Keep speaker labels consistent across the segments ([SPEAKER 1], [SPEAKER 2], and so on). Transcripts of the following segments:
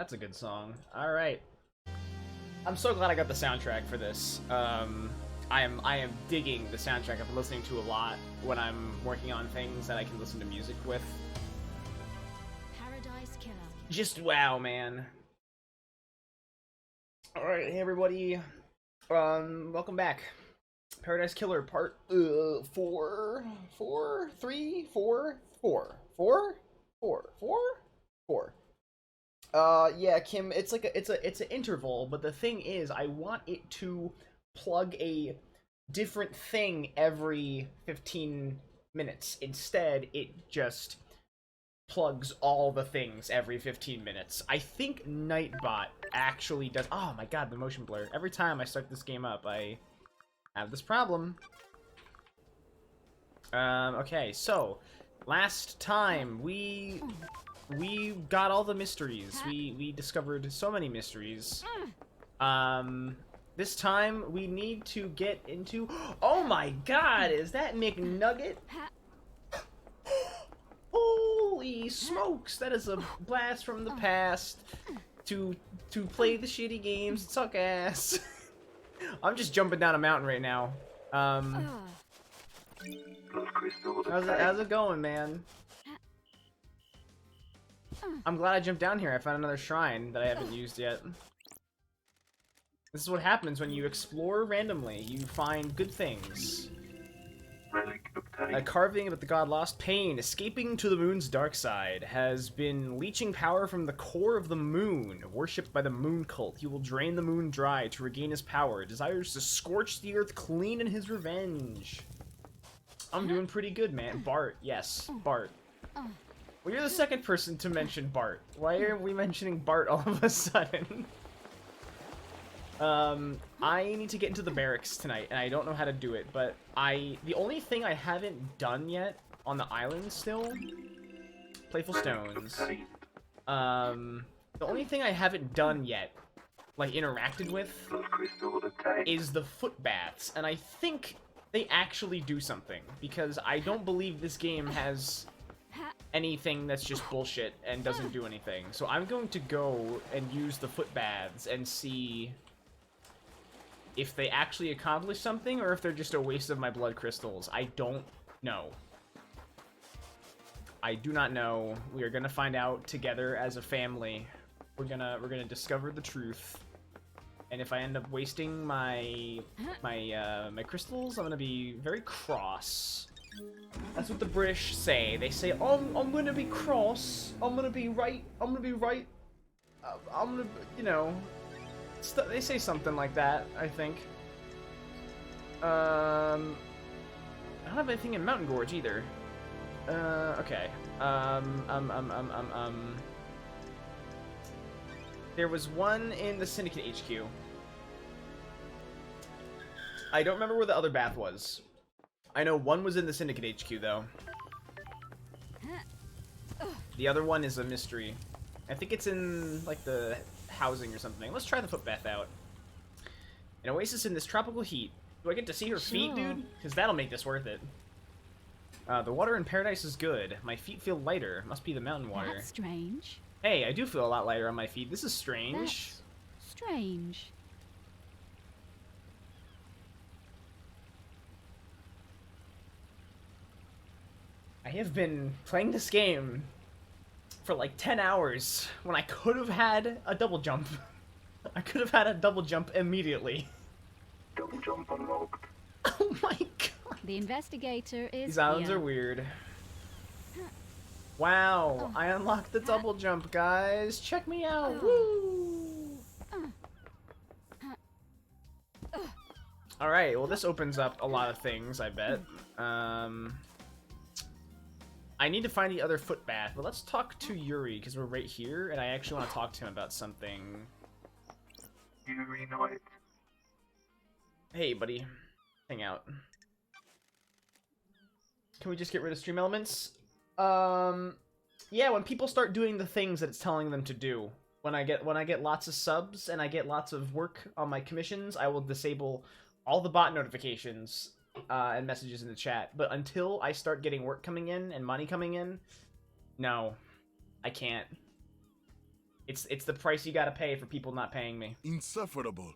[SPEAKER 1] That's a good song. All right. I'm so glad I got the soundtrack for this. I am digging the soundtrack. I've been listening to a lot when I'm working on things that I can listen to music with.
[SPEAKER 2] Paradise Killer.
[SPEAKER 1] Just wow, man. All right, hey everybody. Welcome back. Paradise Killer Part 4. Yeah, Kim, it's like it's an interval, but the thing is, I want it to plug a different thing every 15 minutes. Instead, it just plugs all the things every 15 minutes. I think Nightbot actually does. Oh my god, the motion blur. Every time I start this game up, I have this problem. Okay, so last time we got all the mysteries. We discovered so many mysteries. This time we need to get into. Oh my god, is that McNugget? Holy smokes, that is a blast from the past to play the shitty games, suck ass. I'm just jumping down a mountain right now. How's it going, man? I'm glad I jumped down here. I found another shrine that I haven't used yet. This is what happens when you explore randomly. You find good things. A carving about the god Lost Pain, escaping to the moon's dark side, has been leeching power from the core of the moon. Worshipped by the moon cult, he will drain the moon dry to regain his power. Desires to scorch the earth clean in his revenge. I'm doing pretty good, man. Bart, yes, Bart. Well, you're the second person to mention Bart. Why are we mentioning Bart all of a sudden? I need to get into the barracks tonight, and I don't know how to do it, but the only thing I haven't done yet on the island still, Playful Stones, the only thing I haven't done yet, like interacted with, is the foot baths, and I think they actually do something, because I don't believe this game has anything that's just bullshit and doesn't do anything. So I'm going to go and use the foot baths and see if they actually accomplish something, or if they're just a waste of my blood crystals. I don't know. I do not know. We are gonna find out together as a family. We're gonna discover the truth. And if I end up wasting my crystals, I'm gonna be very cross. That's what the British say. They say, "Oh, I'm gonna be cross. I'm gonna be right. I'm gonna be right. I'm gonna, you know." They say something like that, I think. I don't have anything in Mountain Gorge either. Okay. There was one in the Syndicate HQ. I don't remember where the other bath was. I know one was in the Syndicate HQ, though. The other one is a mystery. I think it's in, like, the housing or something. Let's try the foot bath out. An oasis in this tropical heat. Do I get to see her feet, dude? Because that'll make this worth it. The water in paradise is good. My feet feel lighter. Must be the mountain water.
[SPEAKER 2] That's strange.
[SPEAKER 1] Hey, I do feel a lot lighter on my feet. This is strange.
[SPEAKER 2] That's strange.
[SPEAKER 1] I have been playing this game for like 10 hours when I could have had a double jump. I could have had a double jump immediately.
[SPEAKER 3] Double jump unlocked.
[SPEAKER 1] Oh my god.
[SPEAKER 2] The investigator is
[SPEAKER 1] These islands
[SPEAKER 2] here.
[SPEAKER 1] are weird. Wow, I unlocked the double jump, guys. Check me out. Woo! Alright, well this opens up a lot of things, I bet. I need to find the other foot bath, but let's talk to Yuri, because we're right here, and I actually want to talk to him about something.
[SPEAKER 3] Yuri Knight.
[SPEAKER 1] Hey, buddy. Hang out. Can we just get rid of stream elements? Yeah, when people start doing the things that it's telling them to do. When I get lots of subs and I get lots of work on my commissions, I will disable all the bot notifications and messages in the chat. But until I start getting work coming in and money coming in, no, I can't. It's the price you gotta pay for people not paying me.
[SPEAKER 4] Insufferable.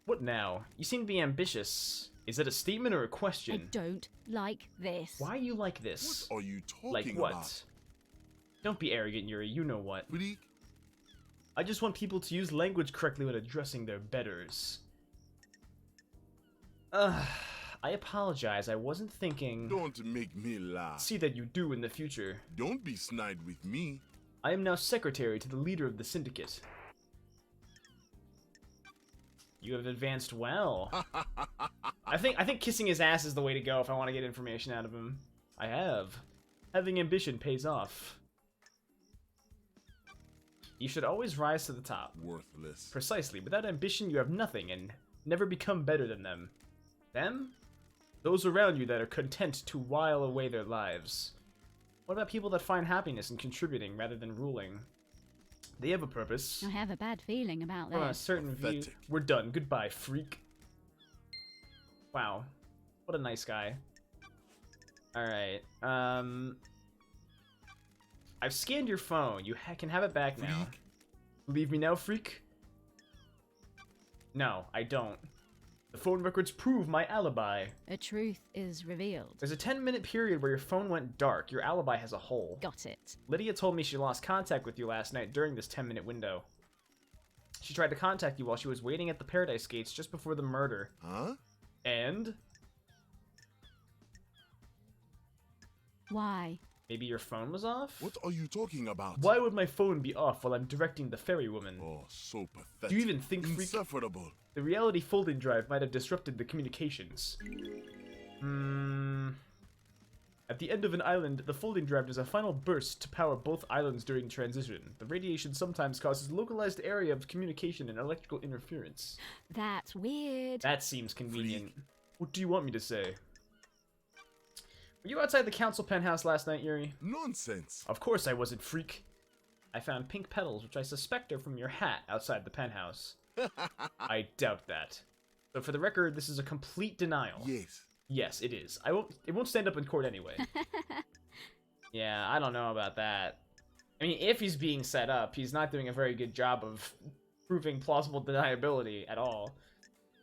[SPEAKER 1] What now? You seem to be ambitious. Is it a statement or a
[SPEAKER 2] I
[SPEAKER 1] question?
[SPEAKER 2] don't like this.
[SPEAKER 1] Why are you like this?
[SPEAKER 4] What are you talking
[SPEAKER 1] Like what?
[SPEAKER 4] about?
[SPEAKER 1] Don't be arrogant, Yuri. You know what.
[SPEAKER 4] Freak.
[SPEAKER 1] I just want people to use language correctly when addressing their betters. I apologize. I wasn't thinking.
[SPEAKER 4] Don't make me laugh.
[SPEAKER 1] See that you do in the future.
[SPEAKER 4] Don't be snide with me.
[SPEAKER 1] I am now secretary to the leader of the syndicate. You have advanced well. I think kissing his ass is the way to go if I want to get information out of him. I have. Having ambition pays off. You should always rise to the top.
[SPEAKER 4] Worthless.
[SPEAKER 1] Precisely. Without ambition, you have nothing and never become better than them. Them? Those around you that are content to while away their lives. What about people that find happiness in contributing rather than ruling? They have a purpose.
[SPEAKER 2] I have a bad feeling about
[SPEAKER 1] From a
[SPEAKER 2] this.
[SPEAKER 1] certain view.
[SPEAKER 4] Pathetic.
[SPEAKER 1] We're done. Goodbye, freak. Wow. What a nice guy. Alright. I've scanned your phone. You can have it back now.
[SPEAKER 4] Freak.
[SPEAKER 1] Leave me now, freak? No, I don't. The phone records prove my alibi.
[SPEAKER 2] A truth is revealed.
[SPEAKER 1] There's a 10-minute period where your phone went dark. Your alibi has a hole.
[SPEAKER 2] Got it.
[SPEAKER 1] Lydia told me she lost contact with you last night during this 10-minute window. She tried to contact you while she was waiting at the Paradise Gates just before the murder.
[SPEAKER 4] Huh?
[SPEAKER 1] And?
[SPEAKER 2] Why?
[SPEAKER 1] Maybe your phone was off?
[SPEAKER 4] What are you talking about?
[SPEAKER 1] Why would my phone be off while I'm directing the ferry woman?
[SPEAKER 4] Oh, so pathetic.
[SPEAKER 1] Do you even think, freak?
[SPEAKER 4] Insufferable.
[SPEAKER 1] The reality folding drive might have disrupted the communications. At the end of an island, the folding drive does a final burst to power both islands during transition. The radiation sometimes causes localized area of communication and electrical interference.
[SPEAKER 2] That's weird.
[SPEAKER 1] That seems convenient. What do you want me to say? Were you outside the council penthouse last night, Yuri?
[SPEAKER 4] Nonsense.
[SPEAKER 1] Of course I wasn't, freak. I found pink petals, which I suspect are from your hat, outside the penthouse. I doubt that. So for the record, this is a complete denial.
[SPEAKER 4] Yes.
[SPEAKER 1] Yes, it is. It won't stand up in court anyway. Yeah, I don't know about that. I mean, if he's being set up, he's not doing a very good job of proving plausible deniability at all.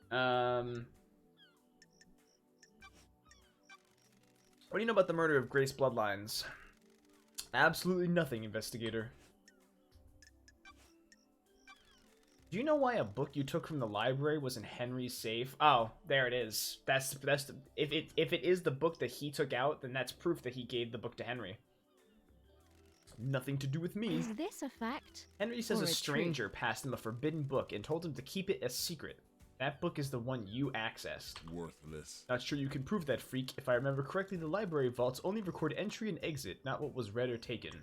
[SPEAKER 1] What do you know about the murder of Grace Bloodlines? Absolutely nothing, investigator. Do you know why a book you took from the library was in Henry's safe? Oh, there it is. If it is the book that he took out, then that's proof that he gave the book to Henry. Nothing to do with me.
[SPEAKER 2] Is this a fact?
[SPEAKER 1] Henry says
[SPEAKER 2] or
[SPEAKER 1] a
[SPEAKER 2] a
[SPEAKER 1] stranger passed him a forbidden book and told him to keep it a secret. That book is the one you accessed.
[SPEAKER 4] Worthless.
[SPEAKER 1] Not sure you can prove that, freak. If I remember correctly, the library vaults only record entry and exit, not what was read or taken.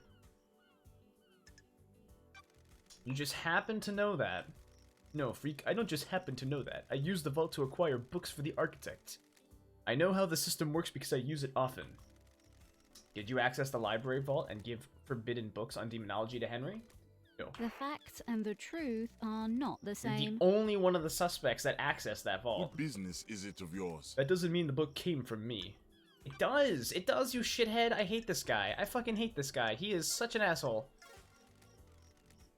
[SPEAKER 1] You just happen to know that. No, freak, I don't just happen to know that. I use the vault to acquire books for the architect. I know how the system works because I use it often. Did you access the library vault and give forbidden books on demonology to Henry? No.
[SPEAKER 2] The facts and the truth are not the
[SPEAKER 1] You're
[SPEAKER 2] same.
[SPEAKER 1] the only one of the suspects that accessed that vault.
[SPEAKER 4] What business is it of yours?
[SPEAKER 1] That doesn't mean the book came from me. It does! It does, you shithead! I hate this guy. I fucking hate this guy. He is such an asshole.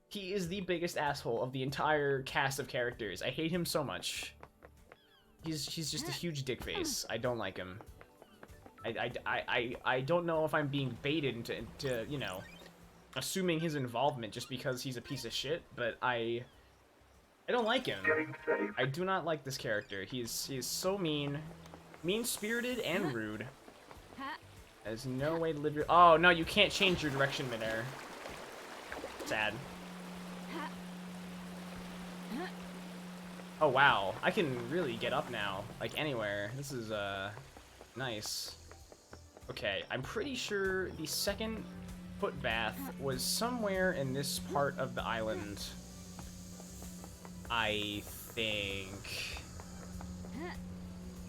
[SPEAKER 1] He is the biggest asshole of the entire cast of characters. I hate him so much. He's just a huge dick face. I don't like him. I don't know if I'm being baited into, you know, assuming his involvement just because he's a piece of shit, but I don't like him.
[SPEAKER 3] Getting saved.
[SPEAKER 1] I do not like this character. He is so mean-spirited and rude. There's no way to live your— oh no, you can't change your direction midair. Sad. Oh wow, I can really get up now, like anywhere. This is nice. Okay, I'm pretty sure the second foot bath was somewhere in this part of the island. I think.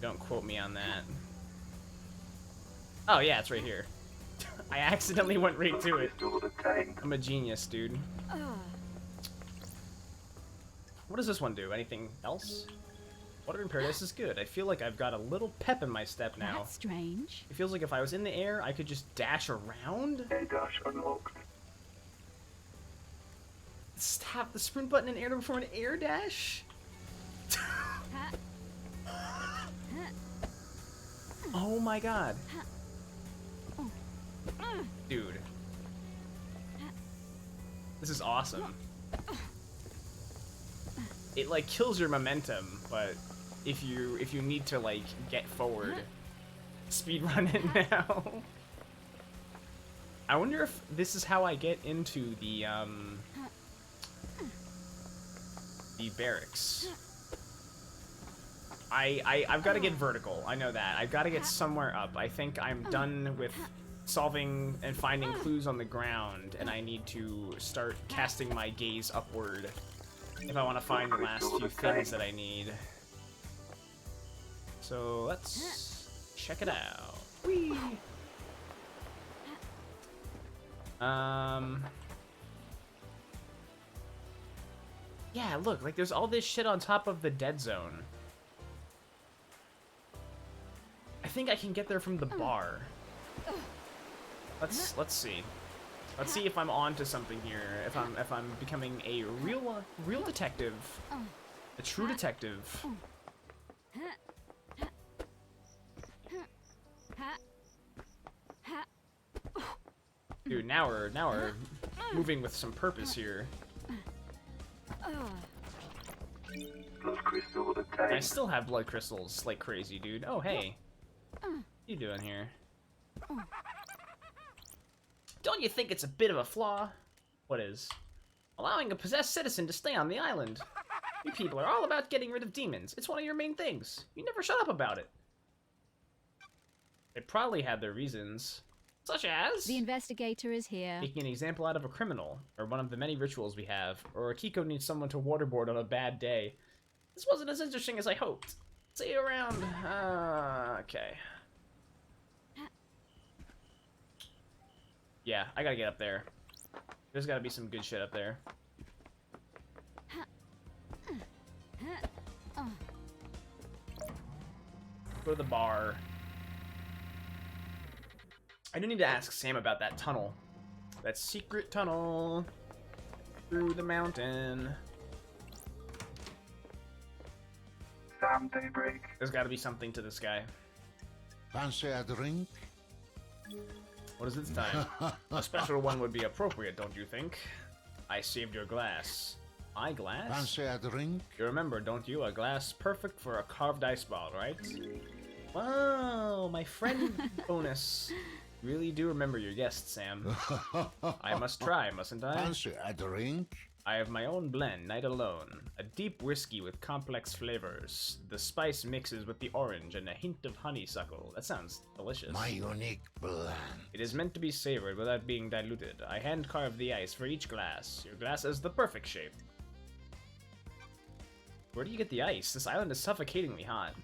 [SPEAKER 1] Don't quote me on that. Oh yeah, it's right here. I accidentally went right to it.
[SPEAKER 3] Restore the tank.
[SPEAKER 1] I'm a genius, dude. What does this one do? Anything else? Water in Paradise is good. I feel like I've got a little pep in my step now.
[SPEAKER 2] That's strange.
[SPEAKER 1] It feels like if I was in the air, I could just dash around.
[SPEAKER 3] A dash unlocked.
[SPEAKER 1] tap the sprint button in air to perform an air dash? Oh my god. Dude. This is awesome. It like kills your momentum, but if you need to like get forward, speedrun it now. I wonder if this is how I get into the barracks. I've got to get vertical. I know that. I've got to get somewhere up. I think I'm done with solving and finding clues on the ground, and I need to start casting my gaze upward if I want to find the last few things that I need. So let's check it out. Whee! Yeah, look, like there's all this shit on top of the dead zone. I think I can get there from the bar. Let's see. Let's see if I'm on to something here. If I'm becoming a real detective, a true detective. Dude, now we're moving with some purpose here.
[SPEAKER 3] Blood crystal
[SPEAKER 1] And I still have blood crystals like crazy, dude. Oh, hey. What you doing here? Don't you think it's a bit of a flaw? What is? Allowing a possessed citizen to stay on the island. You people are all about getting rid of demons. It's one of your main things. You never shut up about it. They probably had their reasons. Such as...
[SPEAKER 2] The investigator is here.
[SPEAKER 1] Taking an example out of a criminal, or one of the many rituals we have, or Akiko needs someone to waterboard on a bad day. This wasn't as interesting as I hoped. See you around. Okay. Yeah, I gotta get up there. There's gotta be some good shit up there. Go to the bar. I do need to ask Sam about that tunnel. That secret tunnel through the mountain.
[SPEAKER 3] Sam Daybreak.
[SPEAKER 1] There's gotta be something to this guy.
[SPEAKER 5] Fancy a drink?
[SPEAKER 1] What is it this time? A special one would be appropriate, don't you think? I saved your glass. My glass?
[SPEAKER 5] Fancy a drink?
[SPEAKER 1] You remember, don't you? A glass perfect for a carved ice ball, right? Wow, my friend bonus. Really do remember your guest, Sam. I must try, mustn't I?
[SPEAKER 5] Fancy a drink?
[SPEAKER 1] I have my own blend, Night Alone. A deep whiskey with complex flavors. The spice mixes with the orange and a hint of honeysuckle. That sounds delicious.
[SPEAKER 5] My unique blend.
[SPEAKER 1] It is meant to be savored without being diluted. I hand-carved the ice for each glass. Your glass has the perfect shape. Where do you get the ice? This island is suffocatingly hot.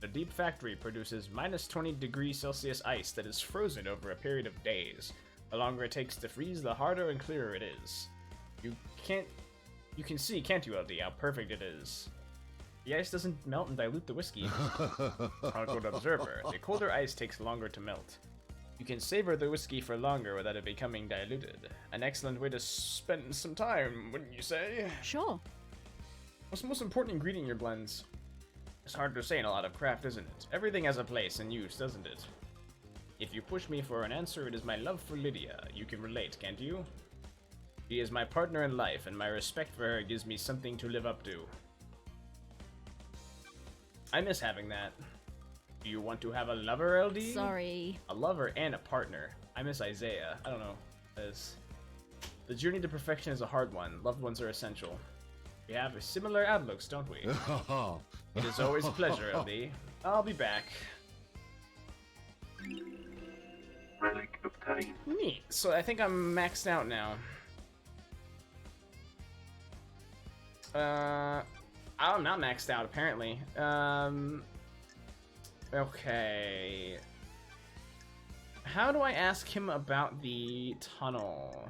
[SPEAKER 1] The deep factory produces minus 20 degrees Celsius ice that is frozen over a period of days. The longer it takes to freeze, the harder and clearer it is. You can see, can't you, LD, how perfect it is? The ice doesn't melt and dilute the whiskey. A good observer. The colder ice takes longer to melt. You can savor the whiskey for longer without it becoming diluted. An excellent way to spend some time, wouldn't you say?
[SPEAKER 2] Sure.
[SPEAKER 1] What's the most important ingredient in your blends? It's hard to say in a lot of craft, isn't it? Everything has a place and use, doesn't it? If you push me for an answer, it is my love for Lydia. You can relate, can't you? She is my partner in life, and my respect for her gives me something to live up to. I miss having that. Do you want to have a lover, LD?
[SPEAKER 2] Sorry.
[SPEAKER 1] A lover and a partner. I miss Isaiah. I don't know. The journey to perfection is a hard one. Loved ones are essential. We have similar outlooks, don't we? It is always a pleasure, LD. I'll be back.
[SPEAKER 3] Relic obtained.
[SPEAKER 1] Neat. So I think I'm maxed out now. I'm not maxed out, apparently. Okay. How do I ask him about the tunnel?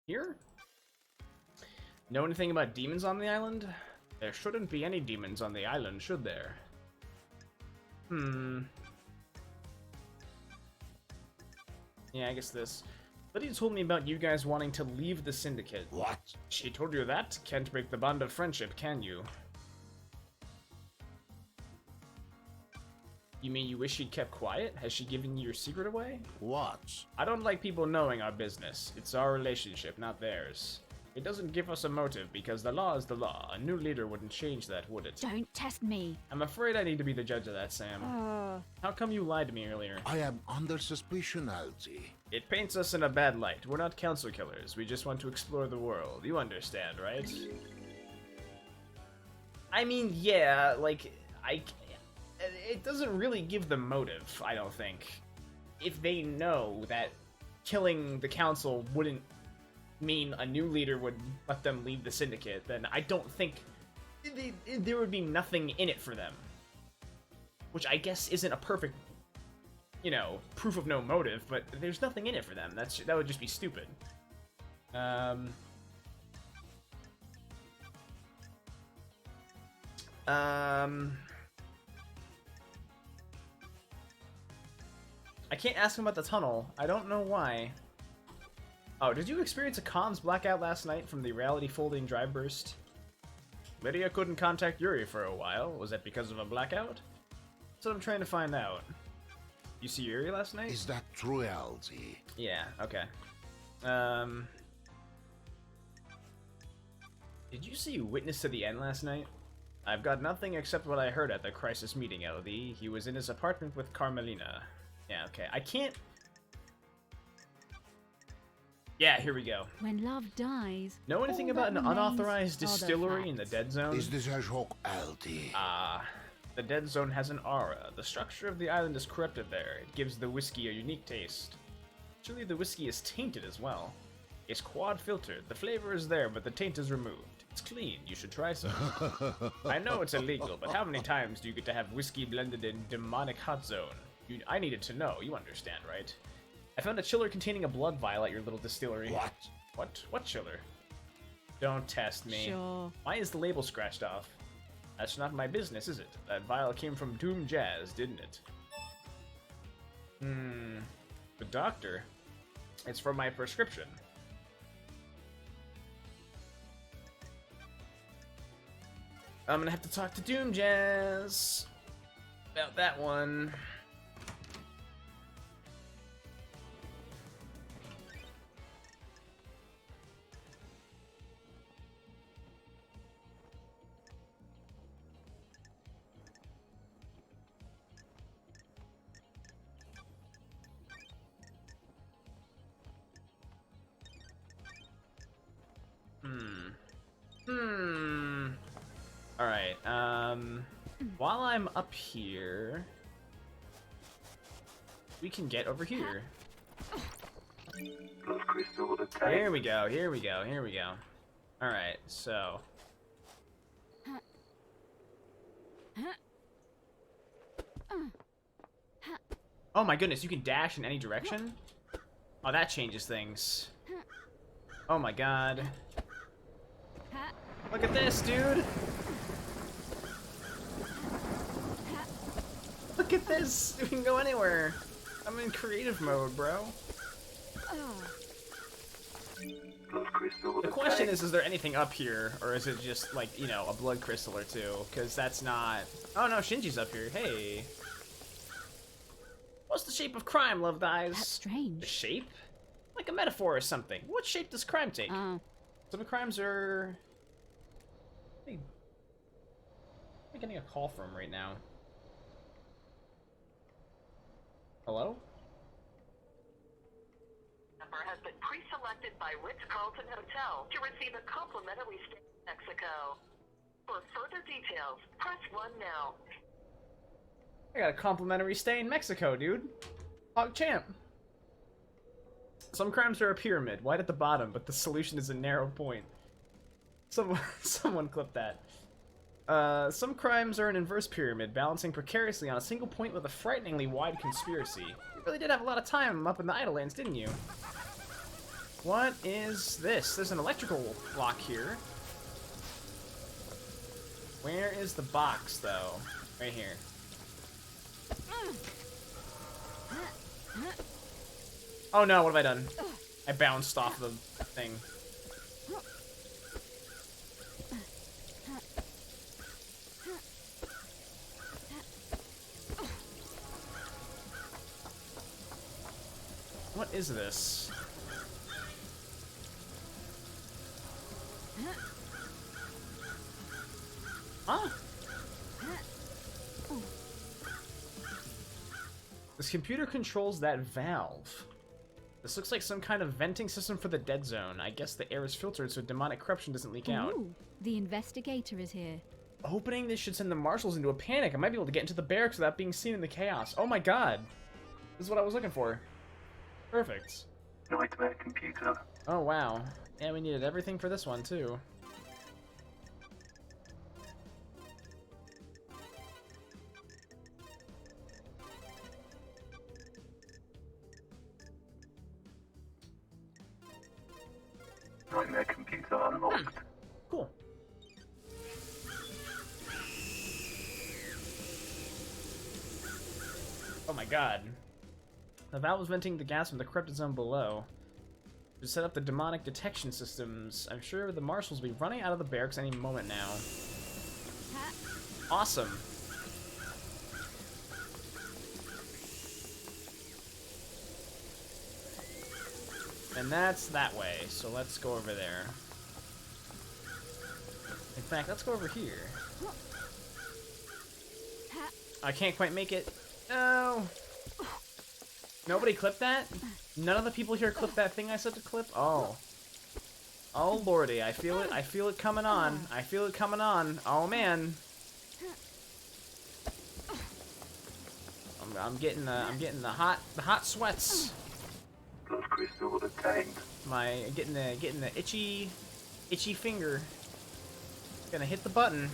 [SPEAKER 1] Here? Know anything about demons on the island? There shouldn't be any demons on the island, should there? Yeah, I guess this. Lydia told me about you guys wanting to leave the Syndicate.
[SPEAKER 5] What?
[SPEAKER 1] She told you that? Can't break the bond of friendship, can you? You mean you wish she'd kept quiet? Has she given you your secret away?
[SPEAKER 5] What?
[SPEAKER 1] I don't like people knowing our business. It's our relationship, not theirs. It doesn't give us a motive because the law is the law. A new leader wouldn't change that, would it?
[SPEAKER 2] Don't test me.
[SPEAKER 1] I'm afraid I need to be the judge of that, Sam. How come you lied to me earlier?
[SPEAKER 5] I am under suspicion, Alti.
[SPEAKER 1] It paints us in a bad light. We're not council killers. We just want to explore the world. You understand, right? I mean, yeah, like, it doesn't really give them motive, I don't think. If they know that killing the council wouldn't mean a new leader would let them leave the Syndicate, then I don't think there would be nothing in it for them. Which I guess isn't a perfect, you know, proof of no motive, but there's nothing in it for them. That would just be stupid. I can't ask him about the tunnel. I don't know why. Oh, did you experience a comms blackout last night from the reality folding drive burst? Lydia couldn't contact Yuri for a while. Was that because of a blackout? That's what I'm trying to find out. You see Yuri last night?
[SPEAKER 5] Is that true, Alti?
[SPEAKER 1] Yeah, okay. Did you see Witness to the End last night? I've got nothing except what I heard at the crisis meeting, LD. He was in his apartment with Carmelina. Yeah, okay. I can't... Yeah, here we go.
[SPEAKER 2] When love dies.
[SPEAKER 1] Know anything
[SPEAKER 2] all
[SPEAKER 1] about
[SPEAKER 2] that
[SPEAKER 1] an
[SPEAKER 2] remains
[SPEAKER 1] unauthorized
[SPEAKER 2] are the
[SPEAKER 1] distillery in the
[SPEAKER 2] facts.
[SPEAKER 1] Dead Zone?
[SPEAKER 5] Is this a joke, Alti?
[SPEAKER 1] The Dead Zone has an aura. The structure of the island is corrupted there. It gives the whiskey a unique taste. Actually, the whiskey is tainted as well. It's quad filtered. The flavor is there, but the taint is removed. It's clean. You should try some. I know it's illegal, but how many times do you get to have whiskey blended in demonic hot zone? I needed to know. You understand, right? I found a chiller containing a blood vial at your little distillery.
[SPEAKER 5] What?
[SPEAKER 1] What? What chiller? Don't test me.
[SPEAKER 2] Sure.
[SPEAKER 1] Why is the label scratched off? That's not my business, is it? That vial came from Doom Jazz, didn't it? The doctor? It's for my prescription. I'm gonna have to talk to Doom Jazz about that one. Alright, while I'm up here, we can get over here.
[SPEAKER 3] Plus crystal with a tank.
[SPEAKER 1] Here we go, here we go, here we go. Alright, so. Oh my goodness, you can dash in any direction? Oh, that changes things. Oh my god. Look at this, dude! Look at this! We can go anywhere! I'm in creative mode, bro.
[SPEAKER 3] Plus crystal with
[SPEAKER 1] The
[SPEAKER 3] a
[SPEAKER 1] question
[SPEAKER 3] tank.
[SPEAKER 1] is there anything up here? Or is it just, like, you know, a blood crystal or two? Because that's not... Oh no, Shinji's up here. Hey! What's the shape of crime, Love Dies?
[SPEAKER 2] That's
[SPEAKER 1] The
[SPEAKER 2] strange.
[SPEAKER 1] shape? Like a metaphor or something. What shape does crime take?
[SPEAKER 2] Oh.
[SPEAKER 1] Some crimes are... Hey, I'm getting a call from right now. Hello?
[SPEAKER 6] Number has been pre-selected by Ritz-Carlton Hotel to receive a complimentary stay in Mexico. For further details, press 1 now.
[SPEAKER 1] I got a complimentary stay in Mexico, dude. Hog champ. Some crimes are a pyramid, wide at the bottom, but the solution is a narrow point. Someone clip that. Some crimes are an inverse pyramid, balancing precariously on a single point with a frighteningly wide conspiracy. You really did have a lot of time up in the Idlelands, didn't you? What is this? There's an electrical block here. Where is the box, though? Right here. Oh no, what have I done? I bounced off the thing. What is this? Huh? This computer controls that valve. This looks like some kind of venting system for the dead zone. I guess the air is filtered so demonic corruption doesn't leak out.
[SPEAKER 2] Ooh, the investigator is here.
[SPEAKER 1] Opening this should send the marshals into a panic. I might be able to get into the barracks without being seen in the chaos. Oh my god. This is what I was looking for. Perfect.
[SPEAKER 3] Nightmare computer.
[SPEAKER 1] Oh wow. Yeah, we needed everything for this one too.
[SPEAKER 3] Nightmare computer unlocked.
[SPEAKER 1] Cool. Oh my god. The valve is venting the gas from the corrupted zone below. To set up the demonic detection systems. I'm sure the marshals will be running out of the barracks any moment now. Awesome. And that's that way, so let's go over there. In fact, let's go over here. I can't quite make it. No! Nobody clipped that? None of the people here clipped that thing I said to clip? Oh. Oh lordy, I feel it coming on. I feel it coming on. Oh man. I'm getting the hot sweats.
[SPEAKER 3] Blood crystal obtained.
[SPEAKER 1] Getting the itchy finger. Gonna hit the button.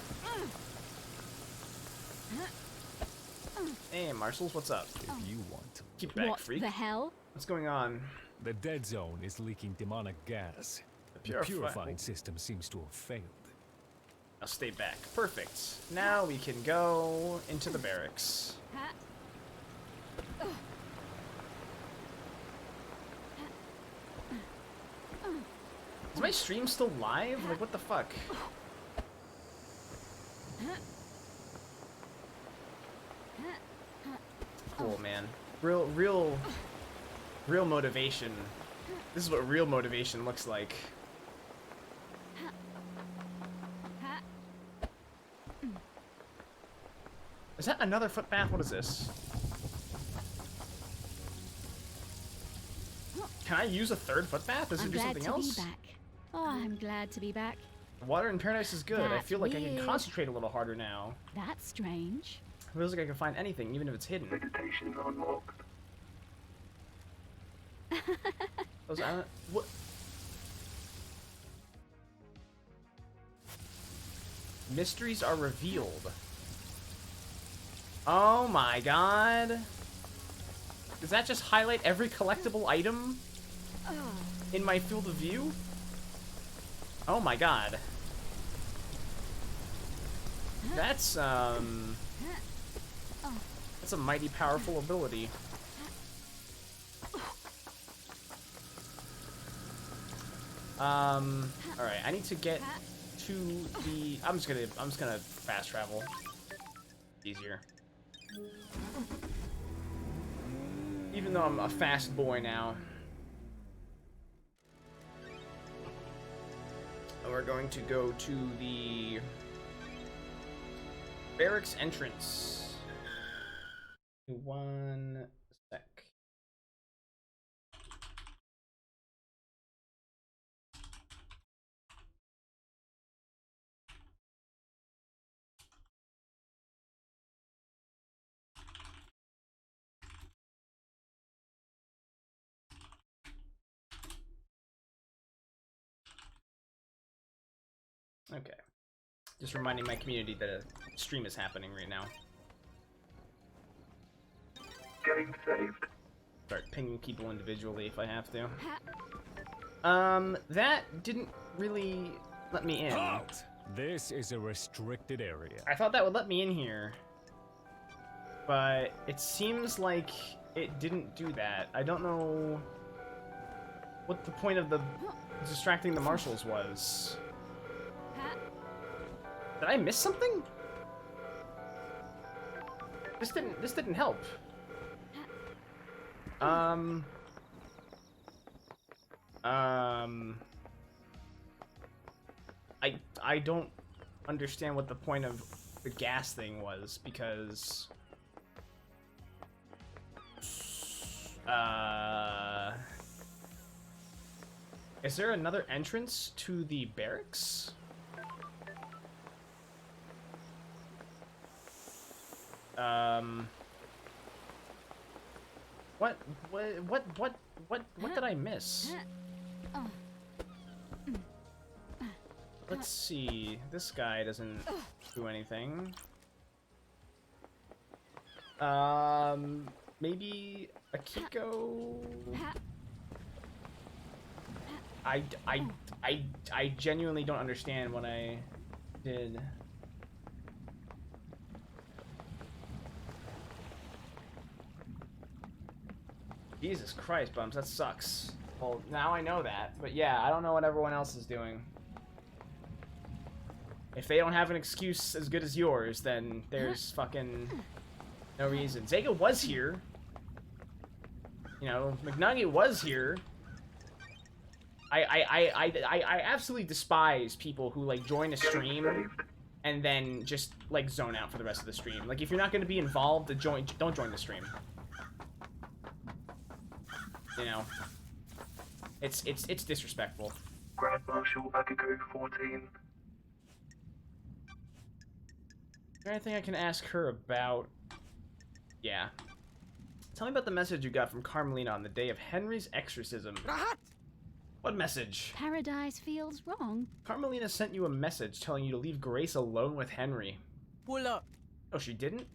[SPEAKER 1] Hey, Marshals, what's up?
[SPEAKER 7] If you want to.
[SPEAKER 1] Keep back,
[SPEAKER 2] What
[SPEAKER 1] freak.
[SPEAKER 2] the hell?
[SPEAKER 1] What's going on?
[SPEAKER 7] The dead zone is leaking demonic gas. The purifying system seems to have failed.
[SPEAKER 1] Now stay back. Perfect. Now we can go into the barracks. Is my stream still live? Like, what the fuck? Cool, man. Real motivation. This is what real motivation looks like. Is that another footpath? What is this? Can I use a third footpath? Is
[SPEAKER 2] I'm
[SPEAKER 1] it do
[SPEAKER 2] glad
[SPEAKER 1] something
[SPEAKER 2] to
[SPEAKER 1] else?
[SPEAKER 2] be back. Oh, I'm glad to be back.
[SPEAKER 1] Water in paradise is good. I
[SPEAKER 2] That's
[SPEAKER 1] feel like I can
[SPEAKER 2] weird.
[SPEAKER 1] concentrate a little harder now.
[SPEAKER 2] That's strange.
[SPEAKER 1] It feels like I can find anything, even if it's hidden.
[SPEAKER 3] Meditation unlocked.
[SPEAKER 1] Those island. What? Mysteries are revealed. Oh my god. Does that just highlight every collectible item in my field of view? Oh my god. That's a mighty powerful ability. Alright, I need to get to the I'm just gonna fast travel. Easier. Even though I'm a fast boy now. And we're going to go to the barracks entrance. One sec. Okay. Just reminding my community that a stream is happening right now.
[SPEAKER 3] Game saved.
[SPEAKER 1] Start pinging people individually if I have to. That didn't really let me in.
[SPEAKER 7] Halt! This is a restricted area.
[SPEAKER 1] I thought that would let me in here. But it seems like it didn't do that. I don't know what the point of the distracting the marshals was. Did I miss something? This didn't help. I don't understand what the point of the gas thing was, because is there another entrance to the barracks? What did I miss? Let's see. This guy doesn't do anything. Maybe Akiko? I genuinely don't understand what I did. Jesus Christ, Bums, that sucks. Well, now I know that, but yeah, I don't know what everyone else is doing. If they don't have an excuse as good as yours, then there's fucking no reason. Zega was here. You know, McNugget was here. I absolutely despise people who like join a stream and then just like zone out for the rest of the stream. Like if you're not going to be involved, don't join the stream. You know, it's disrespectful.
[SPEAKER 3] Grand Marshal Akiko 14.
[SPEAKER 1] Is there anything I can ask her about? Yeah. Tell me about the message you got from Carmelina on the day of Henry's exorcism. What message?
[SPEAKER 2] Paradise feels wrong.
[SPEAKER 1] Carmelina sent you a message telling you to leave Grace alone with Henry.
[SPEAKER 8] Pull up.
[SPEAKER 1] Oh, she didn't?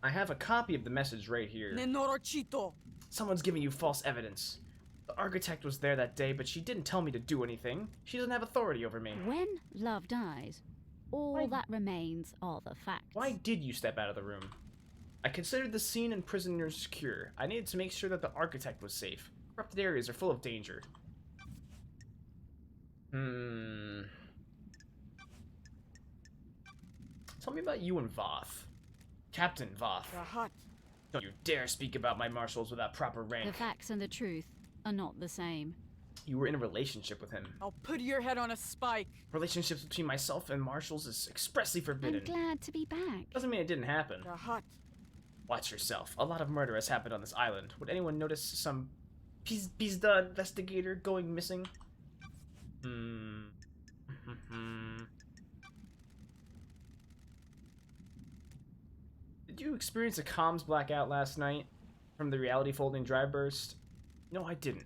[SPEAKER 1] I have a copy of the message right here.
[SPEAKER 8] Nenorochito.
[SPEAKER 1] Someone's giving you false evidence. The architect was there that day, but she didn't tell me to do anything. She doesn't have authority over me.
[SPEAKER 2] When love dies, all that remains are the facts.
[SPEAKER 1] Why did you step out of the room? I considered the scene and prisoners secure. I needed to make sure that the architect was safe. Corrupted areas are full of danger. Tell me about you and Voth. Captain Voth.
[SPEAKER 8] Rahat.
[SPEAKER 1] Don't you dare speak about my marshals without proper rank.
[SPEAKER 2] The facts and the truth are not the same.
[SPEAKER 1] You were in a relationship with him.
[SPEAKER 8] I'll put your head on a spike.
[SPEAKER 1] Relationships between myself and marshals is expressly forbidden.
[SPEAKER 2] I'm glad to be back.
[SPEAKER 1] Doesn't mean it didn't happen.
[SPEAKER 8] Rahat.
[SPEAKER 1] Watch yourself. A lot of murder has happened on this island. Would anyone notice some Pizda investigator going missing? Did you experience a comms blackout last night from the reality folding dry burst? No, I didn't.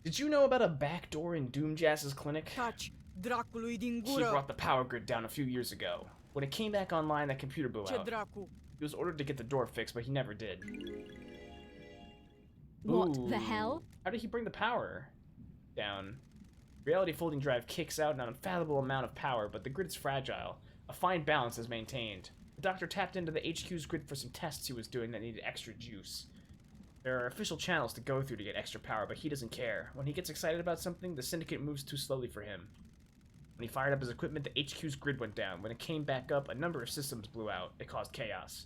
[SPEAKER 1] Did you know about a backdoor in Doomjazz's clinic?
[SPEAKER 8] Touch. Dracului din
[SPEAKER 1] He
[SPEAKER 8] gură.
[SPEAKER 1] brought the power grid down a few years ago. When it came back online, that computer blew
[SPEAKER 8] Ce
[SPEAKER 1] out.
[SPEAKER 8] dracu.
[SPEAKER 1] He was ordered to get the door fixed, but he never did.
[SPEAKER 2] What
[SPEAKER 1] Ooh.
[SPEAKER 2] the hell?
[SPEAKER 1] How did he bring the power down? Reality folding drive kicks out an unfathomable amount of power, but the grid is fragile. A fine balance is maintained. The doctor tapped into the HQ's grid for some tests he was doing that needed extra juice. There are official channels to go through to get extra power, but he doesn't care. When he gets excited about something, the Syndicate moves too slowly for him. When he fired up his equipment, the HQ's grid went down. When it came back up, a number of systems blew out. It caused chaos.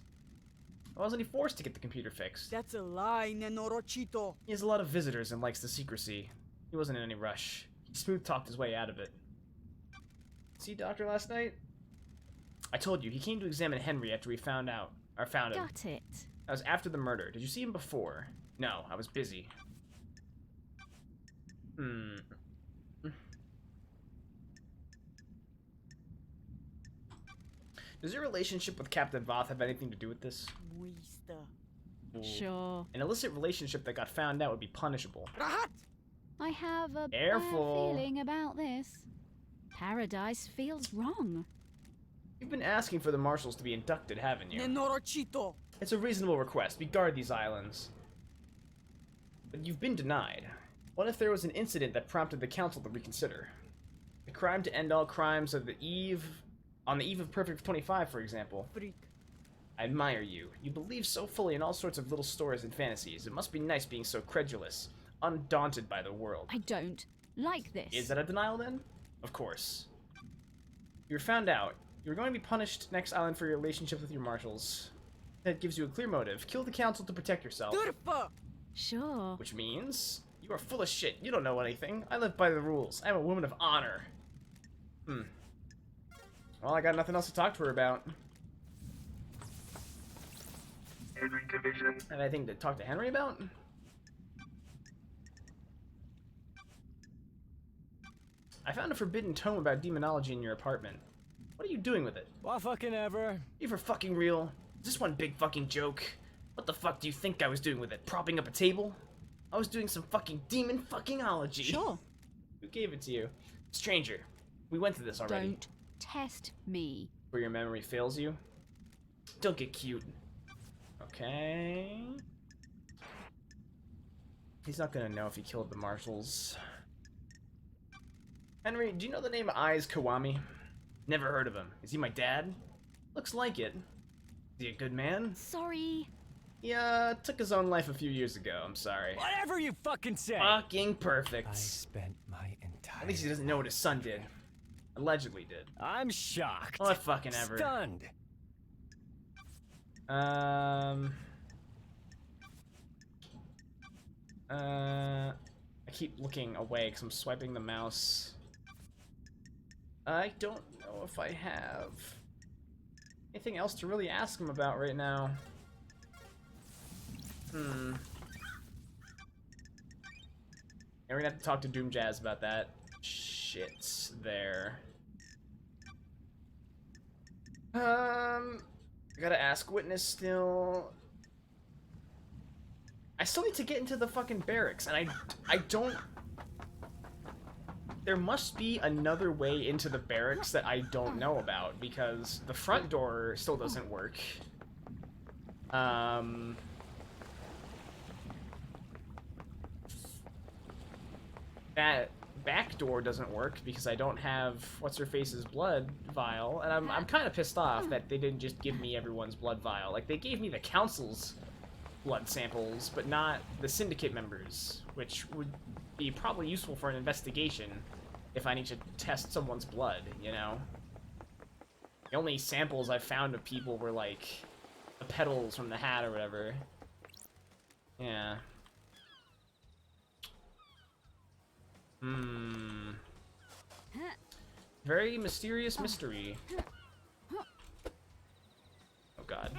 [SPEAKER 1] Why wasn't he forced to get the computer fixed?
[SPEAKER 8] That's a lie, Nenorochito.
[SPEAKER 1] He has a lot of visitors and likes the secrecy. He wasn't in any rush. He smooth-talked his way out of it. See Doctor last night? I told you, he came to examine Henry after we found him.
[SPEAKER 2] Got it.
[SPEAKER 1] That was after the murder. Did you see him before? No, I was busy. Does your relationship with Captain Voth have anything to do with this?
[SPEAKER 8] Muista.
[SPEAKER 2] Sure.
[SPEAKER 1] An illicit relationship that got found out would be punishable.
[SPEAKER 8] Rahat.
[SPEAKER 2] I have a
[SPEAKER 1] Careful.
[SPEAKER 2] bad feeling about this. Paradise feels wrong.
[SPEAKER 1] You've been asking for the marshals to be inducted, haven't you?
[SPEAKER 8] Nenorochito.
[SPEAKER 1] It's a reasonable request. We guard these islands. But you've been denied. What if there was an incident that prompted the council to reconsider? The crime to end all crimes on the eve of Perfect 25, for example.
[SPEAKER 8] Freak.
[SPEAKER 1] I admire you. You believe so fully in all sorts of little stories and fantasies. It must be nice being so credulous, undaunted by the world.
[SPEAKER 2] I don't like this.
[SPEAKER 1] Is that a denial then? Of course. You were found out. You're going to be punished next island for your relationship with your marshals. That gives you a clear motive. Kill the council to protect yourself.
[SPEAKER 8] Turfă!
[SPEAKER 2] Sure.
[SPEAKER 1] Which means you are full of shit. You don't know anything. I live by the rules. I'm a woman of honor. Well, I got nothing else to talk to her about.
[SPEAKER 3] Henry Division.
[SPEAKER 1] Have anything to talk to Henry about? I found a forbidden tome about demonology in your apartment. What are you doing with it?
[SPEAKER 7] Well, fucking ever.
[SPEAKER 1] You for fucking real? Is this one big fucking joke? What the fuck do you think I was doing with it? Propping up a table? I was doing some fucking demon fuckingology.
[SPEAKER 2] Sure.
[SPEAKER 1] Who gave it to you? Stranger. We went through this already.
[SPEAKER 2] Don't test me.
[SPEAKER 1] Where your memory fails you? Don't get cute. Okay. He's not gonna know if he killed the marshals. Henry, do you know the name Eyes Kawami? Never heard of him. Is he my dad? Looks like it. Is he a good man?
[SPEAKER 2] Sorry.
[SPEAKER 1] He, took his own life a few years ago. I'm sorry.
[SPEAKER 7] Whatever you fucking say.
[SPEAKER 1] Fucking perfect.
[SPEAKER 7] I spent my entire
[SPEAKER 1] At least he doesn't know what his son did. Allegedly did.
[SPEAKER 7] I'm shocked.
[SPEAKER 1] What fucking ever.
[SPEAKER 7] Stunned.
[SPEAKER 1] I keep looking away because I'm swiping the mouse. I don't know if I have anything else to really ask him about right now. And we're gonna have to talk to Doom Jazz about that shit there. I gotta ask Witness still. I still need to get into the fucking barracks, and I don't. There must be another way into the barracks that I don't know about, because the front door still doesn't work. That back door doesn't work because I don't have what's-her-face's blood vial, and I'm kind of pissed off that they didn't just give me everyone's blood vial. Like, they gave me the council's blood samples, but not the syndicate members, which would be probably useful for an investigation if I need to test someone's blood, you know? The only samples I found of people were, like, the petals from the hat or whatever. Yeah. Very mysterious mystery. Oh god.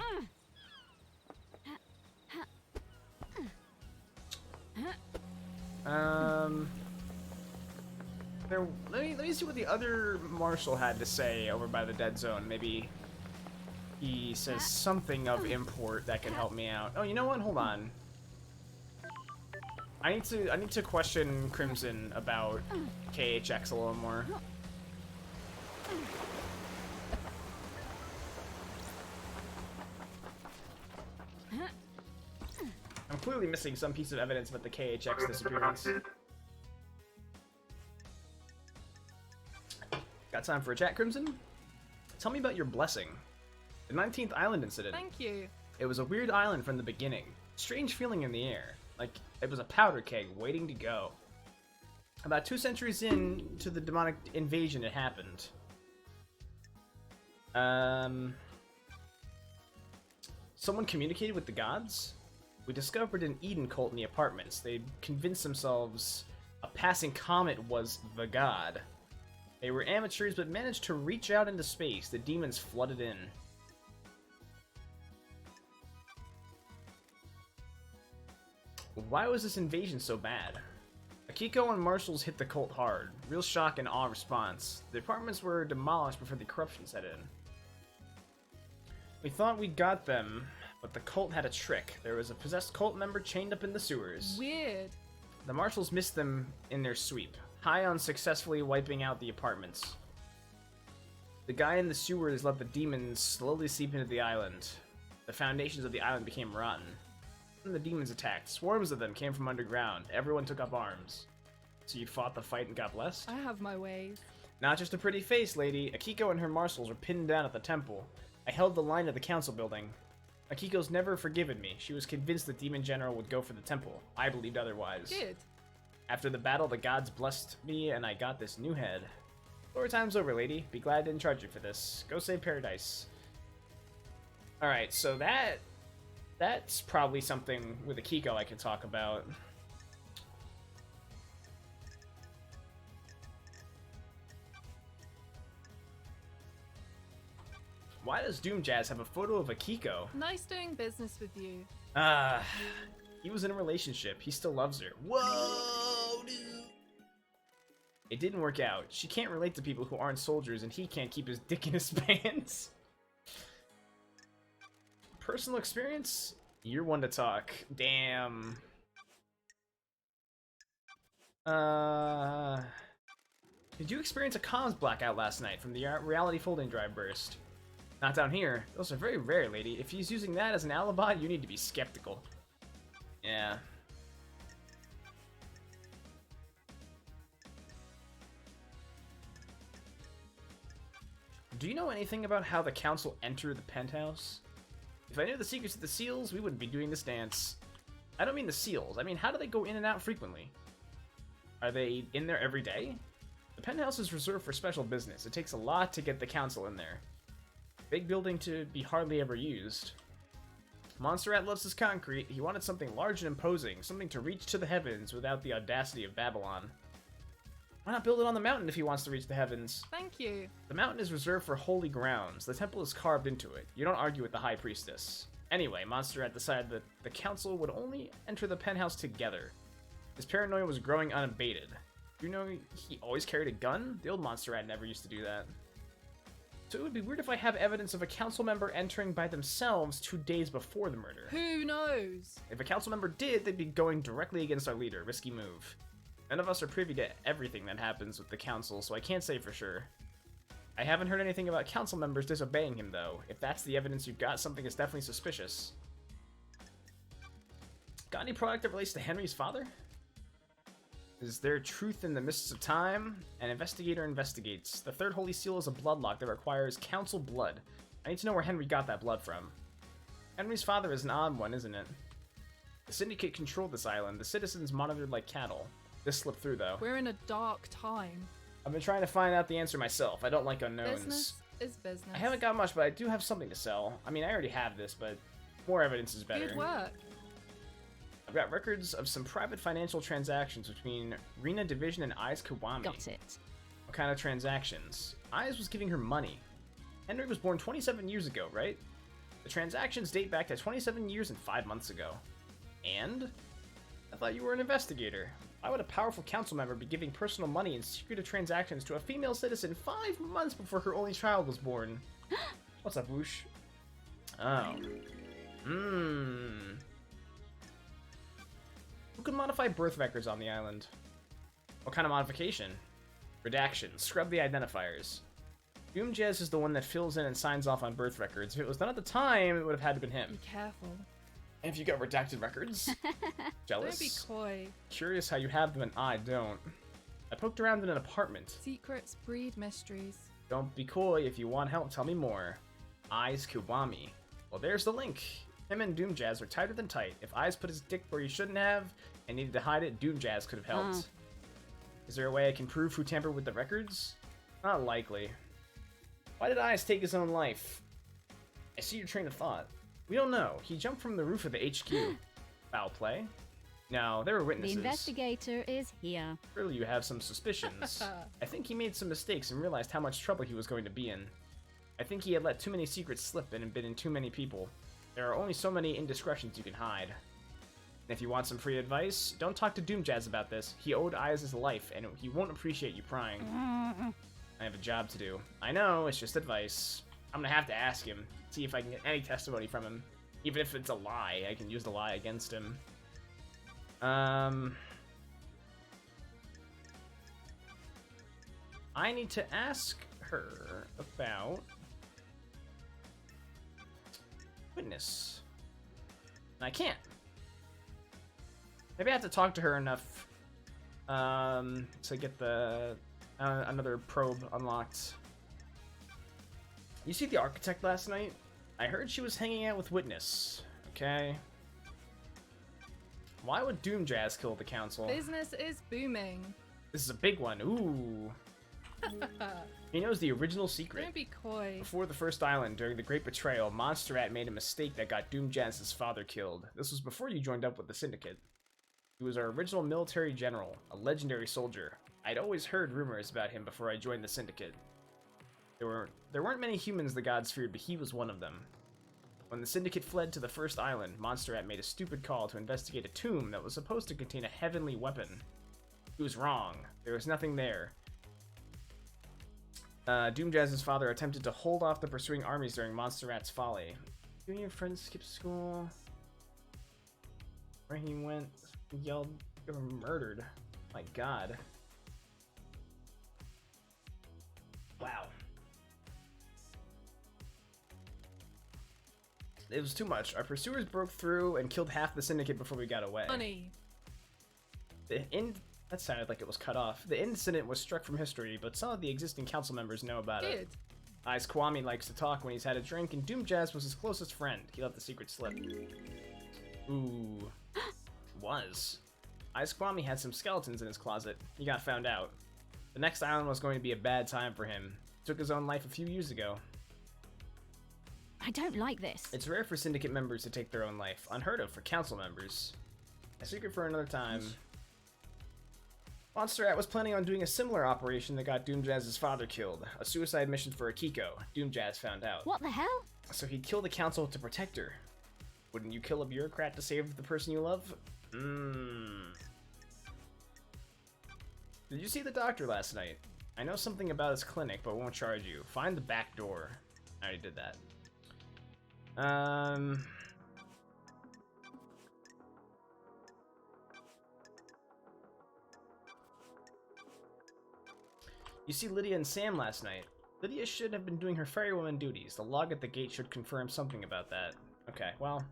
[SPEAKER 1] Let me see what the other marshal had to say over by the dead zone. Maybe he says something of import that can help me out. Oh, you know what? Hold on. I need to question Crimson about KHX a little more. I'm clearly missing some piece of evidence about the KHX disappearance. Got time for a chat, Crimson? Tell me about your blessing. The 19th Island incident.
[SPEAKER 9] Thank you.
[SPEAKER 1] It was a weird island from the beginning. Strange feeling in the air. Like it was a powder keg waiting to go. About 2 centuries into the demonic invasion, it happened. Someone communicated with the gods? We discovered an Eden cult in the apartments. They convinced themselves a passing comet was the god. They were amateurs but managed to reach out into space. The demons flooded in. Why was this invasion so bad? Akiko and Marshals hit the cult hard. Real shock and awe response. The apartments were demolished before the corruption set in. We thought we got them, but the cult had a trick. There was a possessed cult member chained up in the sewers.
[SPEAKER 9] Weird.
[SPEAKER 1] The Marshals missed them in their sweep, high on successfully wiping out the apartments. The guy in the sewers let the demons slowly seep into the island. The foundations of the island became rotten. When the demons attacked, swarms of them came from underground. Everyone took up arms. So you fought the fight and got blessed?
[SPEAKER 9] I have my ways.
[SPEAKER 1] Not just a pretty face, lady. Akiko and her marshals were pinned down at the temple. I held the line at the council building. Akiko's never forgiven me. She was convinced the demon general would go for the temple. I believed otherwise.
[SPEAKER 9] Good.
[SPEAKER 1] After the battle, the gods blessed me, and I got this new head. Glory time's over, lady. Be glad I didn't charge you for this. Go save paradise. Alright, so that's probably something with Akiko I can talk about. Why does Doom Jazz have a photo of Akiko?
[SPEAKER 9] Nice doing business with you.
[SPEAKER 1] He was in a relationship. He still loves her. Whoa, dude. It didn't work out. She can't relate to people who aren't soldiers, and he can't keep his dick in his pants. Personal experience? You're one to talk. Damn. Did you experience a comms blackout last night from the reality folding drive burst? Not down here. Those are very rare, lady. If he's using that as an alibi, you need to be skeptical. Yeah. Do you know anything about how the council entered the penthouse? If I knew the secrets of the seals, we wouldn't be doing this dance. I don't mean the seals. I mean, how do they go in and out frequently? Are they in there every day? The penthouse is reserved for special business. It takes a lot to get the council in there. Big building to be hardly ever used. Montserrat loves his concrete. He wanted something large and imposing, something to reach to the heavens without the audacity of Babylon. Why not build it on the mountain if he wants to reach the heavens?
[SPEAKER 9] Thank you.
[SPEAKER 1] The mountain is reserved for holy grounds. The temple is carved into it. You don't argue with the high priestess. Anyway, Montserrat decided that the council would only enter the penthouse together. His paranoia was growing unabated. Do you know he always carried a gun? The old Montserrat never used to do that. So it would be weird if I have evidence of a council member entering by themselves 2 days before the murder.
[SPEAKER 9] Who knows?
[SPEAKER 1] If a council member did, they'd be going directly against our leader. Risky move. None of us are privy to everything that happens with the council, so I can't say for sure. I haven't heard anything about council members disobeying him, though. If that's the evidence you've got, something is definitely suspicious. Got any product that relates to Henry's father? Is there truth in the mists of time? An investigator investigates. The third holy seal is a bloodlock that requires council blood. I need to know where Henry got that blood from. Henry's father is an odd one, isn't it? The syndicate controlled this island. The citizens monitored like cattle. This slipped through, though.
[SPEAKER 9] We're in a dark time.
[SPEAKER 1] I've been trying to find out the answer myself. I don't like unknowns.
[SPEAKER 9] Business is business.
[SPEAKER 1] I haven't got much, but I do have something to sell. I mean, I already have this, but more evidence is better.
[SPEAKER 9] Good work.
[SPEAKER 1] I've got records of some private financial transactions between Rena Division and Ai's Kiwami.
[SPEAKER 2] Got it.
[SPEAKER 1] What kind of transactions? Ai's was giving her money. Henry was born 27 years ago, right? The transactions date back to 27 years and 5 months ago. And? I thought you were an investigator. Why would a powerful council member be giving personal money in secretive transactions to a female citizen 5 months before her only child was born? What's up, Whoosh? Oh. Who can modify birth records on the island? What kind of modification? Redaction. Scrub the identifiers. Doom Jazz is the one that fills in and signs off on birth records. If it was done at the time, it would have had to been him.
[SPEAKER 9] Be careful.
[SPEAKER 1] And if you got redacted records? Jealous?
[SPEAKER 9] Don't be coy.
[SPEAKER 1] Curious how you have them and I don't. I poked around in an apartment.
[SPEAKER 9] Secrets breed mysteries.
[SPEAKER 1] Don't be coy. If you want help, tell me more. Ai's Kiwami. Well, there's the link. Him and Doom Jazz are tighter than tight. If Ai's put his dick where he shouldn't have and needed to hide it, Doom Jazz could have helped. Is there a way I can prove who tampered with the records? Not likely. Why did Ai's take his own life? I see your train of thought. We don't know. He jumped from the roof of the HQ. Foul play? No, there were
[SPEAKER 2] The
[SPEAKER 1] witnesses.
[SPEAKER 2] investigator is here.
[SPEAKER 1] Surely you have some suspicions. I think he made some mistakes and realized how much trouble he was going to be in. I think he had let too many secrets slip and been in too many people. There are only so many indiscretions you can hide. And if you want some free advice, don't talk to Doom Jazz about this. He owed Ai's his life, and he won't appreciate you prying. I have a job to do. I know, it's just advice. I'm gonna have to ask him, see if I can get any testimony from him. Even if it's a lie, I can use the lie against him. I need to ask her about witness. And I can't. Maybe I have to talk to her enough to get the another probe unlocked. You see the architect last night? I heard she was hanging out with Witness. Okay. Why would Doom Jazz kill the council?
[SPEAKER 9] Business is booming.
[SPEAKER 1] This is a big one. Ooh. He knows the original secret.
[SPEAKER 9] Don't be coy.
[SPEAKER 1] Before the first island, during the Great Betrayal, Monster Rat made a mistake that got Doom Jazz's father killed. This was before you joined up with the Syndicate. He was our original military general, a legendary soldier. I'd always heard rumors about him before I joined the Syndicate. There weren't many humans the gods feared, but he was one of them. When the Syndicate fled to the first island, Monster Rat made a stupid call to investigate a tomb that was supposed to contain a heavenly weapon. He was wrong. There was nothing there. Doom Jazz's father attempted to hold off the pursuing armies during Monster Rat's folly. You and your friends skipped school. Where he went, yelled, you were murdered. My god. Wow. It was too much. Our pursuers broke through and killed half the Syndicate before we got away.
[SPEAKER 9] Funny.
[SPEAKER 1] That sounded like it was cut off. The incident was struck from history, but some of the existing council members know about it.
[SPEAKER 9] Good.
[SPEAKER 1] Ice Kwame likes to talk when he's had a drink, and Doom Jazz was his closest friend. He let the secret slip. Ooh. Was. Ice Kwame had some skeletons in his closet. He got found out. The next island was going to be a bad time for him. He took his own life a few years ago.
[SPEAKER 2] I don't like this.
[SPEAKER 1] It's rare for Syndicate members to take their own life. Unheard of for council members. A secret for another time. Monster Rat was planning on doing a similar operation that got Doom Jazz's father killed. A suicide mission for Akiko. Doom Jazz found out.
[SPEAKER 2] What the hell?
[SPEAKER 1] So he'd kill the council to protect her. Wouldn't you kill a bureaucrat to save the person you love? Did you see the doctor last night? I know something about his clinic, but won't charge you. Find the back door. I already did that. You see Lydia and Sam last night. Lydia should have been doing her ferrywoman duties. The log at the gate should confirm something about that. Okay, well,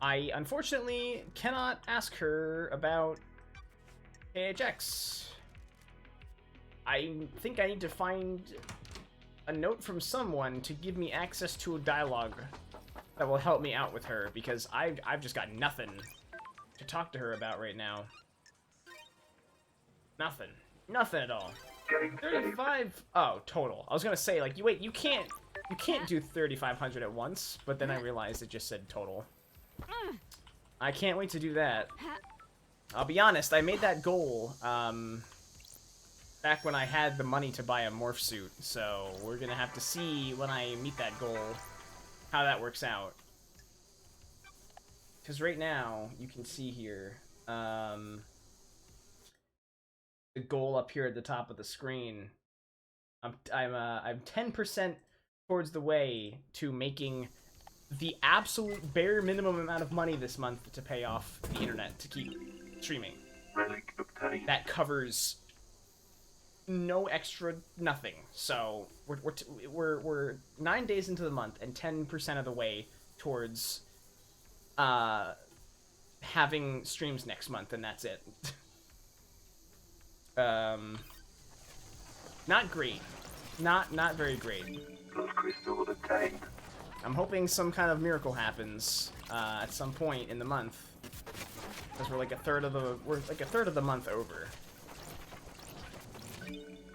[SPEAKER 1] I unfortunately cannot ask her about AHX. I think I need to find a note from someone to give me access to a dialogue that will help me out with her, because I've just got nothing to talk to her about right now. Nothing. Nothing at all. 35. Oh, total. I was gonna say, like, you can't do 3,500 at once, but then I realized it just said total. I can't wait to do that. I'll be honest, I made that goal back when I had the money to buy a morph suit, so we're gonna have to see when I meet that goal how that works out. Because right now, you can see here, the goal up here at the top of the screen. I'm 10% towards the way to making the absolute bare minimum amount of money this month to pay off the internet to keep streaming.
[SPEAKER 3] Relic obtained.
[SPEAKER 1] That covers no extra nothing. So we're 9 days into the month and 10% of the way towards having streams next month, and that's it. Not great. Not very great.
[SPEAKER 3] Love crystal obtained.
[SPEAKER 1] I'm hoping some kind of miracle happens at some point in the month, because we're like a third of the month over.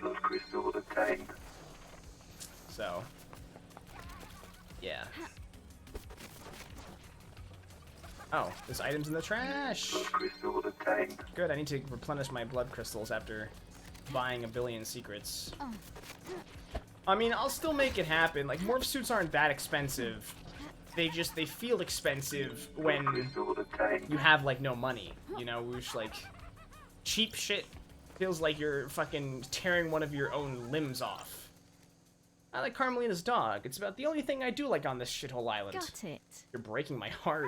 [SPEAKER 3] Love crystal obtained.
[SPEAKER 1] So, yeah. Oh, there's items in the trash.
[SPEAKER 3] Love crystal obtained.
[SPEAKER 1] Good, I need to replenish my blood crystals after buying 1 billion secrets. I mean, I'll still make it happen. Like, morph suits aren't that expensive. They feel expensive when you have, like, no money. You know, which, like, cheap shit feels like you're fucking tearing one of your own limbs off. I like Carmelina's dog. It's about the only thing I do like on this shithole island.
[SPEAKER 2] Got it.
[SPEAKER 1] You're breaking my heart.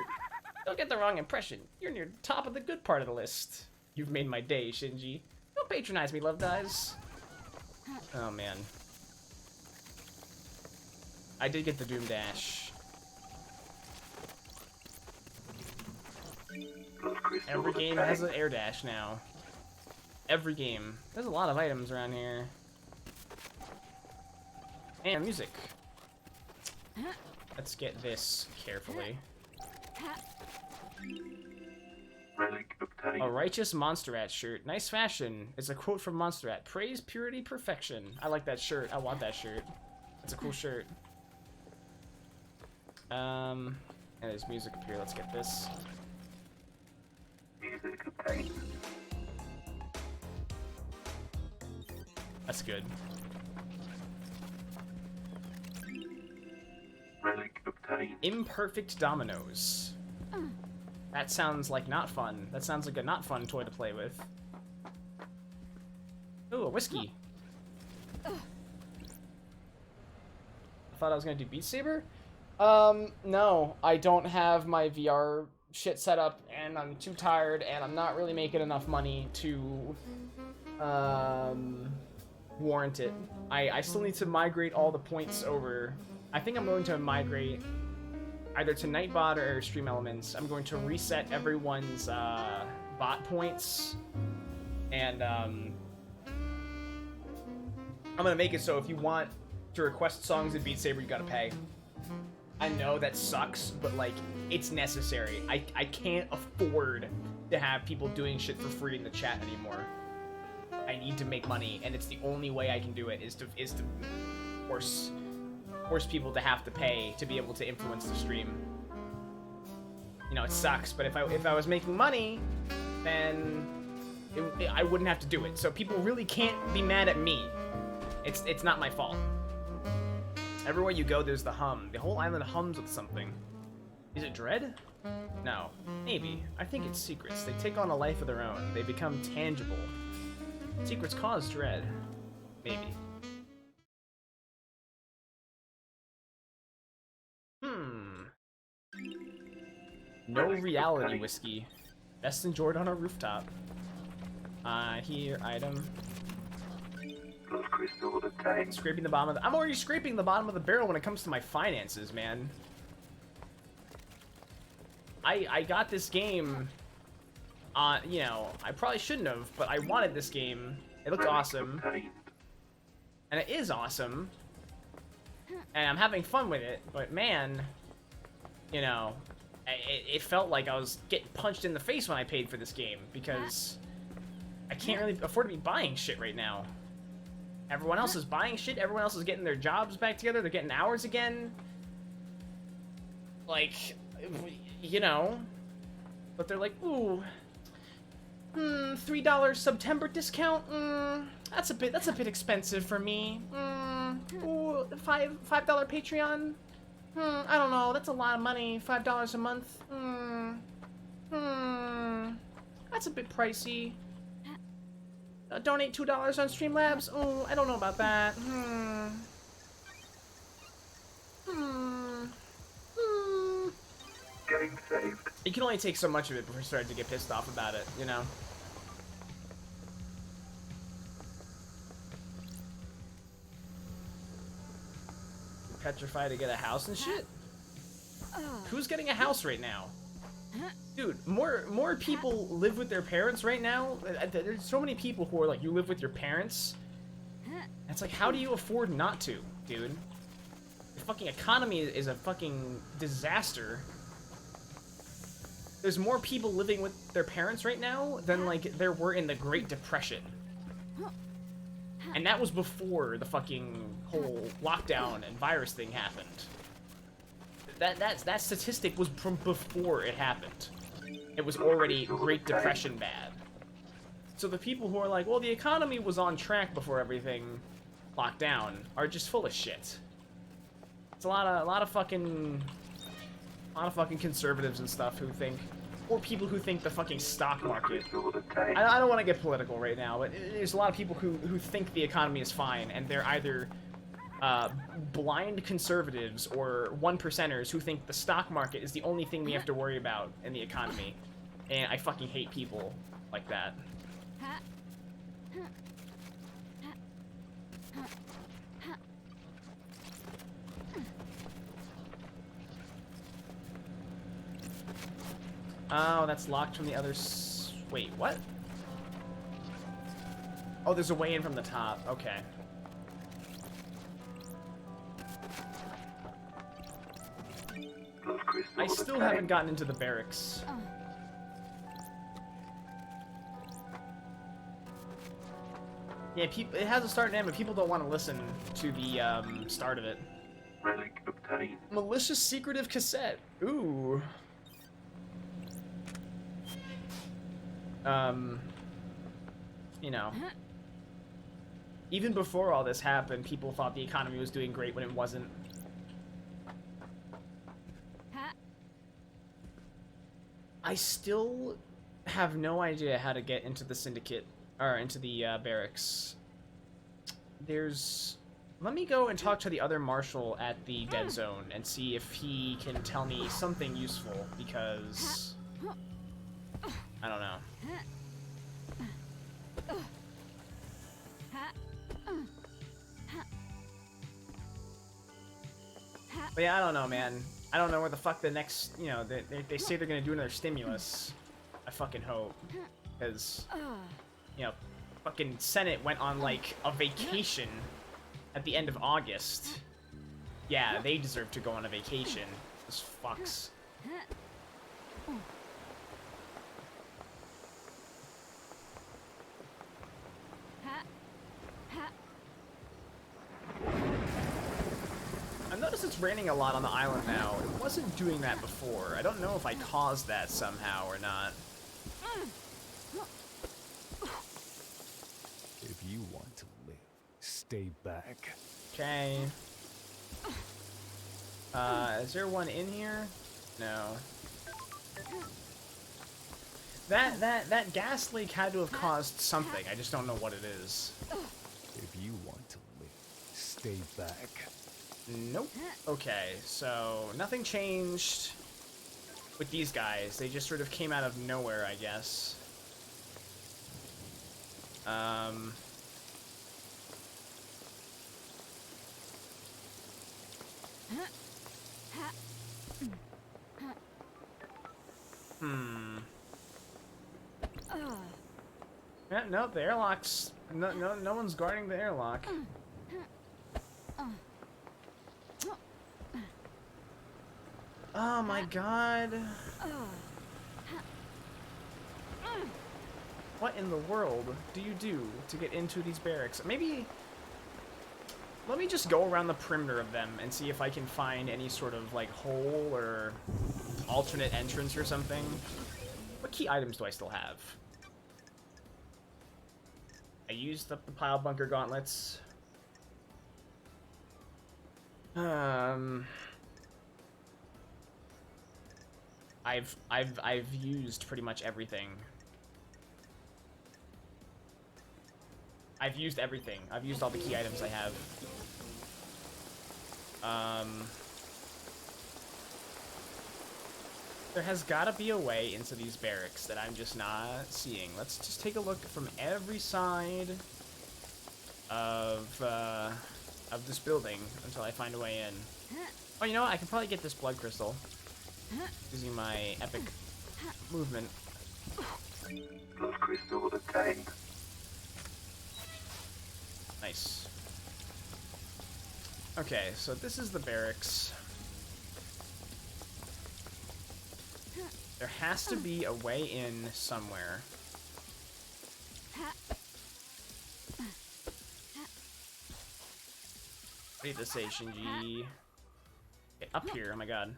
[SPEAKER 1] Don't get the wrong impression. You're near the top of the good part of the list. You've made my day, Shinji. Don't patronize me, Love Dies. Oh, man. I did get the Doom Dash. Every game has an air dash now. Every game. There's a lot of items around here. And music. Let's get this carefully.
[SPEAKER 3] Relic obtained.
[SPEAKER 1] A righteous Monsterrat shirt. Nice fashion. It's a quote from Monsterrat. Praise, purity, perfection. I like that shirt. I want that shirt. It's a cool shirt. And there's music up here. Let's get this.
[SPEAKER 3] Music obtained.
[SPEAKER 1] That's good.
[SPEAKER 3] Relic obtained.
[SPEAKER 1] Imperfect dominoes. That sounds like not fun. That sounds like a not fun toy to play with. Ooh, a whiskey. I thought I was gonna do Beat Saber? No. I don't have my VR shit set up, and I'm too tired, and I'm not really making enough money to, warrant it. I still need to migrate all the points over. I think I'm going to migrate either to Nightbot or Stream Elements. I'm going to reset everyone's bot points, and I'm gonna make it so if you want to request songs in Beat Saber, you gotta pay. I know that sucks, but like it's necessary. I can't afford to have people doing shit for free in the chat anymore. I need to make money, and it's the only way I can do it is to force people to have to pay to be able to influence the stream. You know, it sucks, but if I was making money, then I wouldn't have to do it. So people really can't be mad at me. It's not my fault. Everywhere you go, there's the hum. The whole island hums with something. Is it dread? No. Maybe. I think it's secrets. They take on a life of their own. They become tangible. Secrets cause dread. Maybe. No reality whiskey. Best enjoyed on a rooftop. Here, item.
[SPEAKER 3] Blood crystal obtained.
[SPEAKER 1] Scraping the bottom of the... I'm already scraping the bottom of the barrel when it comes to my finances, man. I got this game... you know, I probably shouldn't have, but I wanted this game. It looked awesome. And it is awesome. And I'm having fun with it, but man... You know... It felt like I was getting punched in the face when I paid for this game, because... I can't really afford to be buying shit right now. Everyone else is buying shit, everyone else is getting their jobs back together, they're getting hours again. Like, you know. But they're like, ooh, $3 September discount? That's a bit expensive for me. Ooh, $5 Patreon? I don't know, that's a lot of money, $5 a month. That's a bit pricey. Donate $2 on Streamlabs? Oh, I don't know about that.
[SPEAKER 3] Game saved.
[SPEAKER 1] You can only take so much of it before you start to get pissed off about it, you know? Petrified to get a house and shit? Who's getting a house right now? Dude, more people live with their parents right now. There's so many people who are like, you live with your parents? It's like, how do you afford not to, dude? The fucking economy is a fucking disaster. There's more people living with their parents right now than, like, there were in the Great Depression. And that was before the fucking whole lockdown and virus thing happened. That statistic was from before it happened. It was already Great Depression bad. So the people who are like, well, the economy was on track before everything locked down are just full of shit. It's a lot of fucking conservatives and stuff who think, or people who think the fucking stock market. I don't want to get political right now, but there's a lot of people who think the economy is fine, and they're either blind conservatives or 1%ers who think the stock market is the only thing we have to worry about in the economy. And I fucking hate people like that. Oh, that's locked from the other wait, what? Oh, there's a way in from the top. Okay. I still haven't gotten into the barracks. Yeah, it has a start and end, but people don't want to listen to the start of it.
[SPEAKER 3] Relic obtained.
[SPEAKER 1] Malicious secretive cassette. Ooh. You know. Even before all this happened, people thought the economy was doing great when it wasn't. I still have no idea how to get into the syndicate, or into the barracks. Let me go and talk to the other marshal at the dead zone and see if he can tell me something useful, because I don't know. But yeah, I don't know, man. I don't know where the fuck the next, you know, they say they're gonna do another stimulus. I fucking hope. Because, you know, fucking Senate went on, like, a vacation at the end of August. Yeah, they deserve to go on a vacation. Those fucks. I've noticed it's raining a lot on the island now. It wasn't doing that before. I don't know if I caused that somehow or not.
[SPEAKER 7] If you want to live, stay back.
[SPEAKER 1] Okay. Is there one in here? No. That gas leak had to have caused something. I just don't know what it is.
[SPEAKER 7] If you want to live, stay back.
[SPEAKER 1] Nope. Okay, so nothing changed with these guys. They just sort of came out of nowhere, I guess. Yeah, no, the airlock's no one's guarding the airlock. Oh my god. What in the world do you do to get into these barracks? Maybe let me just go around the perimeter of them and see if I can find any sort of like hole or alternate entrance or something. What key items do I still have? I used up the pile bunker gauntlets. I've used pretty much everything. I've used everything. I've used all the key items I have. There has gotta be a way into these barracks that I'm just not seeing. Let's just take a look from every side of this building until I find a way in. Oh, you know what? I can probably get this blood crystal using my epic movement.
[SPEAKER 3] Blood crystal obtained.
[SPEAKER 1] Nice. Okay, so this is the barracks. There has to be a way in somewhere. What did this say, Shinji? Okay, up here, oh my god.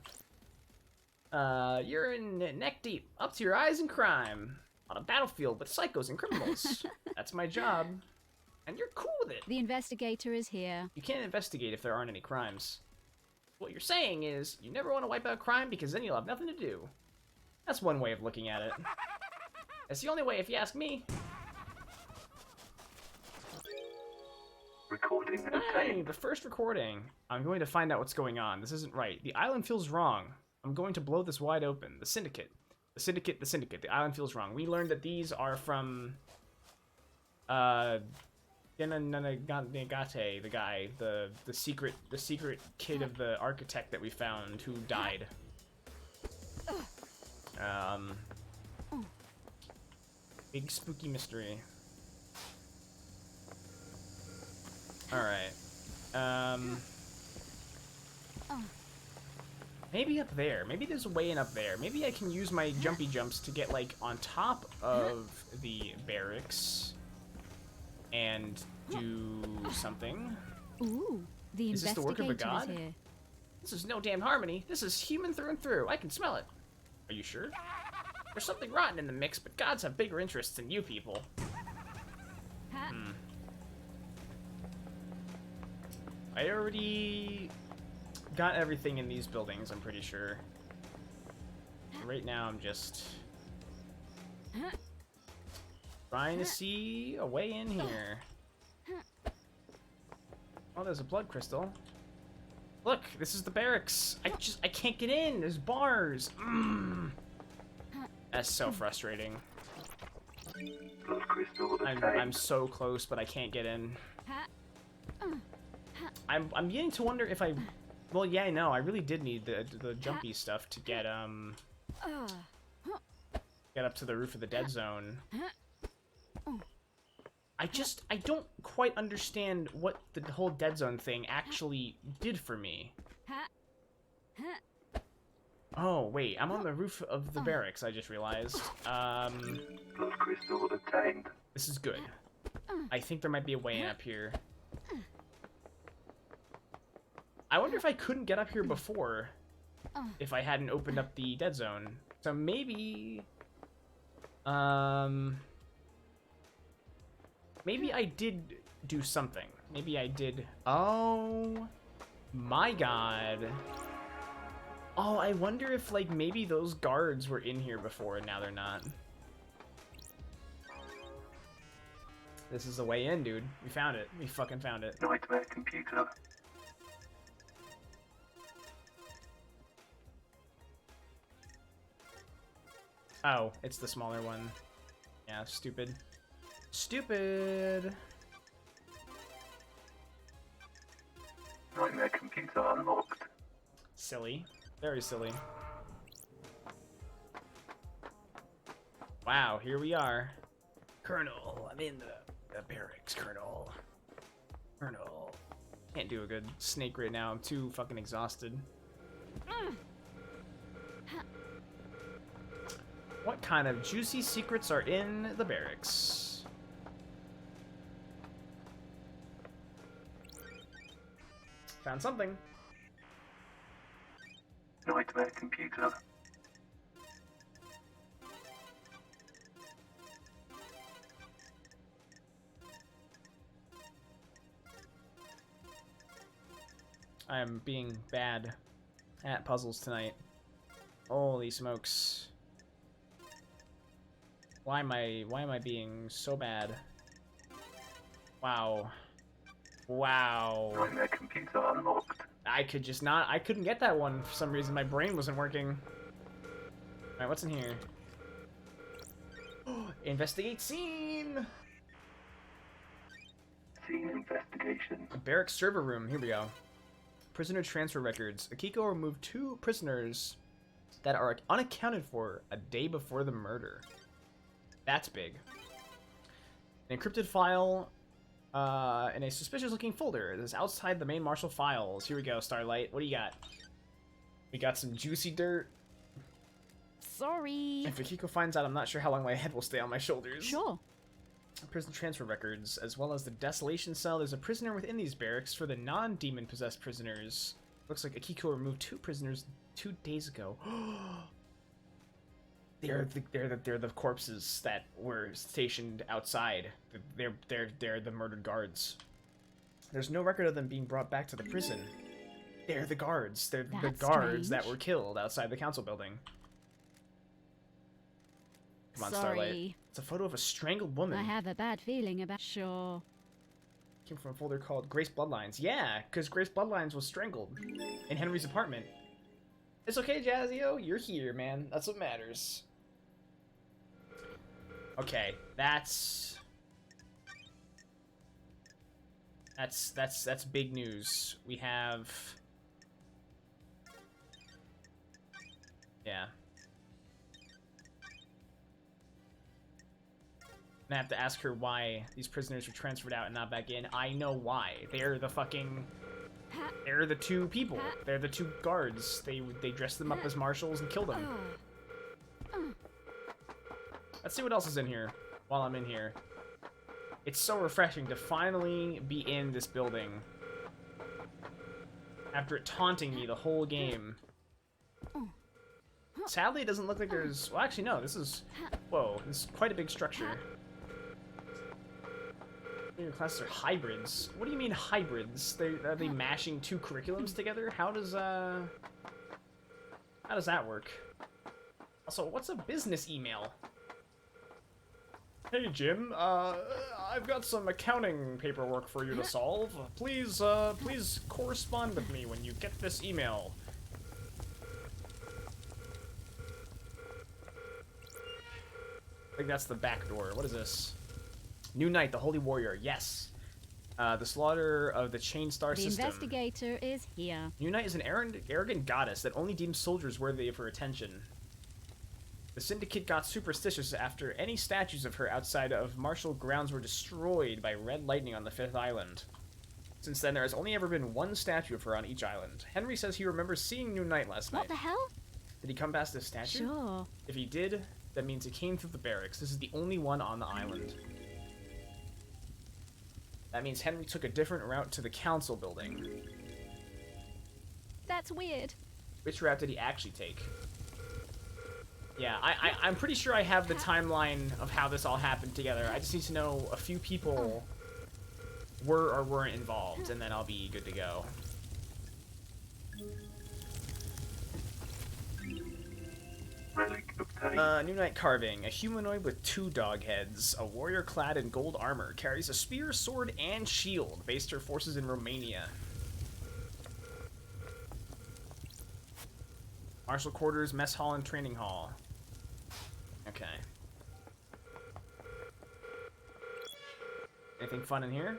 [SPEAKER 1] You're in neck deep, up to your eyes in crime. On a battlefield with psychos and criminals. That's my job. And you're cool with it.
[SPEAKER 2] The investigator is here.
[SPEAKER 1] You can't investigate if there aren't any crimes. What you're saying is, you never want to wipe out crime because then you'll have nothing to do. That's one way of looking at it. That's the only way if you ask me.
[SPEAKER 3] Recording
[SPEAKER 1] Hey,
[SPEAKER 3] obtained.
[SPEAKER 1] the first recording. I'm going to find out what's going on. This isn't right. The island feels wrong. I'm going to blow this wide open. The syndicate. The syndicate, the syndicate. The island feels wrong. We learned that these are from Genanagate, the guy, the secret kid of the architect that we found who died. Big spooky mystery. Alright. Maybe up there. Maybe there's a way in up there. Maybe I can use my jumpy jumps to get, like, on top of the barracks and do something.
[SPEAKER 2] Ooh, the
[SPEAKER 1] Is this the work of a
[SPEAKER 2] investigator is
[SPEAKER 1] god?
[SPEAKER 2] here.
[SPEAKER 1] This is no damn harmony. This is human through and through. I can smell it. Are you sure? There's something rotten in the mix, but gods have bigger interests than you people. I already got everything in these buildings, I'm pretty sure. Right now, I'm just trying to see a way in here. Oh, there's a blood crystal. Look, this is the barracks. I can't get in. There's bars. That's so frustrating.
[SPEAKER 3] Blood crystal obtained.
[SPEAKER 1] I'm so close, but I can't get in. I'm beginning to wonder if I. Well, yeah, no, I really did need the jumpy stuff to get up to the roof of the dead zone. I don't quite understand what the whole dead zone thing actually did for me. Oh, wait, I'm on the roof of the barracks, I just realized.
[SPEAKER 3] Blood crystal obtained.
[SPEAKER 1] This is good. I think there might be a way in up here. I wonder if I couldn't get up here before if I hadn't opened up the dead zone. So maybe... maybe I did do something. Maybe I did... Oh my god. Oh, I wonder if, like, maybe those guards were in here before and now they're not. This is the way in, dude. We found it. We fucking found it.
[SPEAKER 3] Nightmare computer.
[SPEAKER 1] Oh, it's the smaller one. Yeah, stupid. Stupid!
[SPEAKER 3] Nightmare computer unlocked.
[SPEAKER 1] Silly. Very silly. Wow, here we are. Colonel, I'm in the barracks, Colonel. Colonel. Can't do a good snake right now. I'm too fucking exhausted. What kind of juicy secrets are in the barracks? Found something.
[SPEAKER 3] Nightmare computer.
[SPEAKER 1] I am being bad at puzzles tonight. Holy smokes. Why am I being so bad? Wow. Wow.
[SPEAKER 3] Nightmare computer unlocked.
[SPEAKER 1] I couldn't get that one for some reason. My brain wasn't working. Alright, what's in here? Investigate scene!
[SPEAKER 3] Scene investigation.
[SPEAKER 1] Barracks server room, here we go. Prisoner transfer records. Akiko removed 2 prisoners that are unaccounted for a day before the murder. That's big. An encrypted file in a suspicious-looking folder that's outside the main marshal files. Here we go, Starlight. What do you got? We got some juicy dirt.
[SPEAKER 2] Sorry.
[SPEAKER 1] If Akiko finds out, I'm not sure how long my head will stay on my shoulders.
[SPEAKER 2] Sure.
[SPEAKER 1] Prison transfer records, as well as the desolation cell. There's a prisoner within these barracks for the non-demon possessed prisoners. Looks like Akiko removed 2 prisoners 2 days ago. They're the corpses that were stationed outside. They're the murdered guards. There's no record of them being brought back to the prison. They're the guards. They're the guards that were killed outside the council building. Come on, Starlight. It's a photo of a strangled woman.
[SPEAKER 2] I have a bad feeling about... Sure.
[SPEAKER 1] Came from a folder called Grace Bloodlines. Yeah, because Grace Bloodlines was strangled in Henry's apartment. It's okay, Jazzio. You're here, man. That's what matters. Okay, that's big news. We have... Yeah. I have to ask her why these prisoners were transferred out and not back in. I know why. They're the fucking... They're the two people. They're the two guards. They dressed them up as marshals and killed them. Let's see what else is in here while I'm in here. It's so refreshing to finally be in this building after it taunting me the whole game. Sadly, it doesn't look like there's... Well, actually, no. This is... Whoa. This is quite a big structure. Your classes are hybrids. What do you mean hybrids? Are they mashing two curriculums together? How does that work? Also, what's a business email? Hey Jim, I've got some accounting paperwork for you to solve. Please correspond with me when you get this email. I think that's the back door. What is this? New Knight, the Holy Warrior. Yes. The slaughter of the Chain Star system.
[SPEAKER 2] The investigator is here.
[SPEAKER 1] New Knight is an arrogant goddess that only deems soldiers worthy of her attention. The Syndicate got superstitious after any statues of her outside of martial grounds were destroyed by red lightning on the 5th island. Since then, there has only ever been one statue of her on each island. Henry says he remembers seeing New Knight last night.
[SPEAKER 2] What the hell?
[SPEAKER 1] Did he come past this statue?
[SPEAKER 2] Sure.
[SPEAKER 1] If he did, that means it came through the barracks. This is the only one on the island. That means Henry took a different route to the council building.
[SPEAKER 2] That's weird.
[SPEAKER 1] Which route did he actually take? Yeah, I'm pretty sure I have the timeline of how this all happened together. I just need to know a few people were or weren't involved, and then I'll be good to go.
[SPEAKER 3] Relic obtained.
[SPEAKER 1] New Knight carving. A humanoid with 2 dog heads. A warrior clad in gold armor. Carries a spear, sword, and shield. Based her forces in Romania. Martial quarters, mess hall, and training hall. Okay. Anything fun in here?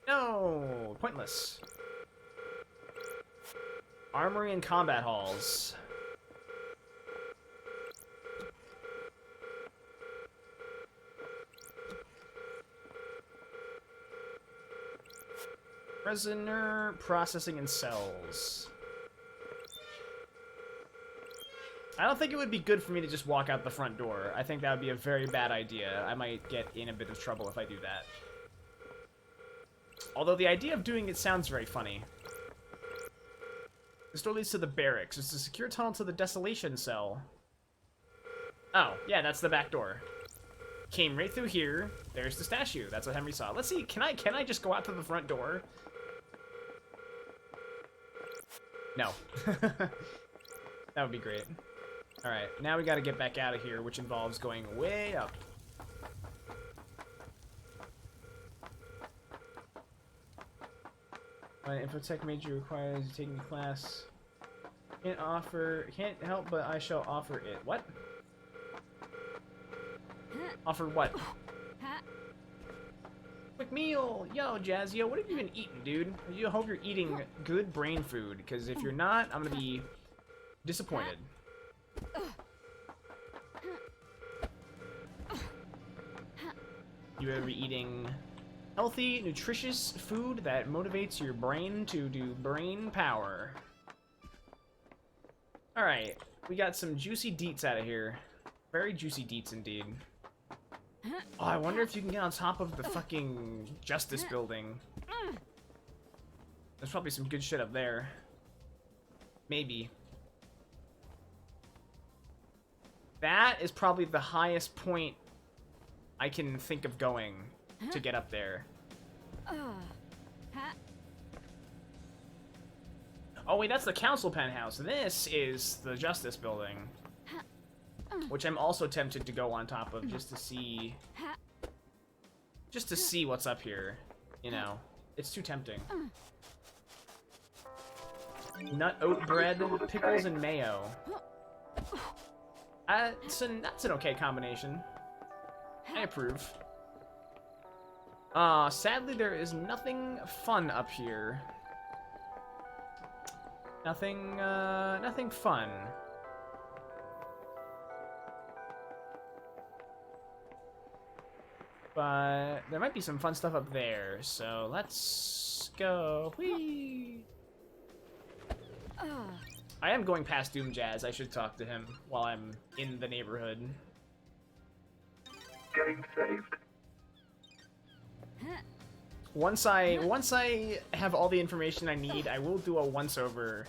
[SPEAKER 1] No! Pointless. Armory and combat halls. Prisoner processing in cells. I don't think it would be good for me to just walk out the front door. I think that would be a very bad idea. I might get in a bit of trouble if I do that. Although the idea of doing it sounds very funny. This door leads to the barracks. It's a secure tunnel to the desolation cell. Oh, yeah, that's the back door. Came right through here. There's the statue. That's what Henry saw. Let's see. Can I just go out to the front door? No. That would be great. Alright, now we gotta get back out of here, which involves going way up. My infotech major requires you taking the class. Can't help but I shall offer it. What? Offer what? Quick meal! Yo, Jazzio, what have you been eating, dude? I hope you're eating good brain food, because if you're not, I'm gonna be disappointed. You ever eating healthy, nutritious food that motivates your brain to do brain power? Alright, we got some juicy deets out of here. Very juicy deets indeed. Oh, I wonder if you can get on top of the fucking Justice building. There's probably some good shit up there. Maybe. That is probably the highest point I can think of going to get up there. Oh wait, that's the council penthouse. This is the Justice building. Which I'm also tempted to go on top of just to see what's up here. You know, it's too tempting. Nut oat bread, pickles, and mayo. That's an okay combination. I approve. Sadly there is nothing fun up here. Nothing fun. But there might be some fun stuff up there, so let's go. Whee! I am going past Doom Jazz. I should talk to him while I'm in the neighborhood.
[SPEAKER 3] Getting saved.
[SPEAKER 1] Once I have all the information I need, I will do a once-over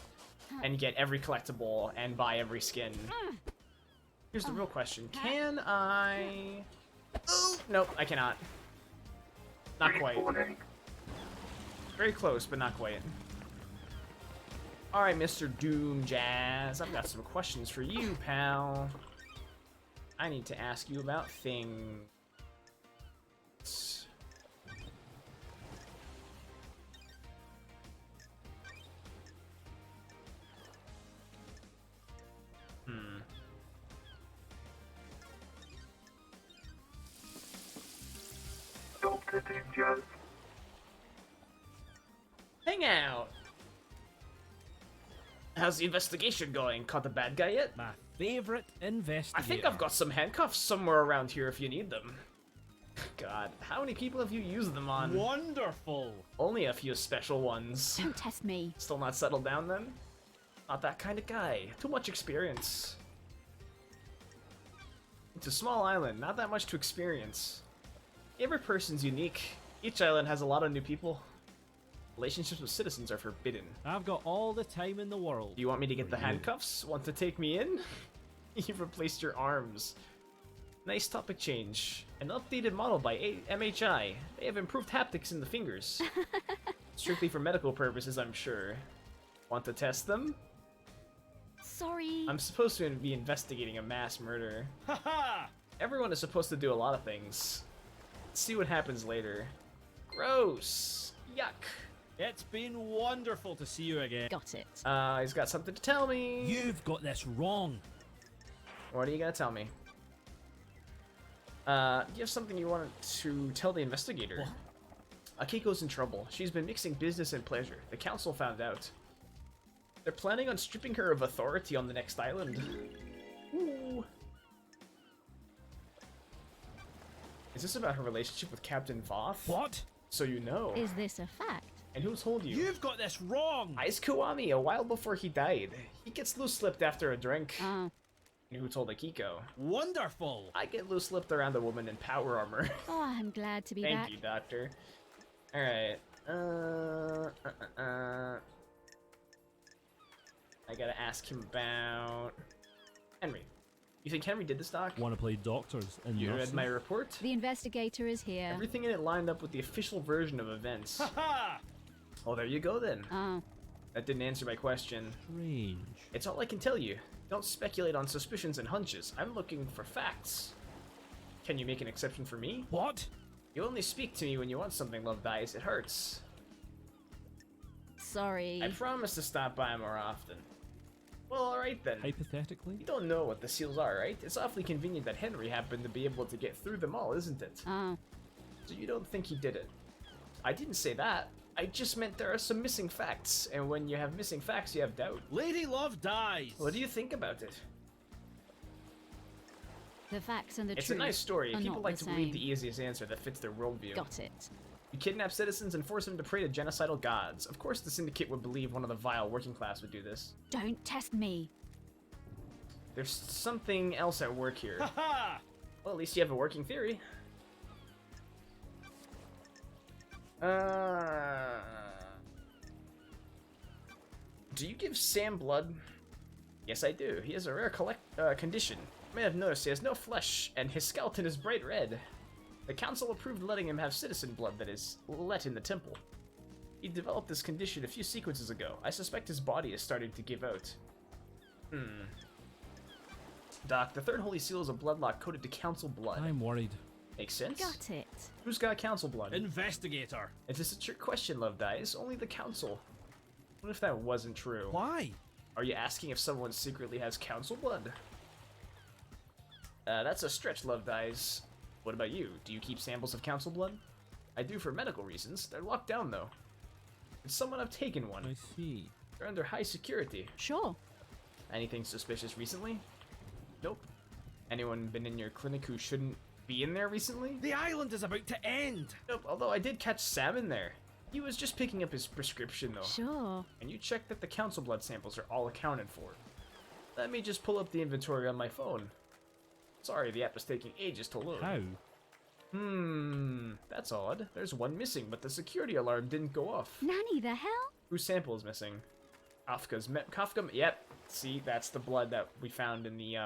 [SPEAKER 1] and get every collectible and buy every skin. Here's the real question. Can I... Oh, nope, I cannot. Not quite. Very close, but not quite. Alright, Mr. Doom Jazz, I've got some questions for you, pal. I need to ask you about things. Hang out. How's the investigation going? Caught the bad guy yet?
[SPEAKER 7] My favorite investigator.
[SPEAKER 1] I think I've got some handcuffs somewhere around here if you need them. God, how many people have you used them on?
[SPEAKER 7] Wonderful.
[SPEAKER 1] Only a few special ones.
[SPEAKER 2] Don't test me.
[SPEAKER 1] Still not settled down then? Not that kind of guy. Too much experience. It's a small island, not that much to experience. Every person's unique. Each island has a lot of new people. Relationships with citizens are forbidden.
[SPEAKER 7] I've got all the time in the world.
[SPEAKER 1] Do you want me to get the handcuffs? Want to take me in? You've replaced your arms. Nice topic change. An updated model by MHI. They have improved haptics in the fingers. Strictly for medical purposes, I'm sure. Want to test them?
[SPEAKER 2] Sorry.
[SPEAKER 1] I'm supposed to be investigating a mass murder.
[SPEAKER 7] Haha!
[SPEAKER 1] Everyone is supposed to do a lot of things. Let's see what happens later. Gross. Yuck.
[SPEAKER 7] It's been wonderful to see you again.
[SPEAKER 2] Got it.
[SPEAKER 1] He's got something to tell me.
[SPEAKER 7] You've got this wrong.
[SPEAKER 1] What are you gonna tell me? You have something you wanted to tell the investigator.
[SPEAKER 7] What?
[SPEAKER 1] Akiko's in trouble. She's been mixing business and pleasure. The council found out. They're planning on stripping her of authority on the next island. Ooh. Is this about her relationship with Captain Voth?
[SPEAKER 7] What?
[SPEAKER 1] So you know.
[SPEAKER 2] Is this a fact?
[SPEAKER 1] And who told you?
[SPEAKER 7] You've got this wrong.
[SPEAKER 1] Ice Kiwami, a while before he died. He gets loose-lipped after a drink.
[SPEAKER 2] Oh.
[SPEAKER 1] And who told Akiko?
[SPEAKER 7] Wonderful.
[SPEAKER 1] I get loose-lipped around a woman in power armor.
[SPEAKER 2] Oh, I'm glad to be
[SPEAKER 1] Thank
[SPEAKER 2] back.
[SPEAKER 1] you, Doctor. Alright. I gotta ask him about... Henry. You think Henry did this, Doc?
[SPEAKER 7] Want to play doctors and
[SPEAKER 1] You read
[SPEAKER 7] nurses?
[SPEAKER 1] my report?
[SPEAKER 2] The investigator is here.
[SPEAKER 1] Everything in it lined up with the official version of events.
[SPEAKER 7] Haha!
[SPEAKER 1] Oh, there you go then.
[SPEAKER 2] Oh.
[SPEAKER 1] That didn't answer my question.
[SPEAKER 7] Strange.
[SPEAKER 1] It's all I can tell you. Don't speculate on suspicions and hunches. I'm looking for facts. Can you make an exception for me?
[SPEAKER 7] What?
[SPEAKER 1] You only speak to me when you want something, Love Dies. It hurts.
[SPEAKER 2] Sorry.
[SPEAKER 1] I promise to stop by more often. Well, alright then.
[SPEAKER 7] Hypothetically?
[SPEAKER 1] You don't know what the seals are, right? It's awfully convenient that Henry happened to be able to get through them all, isn't it?
[SPEAKER 2] Oh.
[SPEAKER 1] So you don't think he did it? I didn't say that. I just meant there are some missing facts, and when you have missing facts, you have doubt.
[SPEAKER 7] Lady Love dies.
[SPEAKER 1] What do you think about it?
[SPEAKER 2] The facts and the
[SPEAKER 1] It's
[SPEAKER 2] truth
[SPEAKER 1] a nice story.
[SPEAKER 2] are
[SPEAKER 1] People
[SPEAKER 2] not
[SPEAKER 1] like
[SPEAKER 2] the
[SPEAKER 1] to believe
[SPEAKER 2] same.
[SPEAKER 1] the easiest answer that fits their worldview.
[SPEAKER 2] Got it.
[SPEAKER 1] You kidnap citizens and force them to pray to genocidal gods. Of course the Syndicate would believe one of the vile working class would do this.
[SPEAKER 2] Don't test me.
[SPEAKER 1] There's something else at work here.
[SPEAKER 7] Haha!
[SPEAKER 1] Well, at least you have a working theory. Do you give Sam blood? Yes, I do. He has a rare condition. You may have noticed he has no flesh, and his skeleton is bright red. The council approved letting him have citizen blood that is let in the temple. He developed this condition a few sequences ago. I suspect his body is starting to give out. Doc, the third holy seal is a bloodlock coded to council blood.
[SPEAKER 7] I'm worried.
[SPEAKER 1] Makes sense?
[SPEAKER 2] Got it.
[SPEAKER 1] Who's got council blood?
[SPEAKER 7] Investigator.
[SPEAKER 1] Is this a trick question, Love Dies? Only the council. What if that wasn't true?
[SPEAKER 7] Why?
[SPEAKER 1] Are you asking if someone secretly has council blood? That's a stretch, Love Dies. What about you? Do you keep samples of council blood? I do for medical reasons. They're locked down, though. Could someone have taken one?
[SPEAKER 7] I see.
[SPEAKER 1] They're under high security.
[SPEAKER 2] Sure.
[SPEAKER 1] Anything suspicious recently? Nope. Anyone been in your clinic who shouldn't be in there recently?
[SPEAKER 7] The island is about to end.
[SPEAKER 1] Nope, although I did catch Sam in there. He was just picking up his prescription, though.
[SPEAKER 2] Sure.
[SPEAKER 1] And you check that the council blood samples are all accounted for. Let me just pull up the inventory on my phone. Sorry, the app is taking ages to load.
[SPEAKER 7] How?
[SPEAKER 1] That's odd. There's one missing, but the security alarm didn't go off.
[SPEAKER 2] Nanny, the hell?
[SPEAKER 1] Whose sample is missing? Kafka, yep. See, that's the blood that we found in the,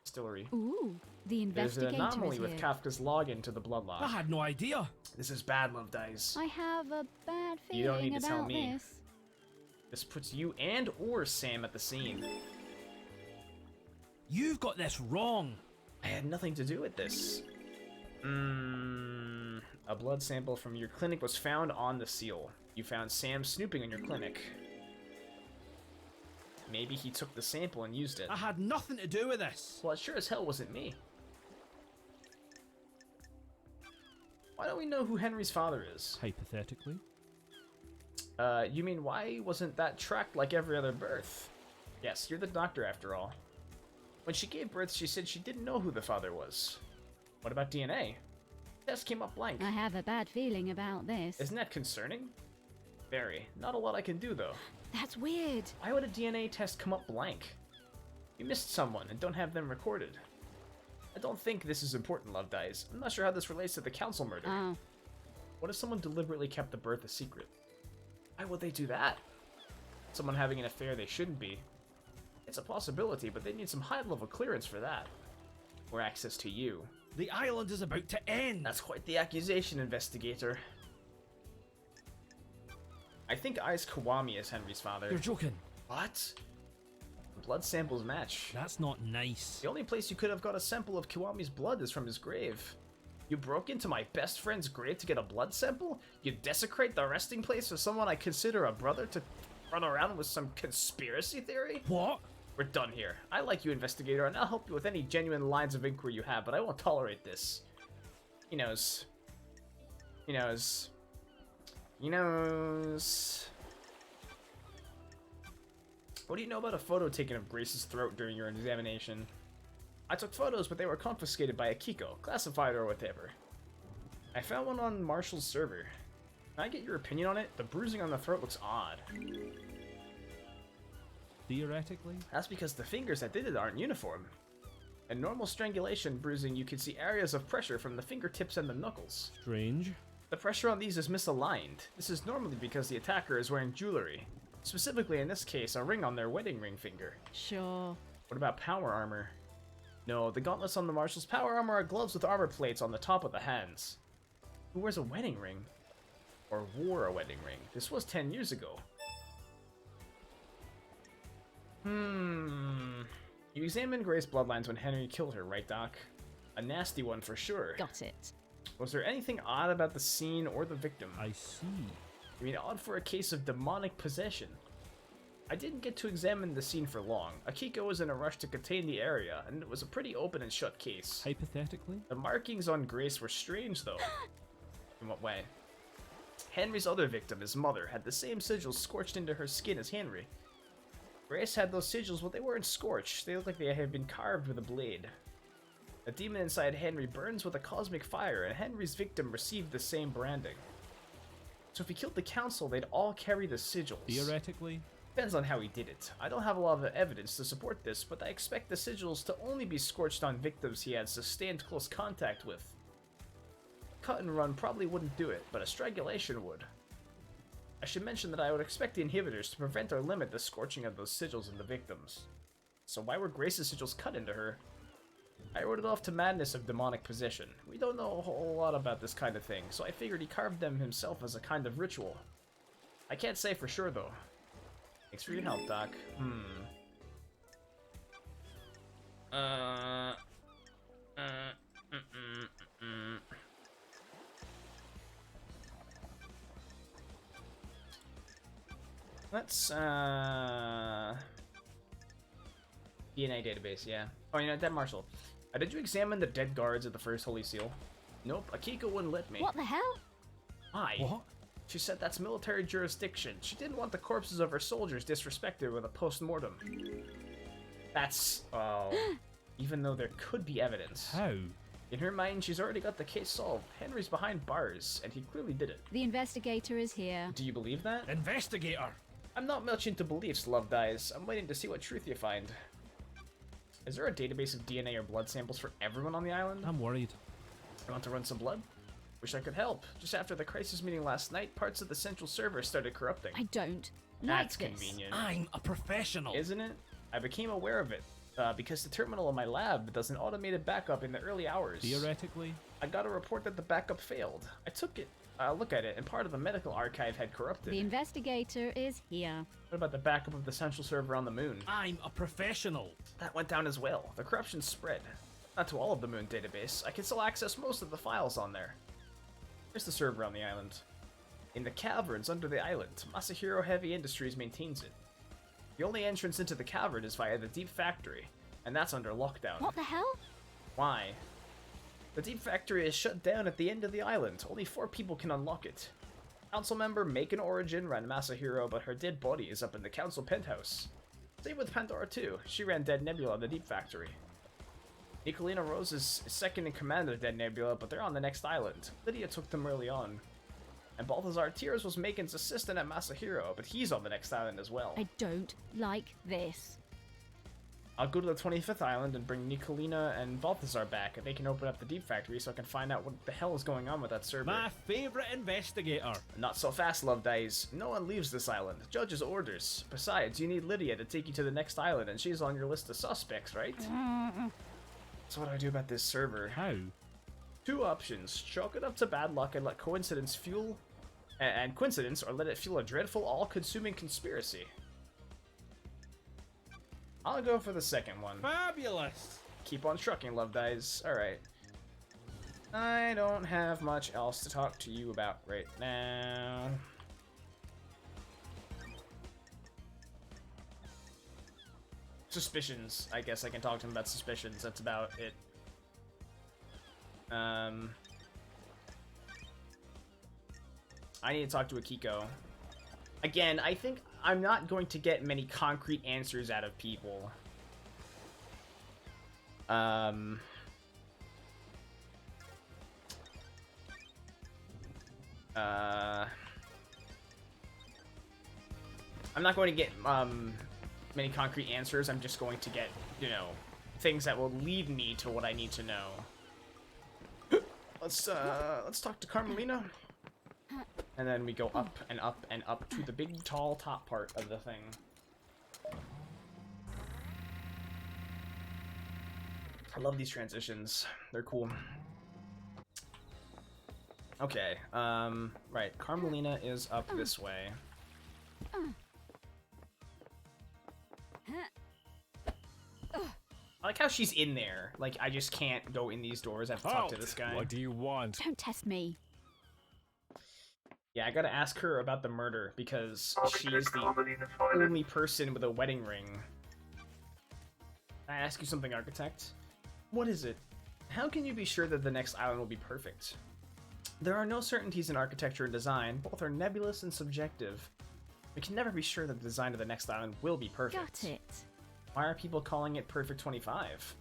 [SPEAKER 1] distillery.
[SPEAKER 2] Ooh, the
[SPEAKER 1] There's an
[SPEAKER 2] investigator
[SPEAKER 1] anomaly
[SPEAKER 2] is
[SPEAKER 1] with
[SPEAKER 2] here.
[SPEAKER 1] Kafka's login to the blood log.
[SPEAKER 7] I had no idea.
[SPEAKER 1] This is bad, Love Dice.
[SPEAKER 2] I have a bad
[SPEAKER 1] You don't
[SPEAKER 2] feeling
[SPEAKER 1] need to tell
[SPEAKER 2] about
[SPEAKER 1] me.
[SPEAKER 2] this.
[SPEAKER 1] This puts you and or Sam at the scene.
[SPEAKER 7] You've got this wrong.
[SPEAKER 1] I had nothing to do with this. A blood sample from your clinic was found on the seal. You found Sam snooping in your clinic. Maybe he took the sample and used it.
[SPEAKER 7] I had nothing to do with this.
[SPEAKER 1] Well, it sure as hell wasn't me. Why don't we know who Henry's father is?
[SPEAKER 7] Hypothetically.
[SPEAKER 1] You mean why wasn't that tracked like every other birth? Yes, you're the doctor after all. When she gave birth, she said she didn't know who the father was. What about DNA? Test came up blank.
[SPEAKER 2] I have a bad feeling about this.
[SPEAKER 1] Isn't that concerning? Very. Not a lot I can do, though.
[SPEAKER 2] That's weird.
[SPEAKER 1] Why would a DNA test come up blank? You missed someone and don't have them recorded. I don't think this is important, Love Dice. I'm not sure how this relates to the council murder.
[SPEAKER 2] Oh.
[SPEAKER 1] What if someone deliberately kept the birth a secret? Why would they do that? Someone having an affair they shouldn't be. It's a possibility, but they need some high-level clearance for that. Or access to you.
[SPEAKER 7] The island is about to end.
[SPEAKER 1] That's quite the accusation, investigator. I think Ice Kiwami is Henry's father.
[SPEAKER 7] You're joking.
[SPEAKER 1] What? The blood samples match.
[SPEAKER 7] That's not nice.
[SPEAKER 1] The only place you could have got a sample of Kiwami's blood is from his grave. You broke into my best friend's grave to get a blood sample? You desecrate the resting place of someone I consider a brother to run around with some conspiracy theory?
[SPEAKER 7] What?
[SPEAKER 1] We're done here. I like you, investigator, and I'll help you with any genuine lines of inquiry you have, but I won't tolerate this. He knows. He knows. He knows. What do you know about a photo taken of Grace's throat during your examination? I took photos, but they were confiscated by Akiko, classified or whatever. I found one on Marshall's server. Can I get your opinion on it? The bruising on the throat looks odd.
[SPEAKER 7] Theoretically?
[SPEAKER 1] That's because the fingers that did it aren't uniform. In normal strangulation bruising, you can see areas of pressure from the fingertips and the knuckles.
[SPEAKER 7] Strange.
[SPEAKER 1] The pressure on these is misaligned. This is normally because the attacker is wearing jewelry. Specifically in this case, a ring on their wedding ring finger.
[SPEAKER 2] Sure.
[SPEAKER 1] What about power armor? No, the gauntlets on the Marshal's power armor are gloves with armor plates on the top of the hands. Who wears a wedding ring? Or wore a wedding ring? This was 10 years ago. You examined Grace's bloodlines when Henry killed her, right, Doc? A nasty one for sure.
[SPEAKER 2] Got it.
[SPEAKER 1] Was there anything odd about the scene or the victim?
[SPEAKER 7] I see.
[SPEAKER 1] I mean, odd for a case of demonic possession. I didn't get to examine the scene for long. Akiko was in a rush to contain the area, and it was a pretty open and shut case.
[SPEAKER 7] Hypothetically?
[SPEAKER 1] The markings on Grace were strange, though. In what way? Henry's other victim, his mother, had the same sigils scorched into her skin as Henry. Grace had those sigils, but they weren't scorched. They looked like they had been carved with a blade. The demon inside Henry burns with a cosmic fire, and Henry's victim received the same branding. So if he killed the council, they'd all carry the sigils.
[SPEAKER 7] Theoretically?
[SPEAKER 1] Depends on how he did it. I don't have a lot of evidence to support this, but I expect the sigils to only be scorched on victims he had sustained close contact with. A cut and run probably wouldn't do it, but a strangulation would. I should mention that I would expect the inhibitors to prevent or limit the scorching of those sigils in the victims. So why were Grace's sigils cut into her? I wrote it off to madness of demonic possession. We don't know a whole lot about this kind of thing, so I figured he carved them himself as a kind of ritual. I can't say for sure, though. Thanks for your help, Doc. Let's, DNA database, yeah. Oh, you know, Dead Marshal. Did you examine the dead guards at the first Holy Seal? Nope, Akiko wouldn't let me.
[SPEAKER 2] What the hell?
[SPEAKER 1] Why?
[SPEAKER 7] What?
[SPEAKER 1] She said that's military jurisdiction. She didn't want the corpses of her soldiers disrespected with a post-mortem. That's, oh. Even though there could be evidence.
[SPEAKER 7] How?
[SPEAKER 1] In her mind, she's already got the case solved. Henry's behind bars, and he clearly did it.
[SPEAKER 2] The investigator is here.
[SPEAKER 1] Do you believe that?
[SPEAKER 7] Investigator!
[SPEAKER 1] I'm not much into beliefs, Love Dies. I'm waiting to see what truth you find. Is there a database of DNA or blood samples for everyone on the island?
[SPEAKER 7] I'm worried.
[SPEAKER 1] You want to run some blood? Wish I could help. Just after the crisis meeting last night, parts of the central server started corrupting.
[SPEAKER 2] I don't
[SPEAKER 1] That's
[SPEAKER 2] like this.
[SPEAKER 1] convenient.
[SPEAKER 7] I'm a professional.
[SPEAKER 1] Isn't it? I became aware of it. Because the terminal in my lab does an automated backup in the early hours.
[SPEAKER 7] Theoretically?
[SPEAKER 1] I got a report that the backup failed. I took it, look at it, and part of the medical archive had corrupted.
[SPEAKER 2] The investigator is here.
[SPEAKER 1] What about the backup of the central server on the moon?
[SPEAKER 7] I'm a professional.
[SPEAKER 1] That went down as well. The corruption spread. Not to all of the moon database. I can still access most of the files on there. Here's the server on the island. In the caverns under the island, Masahiro Heavy Industries maintains it. The only entrance into the cavern is via the Deep Factory, and that's under lockdown.
[SPEAKER 2] What the hell?
[SPEAKER 1] Why? The Deep Factory is shut down at the end of the island. Only 4 people can unlock it. Council member Macon Origin ran Masahiro, but her dead body is up in the council penthouse. Same with Pandora too. She ran Dead Nebula in the Deep Factory. Nicolina Rose is second in command of Dead Nebula, but they're on the next island. Lydia took them early on. And Balthazar Tears was Macon's assistant at Masahiro, but he's on the next island as well.
[SPEAKER 2] I don't like this.
[SPEAKER 1] I'll go to the 25th island and bring Nicolina and Balthazar back, and they can open up the Deep Factory so I can find out what the hell is going on with that server.
[SPEAKER 7] My favorite investigator.
[SPEAKER 1] Not so fast, Love Dice. No one leaves this island. Judge's orders. Besides, you need Lydia to take you to the next island, and she's on your list of suspects, right? So what do I do about this server?
[SPEAKER 7] How?
[SPEAKER 1] 2 options. Chalk it up to bad luck and let coincidence fuel... and coincidence, or let it fuel a dreadful, all-consuming conspiracy. I'll go for the second one.
[SPEAKER 7] Fabulous.
[SPEAKER 1] Keep on trucking, Love Dies. Alright. I don't have much else to talk to you about right now. Suspicions. I guess I can talk to him about suspicions. That's about it. I need to talk to Akiko. Again, I think I'm not going to get many concrete answers out of people. I'm not going to get many concrete answers. I'm just going to get, you know, things that will lead me to what I need to know. Let's talk to Carmelina. And then we go up and up and up to the big, tall top part of the thing. I love these transitions. They're cool. Okay, right. Carmelina is up this way. I like how she's in there. Like, I just can't go in these doors. I have to talk to this guy.
[SPEAKER 7] What do you want?
[SPEAKER 2] Don't test me.
[SPEAKER 1] Yeah, I gotta ask her about the murder, because she is the only person with a wedding ring. Can I ask you something, Architect? What is it? How can you be sure that the next island will be perfect? There are no certainties in architecture and design. Both are nebulous and subjective. We can never be sure that the design of the next island will be perfect.
[SPEAKER 2] Got it.
[SPEAKER 1] Why are people calling it Perfect 25?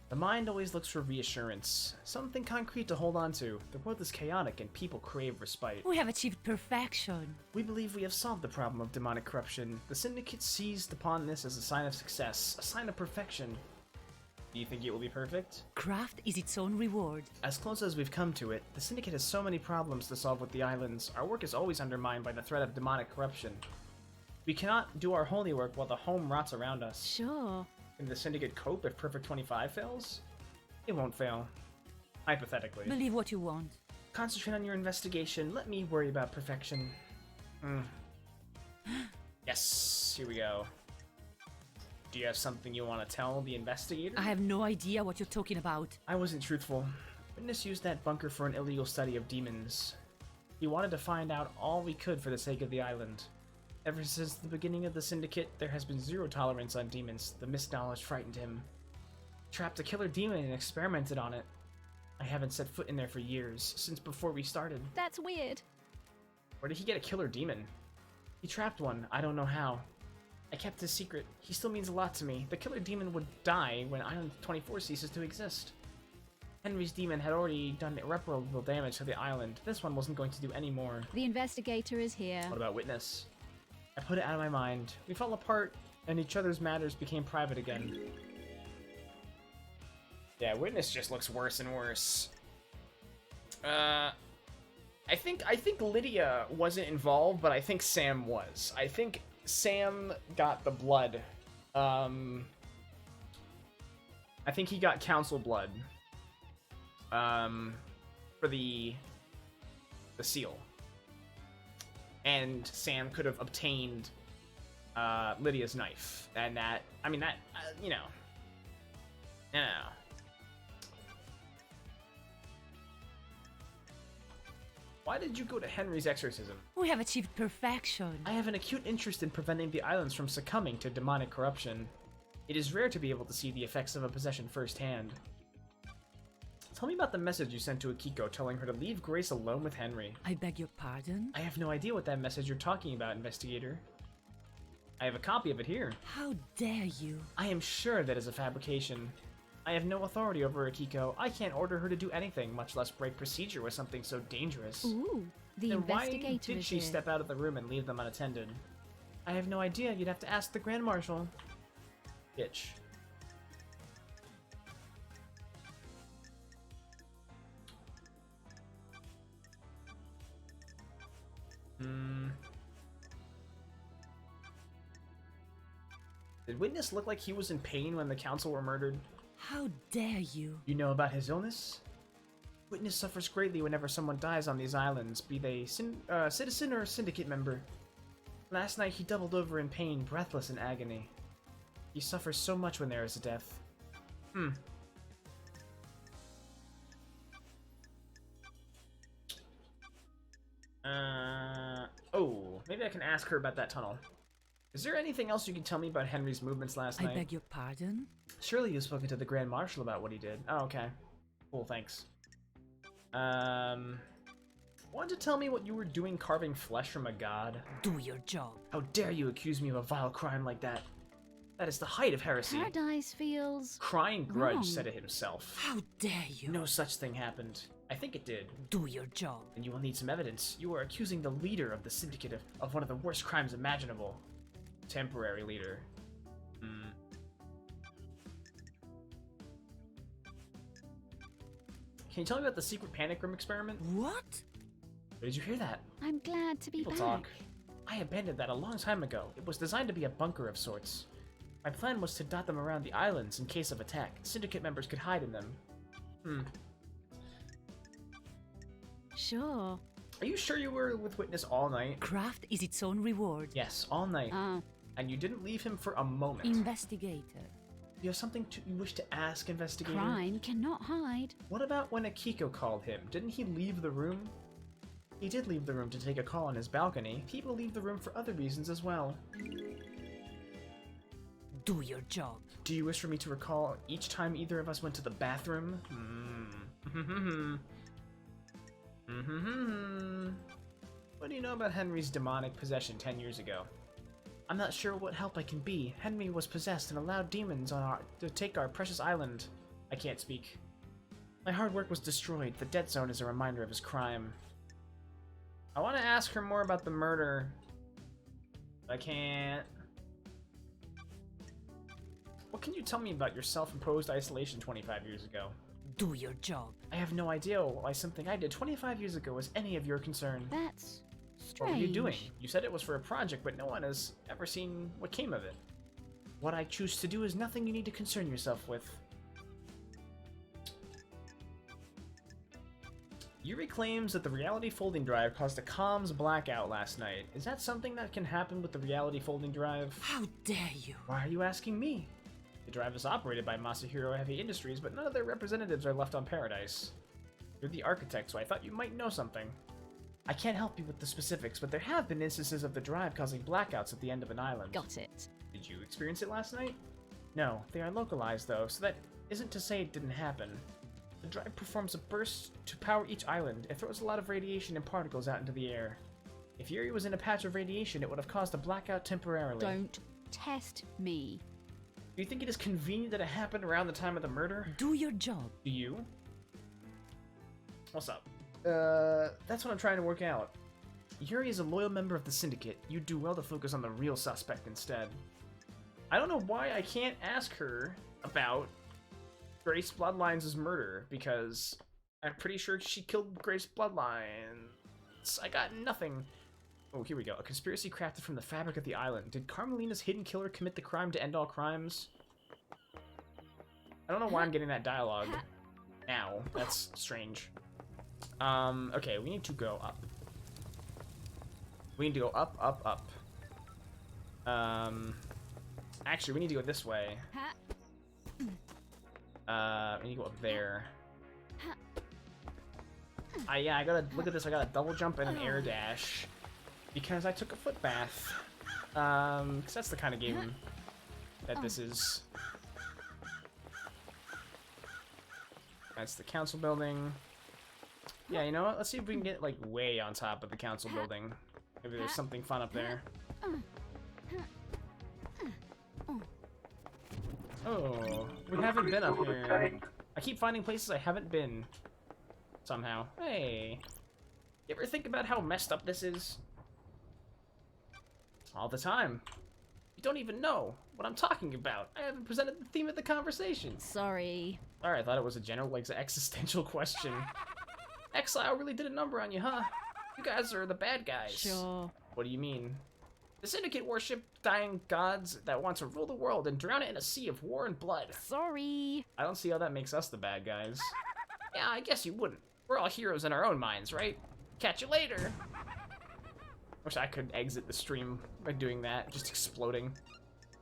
[SPEAKER 1] The mind always looks for reassurance, something concrete to hold on to. The world is chaotic and people crave respite.
[SPEAKER 10] We have achieved perfection.
[SPEAKER 1] We believe we have solved the problem of demonic corruption. The Syndicate seized upon this as a sign of success, a sign of perfection. Do you think it will be perfect?
[SPEAKER 10] Craft is its own reward.
[SPEAKER 1] As close as we've come to it, the Syndicate has so many problems to solve with the islands. Our work is always undermined by the threat of demonic corruption. We cannot do our holy work while the home rots around us.
[SPEAKER 2] Sure.
[SPEAKER 1] Can the Syndicate cope if Perfect 25 fails? It won't fail. Hypothetically.
[SPEAKER 10] Believe what you want.
[SPEAKER 1] Concentrate on your investigation. Let me worry about perfection. Yes, here we go. Do you have something you want to tell the investigator?
[SPEAKER 10] I have no idea what you're talking about.
[SPEAKER 1] I wasn't truthful. Witness used that bunker for an illegal study of demons. He wanted to find out all we could for the sake of the island. Ever since the beginning of the Syndicate, there has been zero tolerance on demons. The misknowledge frightened him. He trapped a killer demon and experimented on it. I haven't set foot in there for years, since before we started.
[SPEAKER 2] That's weird.
[SPEAKER 1] Where did he get a killer demon? He trapped one, I don't know how. I kept his secret. He still means a lot to me. The killer demon would die when Island 24 ceases to exist. Henry's demon had already done irreparable damage to the island. This one wasn't going to do any more.
[SPEAKER 2] The investigator is here.
[SPEAKER 1] What about Witness? I put it out of my mind. We fell apart, and each other's matters became private again. Yeah, Witness just looks worse and worse. I think Lydia wasn't involved, but I think Sam was. I think Sam got the blood. I think he got council blood. For the seal. And Sam could have obtained Lydia's knife, and that, I mean, that, you know. Why did you go to Henry's exorcism?
[SPEAKER 10] We have achieved perfection.
[SPEAKER 1] I have an acute interest in preventing the islands from succumbing to demonic corruption. It is rare to be able to see the effects of a possession firsthand. Tell me about the message you sent to Akiko telling her to leave Grace alone with Henry.
[SPEAKER 10] I beg your pardon?
[SPEAKER 1] I have no idea what that message you're talking about, investigator. I have a copy of it here.
[SPEAKER 10] How dare you?
[SPEAKER 1] I am sure that is a fabrication. I have no authority over Akiko. I can't order her to do anything, much less break procedure with something so dangerous.
[SPEAKER 2] Ooh, the
[SPEAKER 1] Then
[SPEAKER 2] investigator
[SPEAKER 1] why did
[SPEAKER 2] is
[SPEAKER 1] she
[SPEAKER 2] here.
[SPEAKER 1] step out of the room and leave them unattended? I have no idea. You'd have to ask the Grand Marshal. Bitch. Did Witness look like he was in pain when the council were murdered?
[SPEAKER 10] How dare you?
[SPEAKER 1] You know about his illness? Witness suffers greatly whenever someone dies on these islands, be they citizen or syndicate member. Last night he doubled over in pain, breathless in agony. He suffers so much when there is a death. Oh, maybe I can ask her about that tunnel. Is there anything else you can tell me about Henry's movements last night?
[SPEAKER 10] I beg your pardon?
[SPEAKER 1] Surely you've spoken to the Grand Marshal about what he did. Oh, okay. Cool, thanks. Want to tell me what you were doing carving flesh from a god?
[SPEAKER 10] Do your job.
[SPEAKER 1] How dare you accuse me of a vile crime like that? That is the height of heresy.
[SPEAKER 2] Paradise feels
[SPEAKER 1] Crying grudge
[SPEAKER 2] wrong.
[SPEAKER 1] said it himself.
[SPEAKER 10] How dare you?
[SPEAKER 1] No such thing happened. I think it did.
[SPEAKER 10] Do your job.
[SPEAKER 1] And you will need some evidence. You are accusing the leader of the syndicate of one of the worst crimes imaginable. Temporary leader. Can you tell me about the secret panic room experiment?
[SPEAKER 10] What?
[SPEAKER 1] Where did you hear that?
[SPEAKER 2] I'm glad to be
[SPEAKER 1] People
[SPEAKER 2] back.
[SPEAKER 1] talk. I abandoned that a long time ago. It was designed to be a bunker of sorts. My plan was to dot them around the islands in case of attack. Syndicate members could hide in them.
[SPEAKER 2] Sure.
[SPEAKER 1] Are you sure you were with Witness all night?
[SPEAKER 10] Craft is its own reward.
[SPEAKER 1] Yes, all night.
[SPEAKER 2] Ah,
[SPEAKER 1] And you didn't leave him for a moment.
[SPEAKER 10] Investigator.
[SPEAKER 1] You have something you wish to ask, investigator?
[SPEAKER 2] crime cannot hide.
[SPEAKER 1] What about when Akiko called him? Didn't he leave the room? He did leave the room to take a call on his balcony. People leave the room for other reasons as well.
[SPEAKER 10] Do your job.
[SPEAKER 1] Do you wish for me to recall each time either of us went to the bathroom? What do you know about Henry's demonic possession 10 years ago? I'm not sure what help I can be. Henry was possessed and allowed demons to take our precious island. I can't speak. My hard work was destroyed. The dead zone is a reminder of his crime. I want to ask her more about the murder. But I can't. What can you tell me about your self-imposed isolation 25 years ago?
[SPEAKER 10] Do your job.
[SPEAKER 1] I have no idea why something I did 25 years ago was any of your concern.
[SPEAKER 2] That's strange.
[SPEAKER 1] What were you doing? You said it was for a project, but no one has ever seen what came of it. What I choose to do is nothing you need to concern yourself with. Yuri claims that the reality folding drive caused a comms blackout last night. Is that something that can happen with the reality folding drive?
[SPEAKER 10] How dare you?
[SPEAKER 1] Why are you asking me? The drive is operated by Masahiro Heavy Industries, but none of their representatives are left on Paradise. You're the architect, so I thought you might know something. I can't help you with the specifics, but there have been instances of the drive causing blackouts at the end of an island.
[SPEAKER 2] Got it.
[SPEAKER 1] Did you experience it last night? No, they are localized though, so that isn't to say it didn't happen. The drive performs a burst to power each island. It throws a lot of radiation and particles out into the air. If Yuri was in a patch of radiation, it would have caused a blackout temporarily.
[SPEAKER 2] Don't test me.
[SPEAKER 1] Do you think it is convenient that it happened around the time of the murder?
[SPEAKER 10] Do your job.
[SPEAKER 1] Do you? What's up? That's what I'm trying to work out. Yuri is a loyal member of the Syndicate. You'd do well to focus on the real suspect instead. I don't know why I can't ask her about Grace Bloodlines' murder, because I'm pretty sure she killed Grace Bloodlines. I got nothing. Oh, here we go. A conspiracy crafted from the fabric of the island. Did Carmelina's hidden killer commit the crime to end all crimes? I don't know why I'm getting that dialogue now. That's strange. Okay, we need to go up. We need to go up, up, up. Actually, we need to go this way. We need to go up there. Yeah, I gotta look at this. I got a double jump and an air dash because I took a foot bath. Because that's the kind of game that this is. That's the council building. Yeah, you know what? Let's see if we can get like way on top of the council building. Maybe there's something fun up there. Oh, we haven't been up here. I keep finding places I haven't been. Somehow. Hey. You ever think about how messed up this is? All the time. You don't even know what I'm talking about. I haven't presented the theme of the conversation.
[SPEAKER 2] Sorry.
[SPEAKER 1] Sorry, I thought it was a general, like, existential question. Exile really did a number on you, huh? You guys are the bad guys.
[SPEAKER 2] Sure.
[SPEAKER 1] What do you mean? The Syndicate worship dying gods that want to rule the world and drown it in a sea of war and blood.
[SPEAKER 2] Sorry.
[SPEAKER 1] I don't see how that makes us the bad guys. Yeah, I guess you wouldn't. We're all heroes in our own minds, right? Catch you later. Wish I could exit the stream by doing that, just exploding.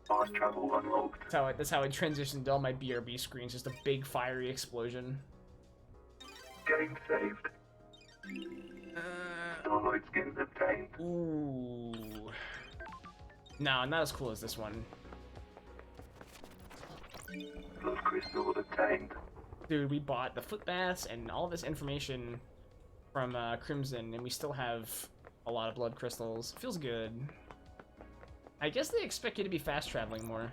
[SPEAKER 3] Fast travel unlocked.
[SPEAKER 1] That's how I transitioned to all my BRB screens, just a big fiery explosion.
[SPEAKER 3] Getting saved. Starlight skins obtained.
[SPEAKER 1] Ooh. No, not as cool as this one.
[SPEAKER 3] Love crystals obtained.
[SPEAKER 1] Dude, we bought the foot baths and all this information from Crimson, and we still have a lot of blood crystals. Feels good. I guess they expect you to be fast traveling more.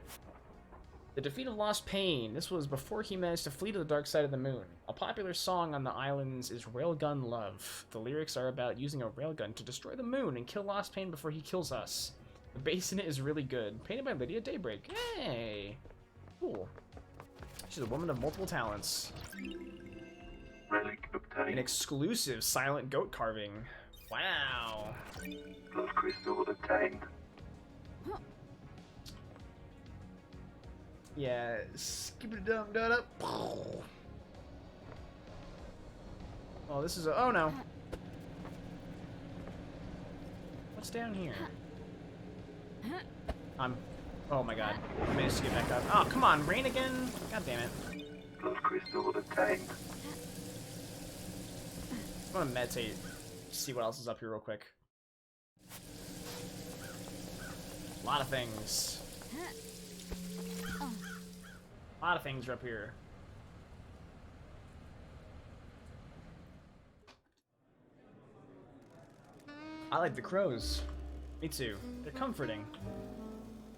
[SPEAKER 1] The defeat of Lost Pain. This was before he managed to flee to the dark side of the moon. A popular song on the islands is Railgun Love. The lyrics are about using a railgun to destroy the moon and kill Lost Pain before he kills us. The bass in it is really good. Painted by Lydia Daybreak. Hey! Cool. She's a woman of multiple talents.
[SPEAKER 3] Relic obtained.
[SPEAKER 1] An exclusive silent goat carving. Wow.
[SPEAKER 3] Love crystals obtained.
[SPEAKER 1] Yeah, skip it dum dum up. Oh, this is a. Oh no. What's down here? Oh my god. I managed to get back up. Oh, come on, rain again? God damn it.
[SPEAKER 3] Love crystals obtained.
[SPEAKER 1] I'm gonna meditate. See what else is up here real quick. A lot of things. A lot of things are up here. I like the crows. Me too. They're comforting.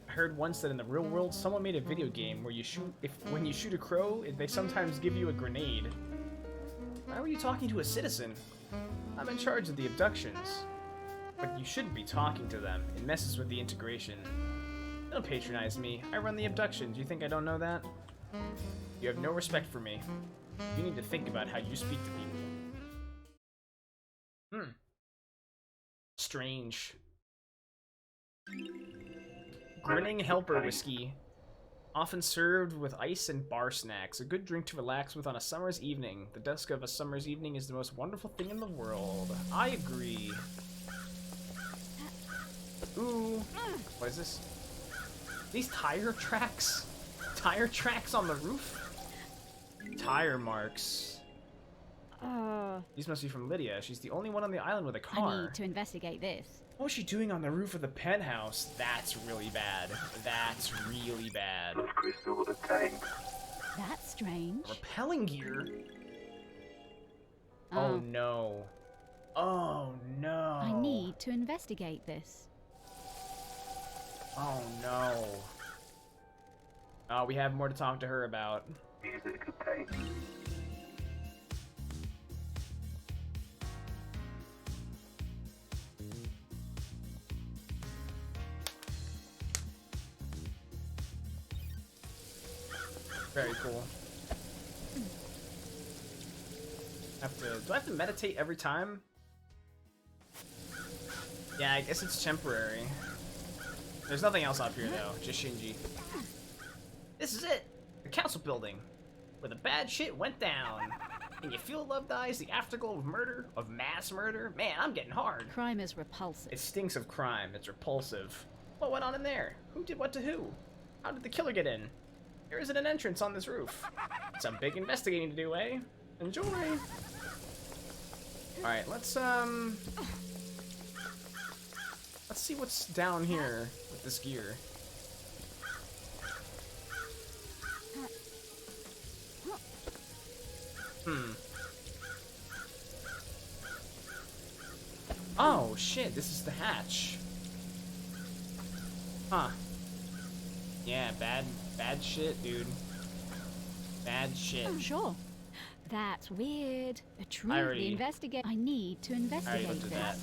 [SPEAKER 1] I heard once that in the real world, someone made a video game where you shoot. When you shoot a crow, they sometimes give you a grenade. Why were you talking to a citizen? I'm in charge of the abductions. But you shouldn't be talking to them. It messes with the integration. Don't patronize me. I run the abductions. You think I don't know that? You have no respect for me. You need to think about how you speak to people. Strange. Grinning Helper whiskey. Often served with ice and bar snacks. A good drink to relax with on a summer's evening. The dusk of a summer's evening is the most wonderful thing in the world. I agree. Ooh. What is this? These tire tracks? Tire tracks on the roof? Tire marks. These must be from Lydia. She's the only one on the island with a car.
[SPEAKER 2] I need to investigate this.
[SPEAKER 1] What was she doing on the roof of the penthouse? That's really bad. That's really bad.
[SPEAKER 3] Love crystals obtained.
[SPEAKER 2] That's strange.
[SPEAKER 1] Repelling gear? Oh no. Oh no.
[SPEAKER 2] I need to investigate this.
[SPEAKER 1] Oh no. Oh, we have more to talk to her about.
[SPEAKER 3] Music obtained.
[SPEAKER 1] Very cool. Do I have to meditate every time? Yeah, I guess it's temporary. There's nothing else up here though, just Shinji. This is it! The council building, where the bad shit went down. And you feel love dies, the afterglow of murder, of mass murder. Man, I'm getting hard.
[SPEAKER 2] Crime is repulsive.
[SPEAKER 1] It stinks of crime, it's repulsive. What went on in there? Who did what to who? How did the killer get in? There isn't an entrance on this roof. Some big investigating to do, eh? Enjoy! Alright, let's see what's down here with this gear. Oh shit, this is the hatch. Huh. Yeah, bad shit, dude. Bad shit.
[SPEAKER 2] Oh, sure. That's weird. A truth.
[SPEAKER 1] already-
[SPEAKER 2] Investigate. I need to
[SPEAKER 1] I already
[SPEAKER 2] investigate
[SPEAKER 1] looked at that.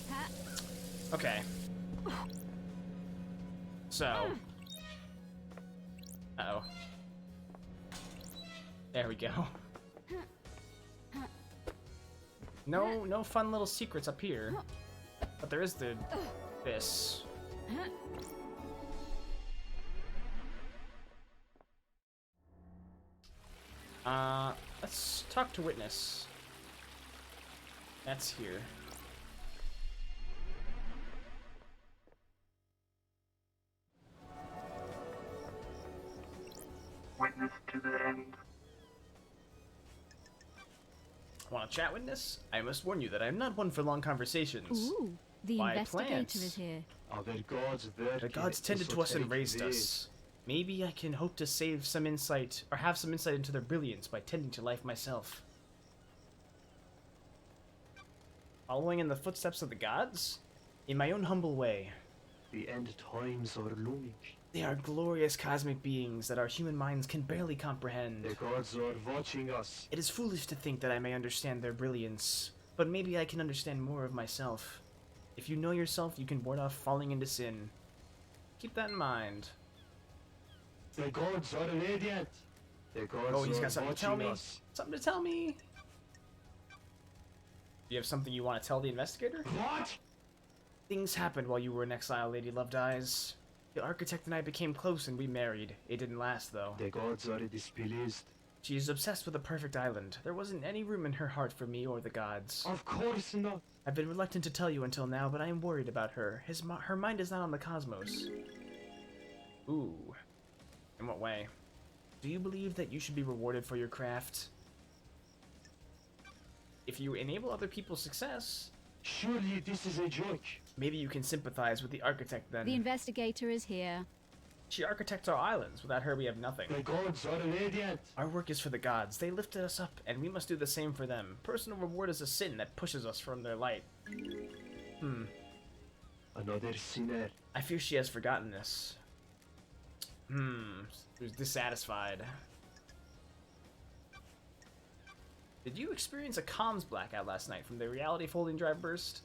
[SPEAKER 2] this.
[SPEAKER 1] Okay. So. Uh-oh. There we go. No fun little secrets up here. But there is this. Let's talk to Witness. That's here.
[SPEAKER 3] Witness to the end.
[SPEAKER 1] Want to chat, Witness? I must warn you that I am not one for long conversations.
[SPEAKER 2] Ooh, the
[SPEAKER 1] Why,
[SPEAKER 2] investigator
[SPEAKER 1] plants?
[SPEAKER 2] is here.
[SPEAKER 1] The gods tended to us and raised us. Maybe I can hope to save some insight, or have some insight into their brilliance by tending to life myself. Following in the footsteps of the gods? In my own humble way.
[SPEAKER 11] The end times are looming.
[SPEAKER 1] They are glorious cosmic beings that our human minds can barely comprehend.
[SPEAKER 11] The gods are watching us.
[SPEAKER 1] It is foolish to think that I may understand their brilliance, but maybe I can understand more of myself. If you know yourself, you can ward off falling into sin. Keep that in mind.
[SPEAKER 11] The gods are radiant. The gods
[SPEAKER 1] Oh, he's
[SPEAKER 11] are
[SPEAKER 1] got something to tell
[SPEAKER 11] watching
[SPEAKER 1] me.
[SPEAKER 11] us.
[SPEAKER 1] Something to tell me. Do you have something you want to tell the investigator?
[SPEAKER 11] What?
[SPEAKER 1] Things happened while you were in exile, Lady Loved Eyes. The architect and I became close and we married. It didn't last, though.
[SPEAKER 11] The gods are displeased.
[SPEAKER 1] She is obsessed with a perfect island. There wasn't any room in her heart for me or the gods.
[SPEAKER 11] Of course not.
[SPEAKER 1] I've been reluctant to tell you until now, but I am worried about her. Her mind is not on the cosmos. Ooh. In what way? Do you believe that you should be rewarded for your craft? If you enable other people's success,
[SPEAKER 11] Surely this is a joke.
[SPEAKER 1] maybe you can sympathize with the architect then.
[SPEAKER 2] The investigator is here.
[SPEAKER 1] She architects our islands. Without her, we have nothing.
[SPEAKER 11] The gods are radiant.
[SPEAKER 1] Our work is for the gods. They lifted us up, and we must do the same for them. Personal reward is a sin that pushes us from their light.
[SPEAKER 11] Another sinner.
[SPEAKER 1] I fear she has forgotten this. Who's dissatisfied. Did you experience a comms blackout last night from the reality folding drive burst?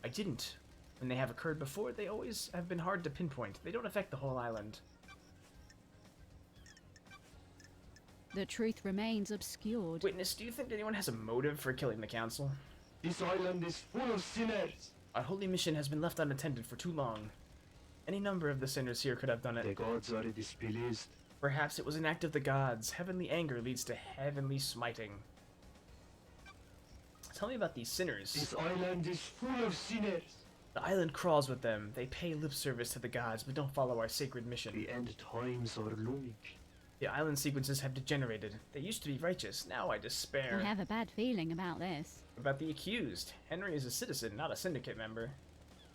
[SPEAKER 1] I didn't. When they have occurred before, they always have been hard to pinpoint. They don't affect the whole island.
[SPEAKER 2] The truth remains obscured.
[SPEAKER 1] Witness, do you think anyone has a motive for killing the council?
[SPEAKER 11] This island is full of sinners.
[SPEAKER 1] Our holy mission has been left unattended for too long. Any number of the sinners here could have done
[SPEAKER 11] The
[SPEAKER 1] it.
[SPEAKER 11] gods are displeased.
[SPEAKER 1] Perhaps it was an act of the gods. Heavenly anger leads to heavenly smiting. Tell me about these sinners.
[SPEAKER 11] This island is full of sinners.
[SPEAKER 1] The island crawls with them. They pay lip service to the gods, but don't follow our sacred mission.
[SPEAKER 11] The end times are looming.
[SPEAKER 1] The island sequences have degenerated. They used to be righteous. Now I despair.
[SPEAKER 2] I have a bad feeling about this.
[SPEAKER 1] About the accused. Henry is a citizen, not a syndicate member.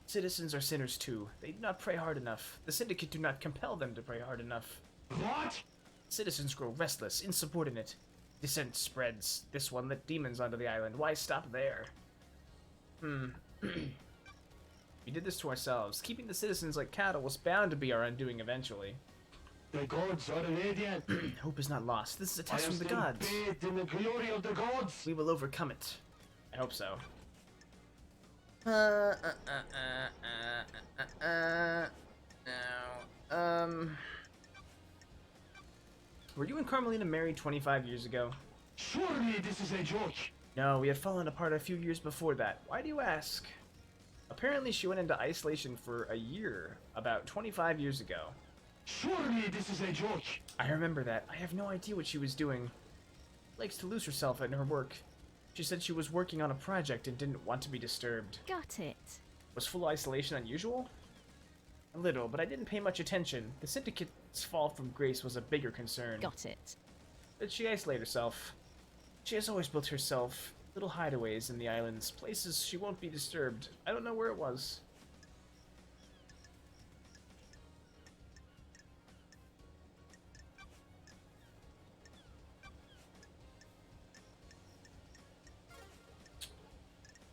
[SPEAKER 1] Citizens are sinners too. They do not pray hard enough. The syndicate do not compel them to pray hard enough.
[SPEAKER 11] What?
[SPEAKER 1] Citizens grow restless, insubordinate. Dissent spreads. This one let demons onto the island. Why stop there? We did this to ourselves. Keeping the citizens like cattle was bound to be our undoing eventually.
[SPEAKER 11] The gods are radiant.
[SPEAKER 1] Hope is not lost. This is a
[SPEAKER 11] I
[SPEAKER 1] test
[SPEAKER 11] am
[SPEAKER 1] from the
[SPEAKER 11] still
[SPEAKER 1] gods.
[SPEAKER 11] bathed in the glory of the gods.
[SPEAKER 1] We will overcome it. I hope so. were you and Carmelina married 25 years ago?
[SPEAKER 11] Surely this is a joke.
[SPEAKER 1] No, we had fallen apart a few years before that. Why do you ask? Apparently she went into isolation for a year, about 25 years ago.
[SPEAKER 11] Surely this is a joke.
[SPEAKER 1] I remember that. I have no idea what she was doing. Likes to lose herself in her work. She said she was working on a project and didn't want to be disturbed.
[SPEAKER 2] Got it.
[SPEAKER 1] Was full isolation unusual? A little, but I didn't pay much attention. The Syndicate's fall from grace was a bigger concern.
[SPEAKER 2] Got it.
[SPEAKER 1] Did she isolate herself? She has always built herself little hideaways in the islands, places she won't be disturbed. I don't know where it was.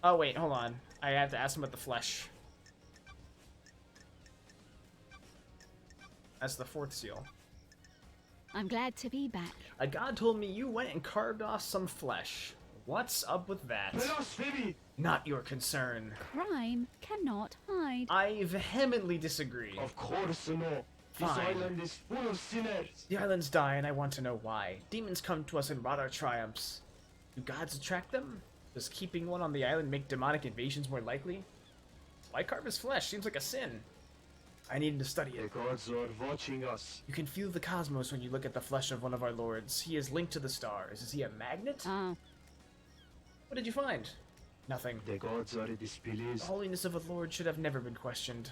[SPEAKER 1] Oh wait, hold on. I have to ask him about the flesh. That's the fourth seal.
[SPEAKER 2] I'm glad to be back.
[SPEAKER 1] A god told me you went and carved off some flesh. What's up with that?
[SPEAKER 11] Blasphemy!
[SPEAKER 1] Not your concern.
[SPEAKER 2] Crime cannot hide.
[SPEAKER 1] I vehemently disagree.
[SPEAKER 11] Of course no. This
[SPEAKER 1] Fine.
[SPEAKER 11] island is full of sinners.
[SPEAKER 1] The islands die and I want to know why. Demons come to us and rot our triumphs. Do gods attract them? Does keeping one on the island make demonic invasions more likely? Why carve his flesh? Seems like a sin. I needed to study
[SPEAKER 11] The
[SPEAKER 1] it.
[SPEAKER 11] gods are watching us.
[SPEAKER 1] You can feel the cosmos when you look at the flesh of one of our lords. He is linked to the stars. Is he a magnet?
[SPEAKER 2] Oh,
[SPEAKER 1] What did you find? Nothing.
[SPEAKER 11] The gods are
[SPEAKER 1] The
[SPEAKER 11] displeased.
[SPEAKER 1] holiness of a lord should have never been questioned.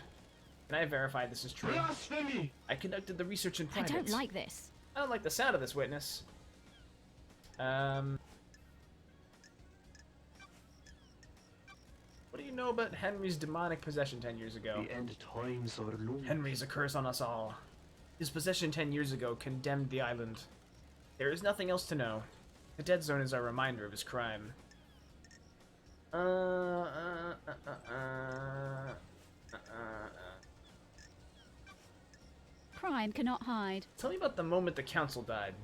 [SPEAKER 1] Can I verify this is true?
[SPEAKER 11] Blasphemy!
[SPEAKER 1] I conducted the research in
[SPEAKER 2] I
[SPEAKER 1] private.
[SPEAKER 2] don't like this.
[SPEAKER 1] I don't like the sound of this witness. What do you know about Henry's demonic possession 10 years ago?
[SPEAKER 11] The end times are looming.
[SPEAKER 1] Henry's a curse on us all. His possession 10 years ago condemned the island. There is nothing else to know. The dead zone is our reminder of his crime.
[SPEAKER 2] Crime cannot hide.
[SPEAKER 1] Tell me about the moment the council died.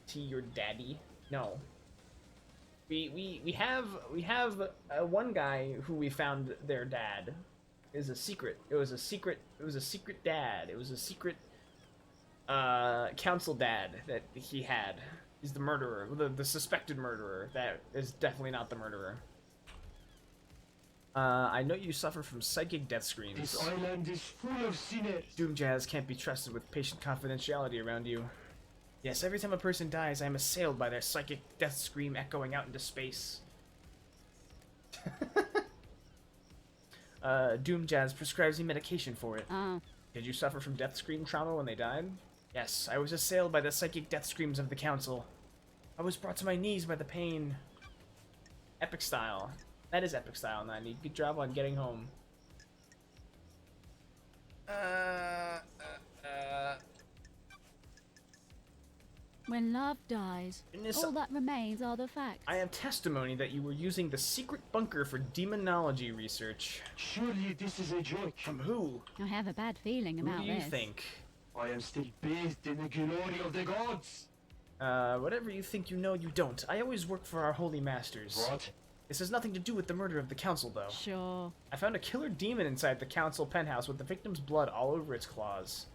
[SPEAKER 1] To your daddy? No. We have one guy who we found their dad is a secret. It was a secret dad. It was a secret council dad that he had. He's the murderer, the suspected murderer. That is definitely not the murderer. I know you suffer from psychic death screams.
[SPEAKER 11] This island is full of sinners.
[SPEAKER 1] Doom Jazz can't be trusted with patient confidentiality around you. Yes, every time a person dies, I am assailed by their psychic death scream echoing out into space. Doom Jazz prescribes me medication for it.
[SPEAKER 2] Oh,
[SPEAKER 1] Did you suffer from death scream trauma when they died? Yes, I was assailed by the psychic death screams of the council. I was brought to my knees by the pain. Epic style. That is epic style, Nani. Good job on getting home.
[SPEAKER 2] when love dies,
[SPEAKER 1] Goodness,
[SPEAKER 2] all that remains are the facts.
[SPEAKER 1] I have testimony that you were using the secret bunker for demonology research.
[SPEAKER 11] Surely this is a joke.
[SPEAKER 1] From who?
[SPEAKER 2] I have a bad feeling
[SPEAKER 1] Who
[SPEAKER 2] about
[SPEAKER 1] do you
[SPEAKER 2] this.
[SPEAKER 1] think?
[SPEAKER 11] I am still bathed in the glory of the gods.
[SPEAKER 1] Whatever you think you know, you don't. I always work for our holy masters.
[SPEAKER 11] What?
[SPEAKER 1] This has nothing to do with the murder of the council, though.
[SPEAKER 2] Sure.
[SPEAKER 1] I found a killer demon inside the council penthouse with the victim's blood all over its claws.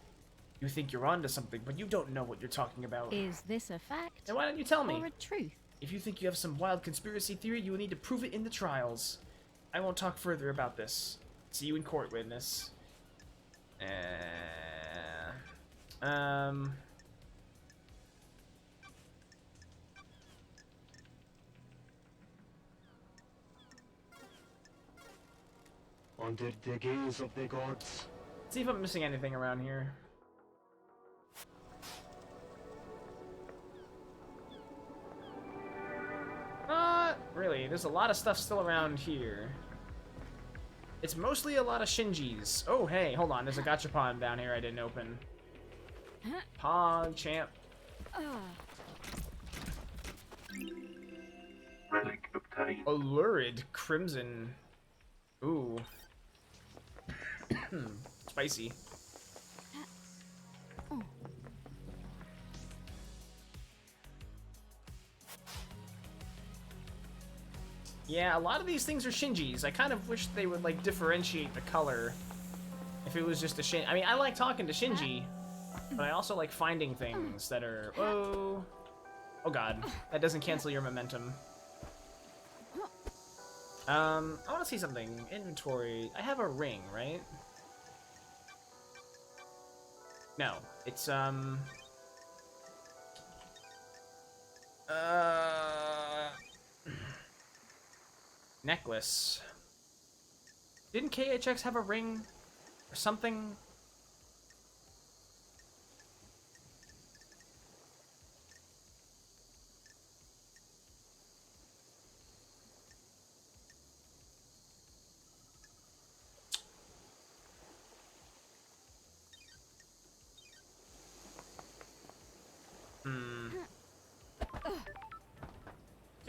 [SPEAKER 1] You think you're onto something, but you don't know what you're talking about.
[SPEAKER 2] Is this a fact?
[SPEAKER 1] Then why don't you tell me?
[SPEAKER 2] Or a truth?
[SPEAKER 1] If you think you have some wild conspiracy theory, you will need to prove it in the trials. I won't talk further about this. See you in court, witness.
[SPEAKER 11] Under the gaze of the gods.
[SPEAKER 1] See if I'm missing anything around here. Really, there's a lot of stuff still around here. It's mostly a lot of Shinjis. Oh, hey, hold on. There's a gachapon down here I didn't open. Pog champ.
[SPEAKER 3] Relic obtained.
[SPEAKER 1] A lurid crimson. Ooh. Spicy. Yeah, a lot of these things are Shinjis. I kind of wish they would, like, differentiate the color. If it was just a Shin... I mean, I like talking to Shinji. But I also like finding things that are... Oh god. That doesn't cancel your momentum. I want to see something. Inventory. I have a ring, right? No. It's, necklace. Didn't KHX have a ring? Or something?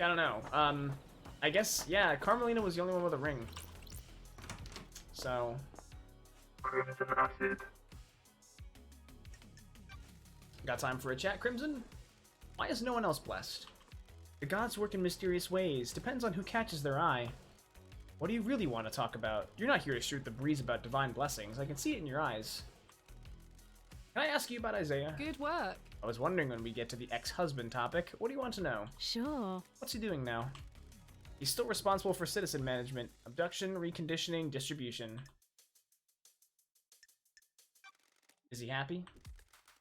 [SPEAKER 1] I don't know. I guess, yeah, Carmelina was the only one with a ring. So...
[SPEAKER 3] Crimson acid.
[SPEAKER 1] Got time for a chat, Crimson? Why is no one else blessed? The gods work in mysterious ways. Depends on who catches their eye. What do you really want to talk about? You're not here to shoot the breeze about divine blessings. I can see it in your eyes. Can I ask you about Isaiah?
[SPEAKER 9] Good work.
[SPEAKER 1] I was wondering when we get to the ex-husband topic. What do you want to know?
[SPEAKER 2] Sure.
[SPEAKER 1] What's he doing now? He's still responsible for citizen management, abduction, reconditioning, distribution. Is he happy?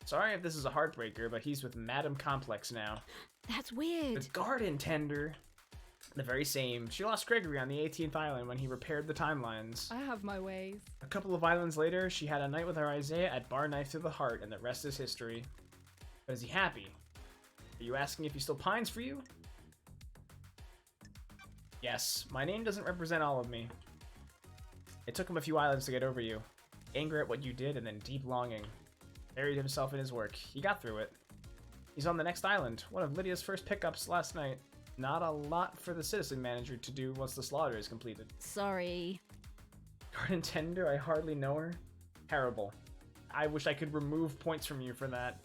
[SPEAKER 1] Sorry if this is a heartbreaker, but he's with Madam Complex now.
[SPEAKER 2] That's weird.
[SPEAKER 1] The garden tender. The very same. She lost Gregory on the 18th island when he repaired the timelines.
[SPEAKER 9] I have my ways.
[SPEAKER 1] A couple of islands later, she had a night with her Isaiah at Bar Knife to the Heart, and the rest is history. But is he happy? Are you asking if he still pines for you? Yes, my name doesn't represent all of me. It took him a few islands to get over you. Anger at what you did, and then deep longing. Buried himself in his work. He got through it. He's on the next island, one of Lydia's first pickups last night. Not a lot for the citizen manager to do once the slaughter is completed.
[SPEAKER 2] Sorry.
[SPEAKER 1] Garden tender, I hardly know her. Terrible. I wish I could remove points from you for that.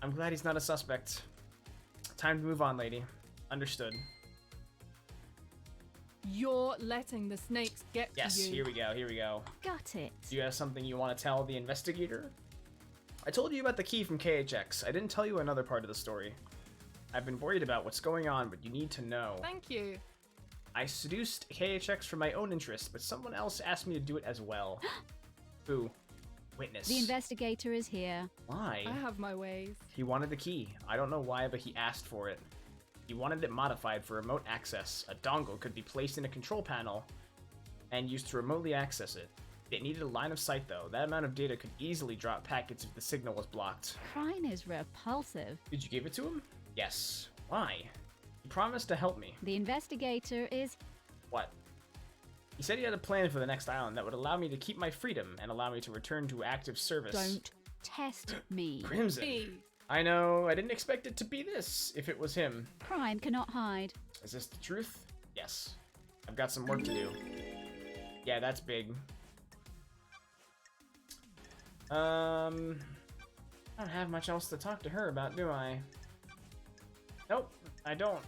[SPEAKER 1] I'm glad he's not a suspect. Time to move on, lady. Understood.
[SPEAKER 9] You're letting the snakes get
[SPEAKER 1] Yes,
[SPEAKER 9] to you.
[SPEAKER 1] here we go, here we go.
[SPEAKER 2] Got it.
[SPEAKER 1] Do you have something you want to tell the investigator? I told you about the key from KHX. I didn't tell you another part of the story. I've been worried about what's going on, but you need to know.
[SPEAKER 9] Thank you.
[SPEAKER 1] I seduced KHX for my own interest, but someone else asked me to do it as well. Who? Witness.
[SPEAKER 2] The investigator is here.
[SPEAKER 1] Why?
[SPEAKER 9] I have my ways.
[SPEAKER 1] He wanted the key. I don't know why, but he asked for it. He wanted it modified for remote access. A dongle could be placed in a control panel and used to remotely access it. It needed a line of sight, though. That amount of data could easily drop packets if the signal was blocked.
[SPEAKER 2] Crine is repulsive.
[SPEAKER 1] Did you give it to him? Yes. Why? He promised to help me.
[SPEAKER 2] The investigator is...
[SPEAKER 1] What? He said he had a plan for the next island that would allow me to keep my freedom and allow me to return to active service.
[SPEAKER 2] Don't test me.
[SPEAKER 1] Crimson.
[SPEAKER 9] Please.
[SPEAKER 1] I know, I didn't expect it to be this, if it was him.
[SPEAKER 2] Crime cannot hide.
[SPEAKER 1] Is this the truth? Yes. I've got some work to do. Yeah, that's big. I don't have much else to talk to her about, do I? Nope, I don't.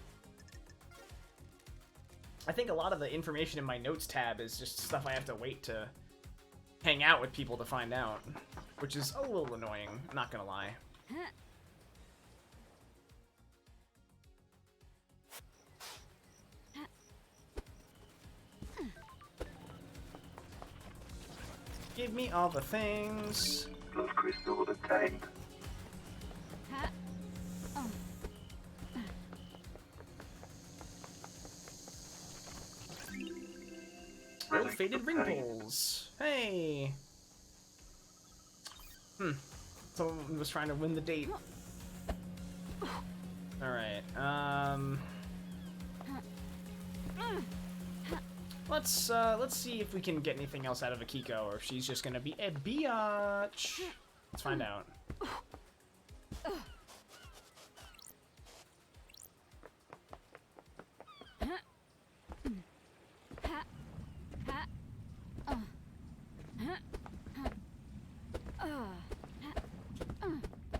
[SPEAKER 1] I think a lot of the information in my notes tab is just stuff I have to wait to hang out with people to find out, which is a little annoying, I'm not gonna lie. Give me all the things.
[SPEAKER 3] Blood crystal obtained.
[SPEAKER 1] Old faded ring pulls. Hey. Someone was trying to win the date. All right. Let's see if we can get anything else out of Akiko, or if she's just gonna be a biatch. Let's find out.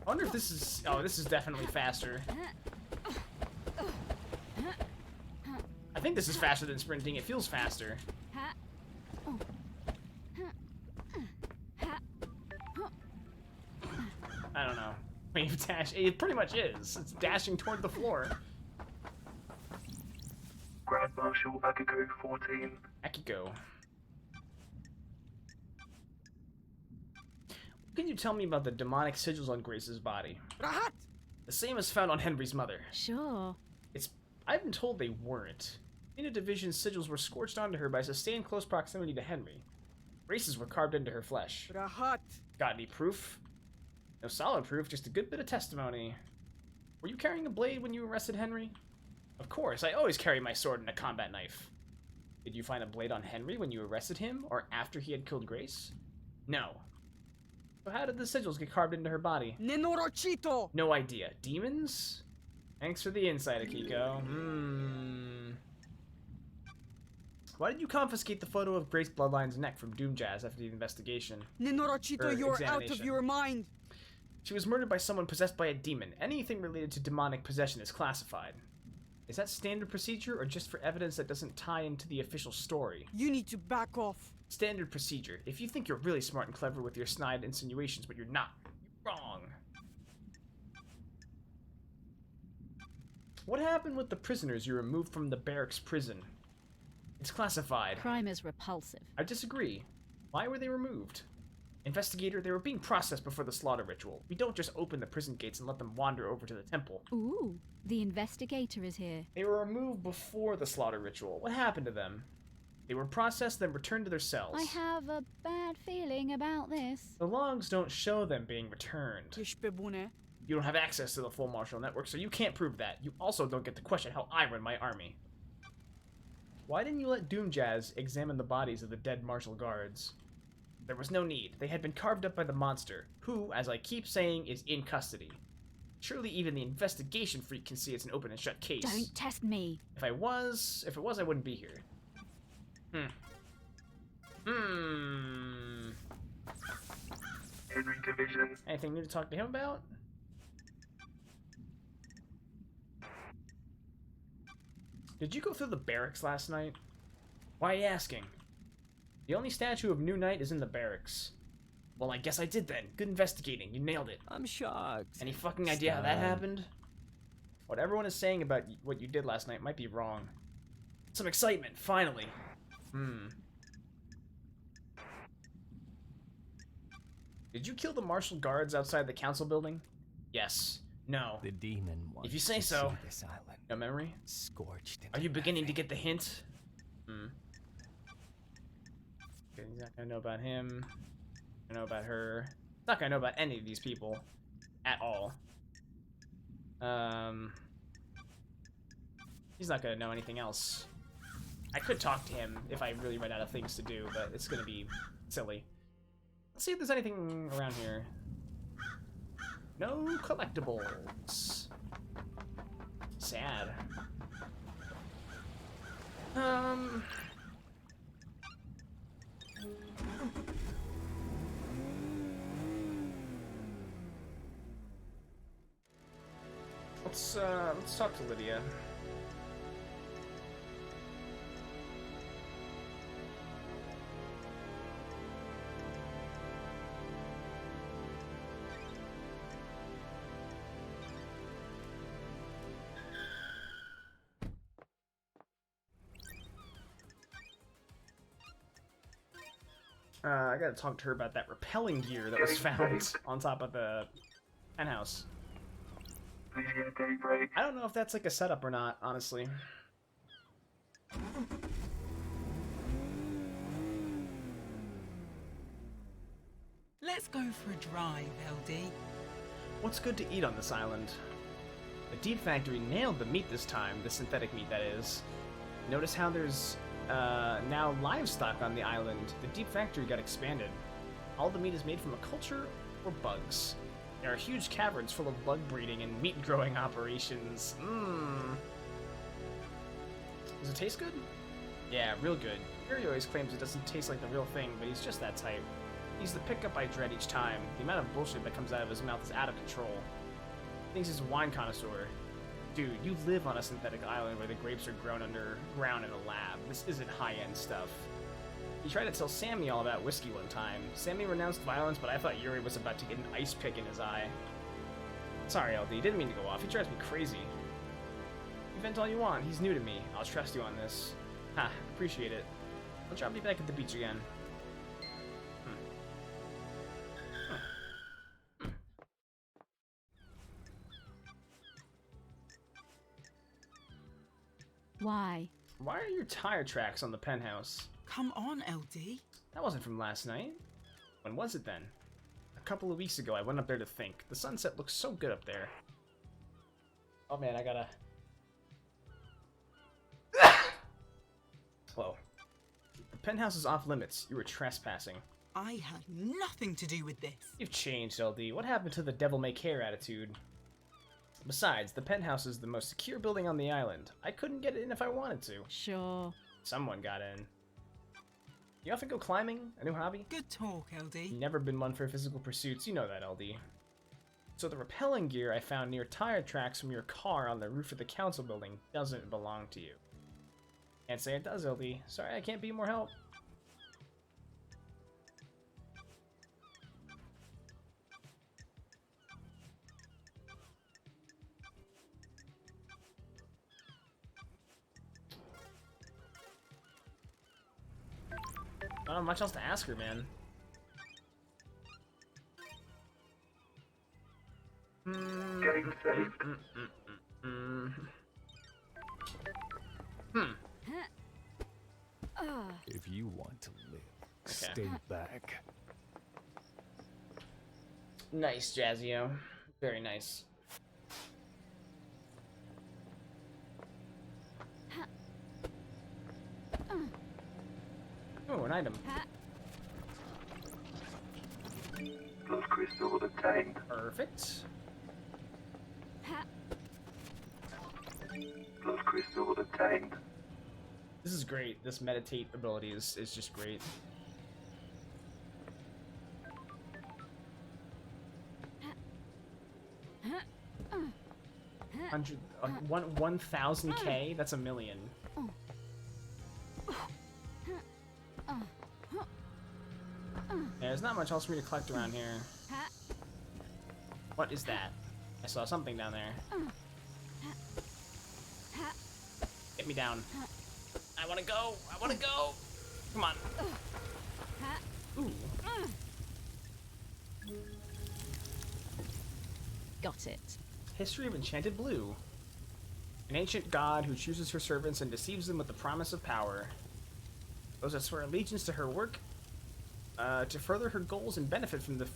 [SPEAKER 1] I wonder if this is... Oh, this is definitely faster. I think this is faster than sprinting. It feels faster. Wave dash. It pretty much is. It's dashing toward the floor.
[SPEAKER 3] Grand Marshal Akiko 14.
[SPEAKER 1] Akiko. What can you tell me about the demonic sigils on Grace's body?
[SPEAKER 8] Rahat!
[SPEAKER 1] The same as found on Henry's mother.
[SPEAKER 2] Sure.
[SPEAKER 1] I've been told they weren't. Beta Division's sigils were scorched onto her by sustained close proximity to Henry. Grace's were carved into her flesh.
[SPEAKER 8] Rahat!
[SPEAKER 1] Got any proof? No solid proof, just a good bit of testimony. Were you carrying a blade when you arrested Henry? Of course, I always carry my sword and a combat knife. Did you find a blade on Henry when you arrested him, or after he had killed Grace? No. So how did the sigils get carved into her body?
[SPEAKER 8] Nenorochito!
[SPEAKER 1] No idea. Demons? Thanks for the insight, Akiko. Why did you confiscate the photo of Grace Bloodline's neck from Doom Jazz after the investigation?
[SPEAKER 8] Nenorochito, you're out of your mind!
[SPEAKER 1] She was murdered by someone possessed by a demon. Anything related to demonic possession is classified. Is that standard procedure, or just for evidence that doesn't tie into the official story?
[SPEAKER 8] You need to back off.
[SPEAKER 1] Standard procedure. If you think you're really smart and clever with your snide insinuations, but you're not, you're wrong. What happened with the prisoners you removed from the barracks prison? It's classified.
[SPEAKER 2] Crime is repulsive.
[SPEAKER 1] I disagree. Why were they removed? Investigator, they were being processed before the slaughter ritual. We don't just open the prison gates and let them wander over to the temple.
[SPEAKER 2] Ooh, the investigator is here.
[SPEAKER 1] They were removed before the slaughter ritual. What happened to them? They were processed, then returned to their cells.
[SPEAKER 2] I have a bad feeling about this.
[SPEAKER 1] The logs don't show them being returned. You don't have access to the full martial network, so you can't prove that. You also don't get to question how I run my army. Why didn't you let Doom Jazz examine the bodies of the dead martial guards? There was no need. They had been carved up by the monster, who, as I keep saying, is in custody. Surely even the investigation freak can see it's an open and shut case.
[SPEAKER 2] Don't test me.
[SPEAKER 1] If it was, I wouldn't be here.
[SPEAKER 3] Henry Division.
[SPEAKER 1] Anything new to talk to him about? Did you go through the barracks last night? Why are you asking? The only statue of New Knight is in the barracks. Well, I guess I did then. Good investigating. You nailed it.
[SPEAKER 7] I'm shocked.
[SPEAKER 1] Any fucking idea how that happened? What everyone is saying about what you did last night might be wrong. Some excitement, finally. Did you kill the martial guards outside the council building? Yes. No.
[SPEAKER 7] The demon wants
[SPEAKER 1] if you say
[SPEAKER 7] to
[SPEAKER 1] so.
[SPEAKER 7] see this island
[SPEAKER 1] No memory?
[SPEAKER 7] scorched.
[SPEAKER 1] Are you beginning to get the hint? Okay, he's not gonna know about him. I know about her. He's not gonna know about any of these people at all. He's not gonna know anything else. I could talk to him if I really ran out of things to do, but it's gonna be silly. Let's see if there's anything around here. No collectibles. Sad. Let's talk to Lydia. I gotta talk to her about that repelling gear that was found on top of the penthouse.
[SPEAKER 3] Please get a daybreak.
[SPEAKER 1] I don't know if that's like a setup or not, honestly.
[SPEAKER 10] Let's go for a drive, LD.
[SPEAKER 1] What's good to eat on this island? The Deep Factory nailed the meat this time, the synthetic meat that is. Notice how there's now livestock on the island. The Deep Factory got expanded. All the meat is made from a culture or bugs. There are huge caverns full of bug breeding and meat growing operations. Does it taste good? Yeah, real good. Yuri always claims it doesn't taste like the real thing, but he's just that type. He's the pickup I dread each time. The amount of bullshit that comes out of his mouth is out of control. He thinks he's a wine connoisseur. Dude, you live on a synthetic island where the grapes are grown underground in a lab. This isn't high-end stuff. He tried to tell Sammy all about whiskey one time. Sammy renounced violence, but I thought Yuri was about to get an ice pick in his eye. Sorry, LD. Didn't mean to go off. He drives me crazy. You vent all you want. He's new to me. I'll trust you on this. Ha, appreciate it. I'll drop you back at the beach again.
[SPEAKER 2] Why?
[SPEAKER 1] Why are your tire tracks on the penthouse?
[SPEAKER 10] Come on, LD.
[SPEAKER 1] That wasn't from last night. When was it then? A couple of weeks ago, I went up there to think. The sunset looks so good up there. Oh man, I gotta... Whoa. The penthouse is off limits. You were trespassing.
[SPEAKER 10] I had nothing to do with this.
[SPEAKER 1] You've changed, LD. What happened to the devil-may-care attitude? Besides, the penthouse is the most secure building on the island. I couldn't get in if I wanted to.
[SPEAKER 2] Sure.
[SPEAKER 1] Someone got in. You often go climbing? A new hobby?
[SPEAKER 10] Good talk, LD.
[SPEAKER 1] Never been one for physical pursuits. You know that, LD. So the rappelling gear I found near tire tracks from your car on the roof of the council building doesn't belong to you. Can't say it does, LD. Sorry, I can't be more help. I don't have much else to ask her, man.
[SPEAKER 3] Getting saved.
[SPEAKER 7] If you want to live,
[SPEAKER 1] Okay.
[SPEAKER 7] stay back.
[SPEAKER 1] Nice, Jazzio. Very nice. Oh, an item.
[SPEAKER 3] Blood crystal obtained.
[SPEAKER 1] Perfect.
[SPEAKER 3] Blood crystal obtained.
[SPEAKER 1] This is great. This meditate ability is just great. Hundred, 1,000K. That's a million. Yeah, there's not much else for me to collect around here. What is that? I saw something down there. Get me down. I wanna go! I wanna go! Come on. Ooh.
[SPEAKER 2] Got it.
[SPEAKER 1] History of Enchanted Blue. An ancient god who chooses her servants and deceives them with the promise of power. Those that swear allegiance to her work to further her goals and benefit from the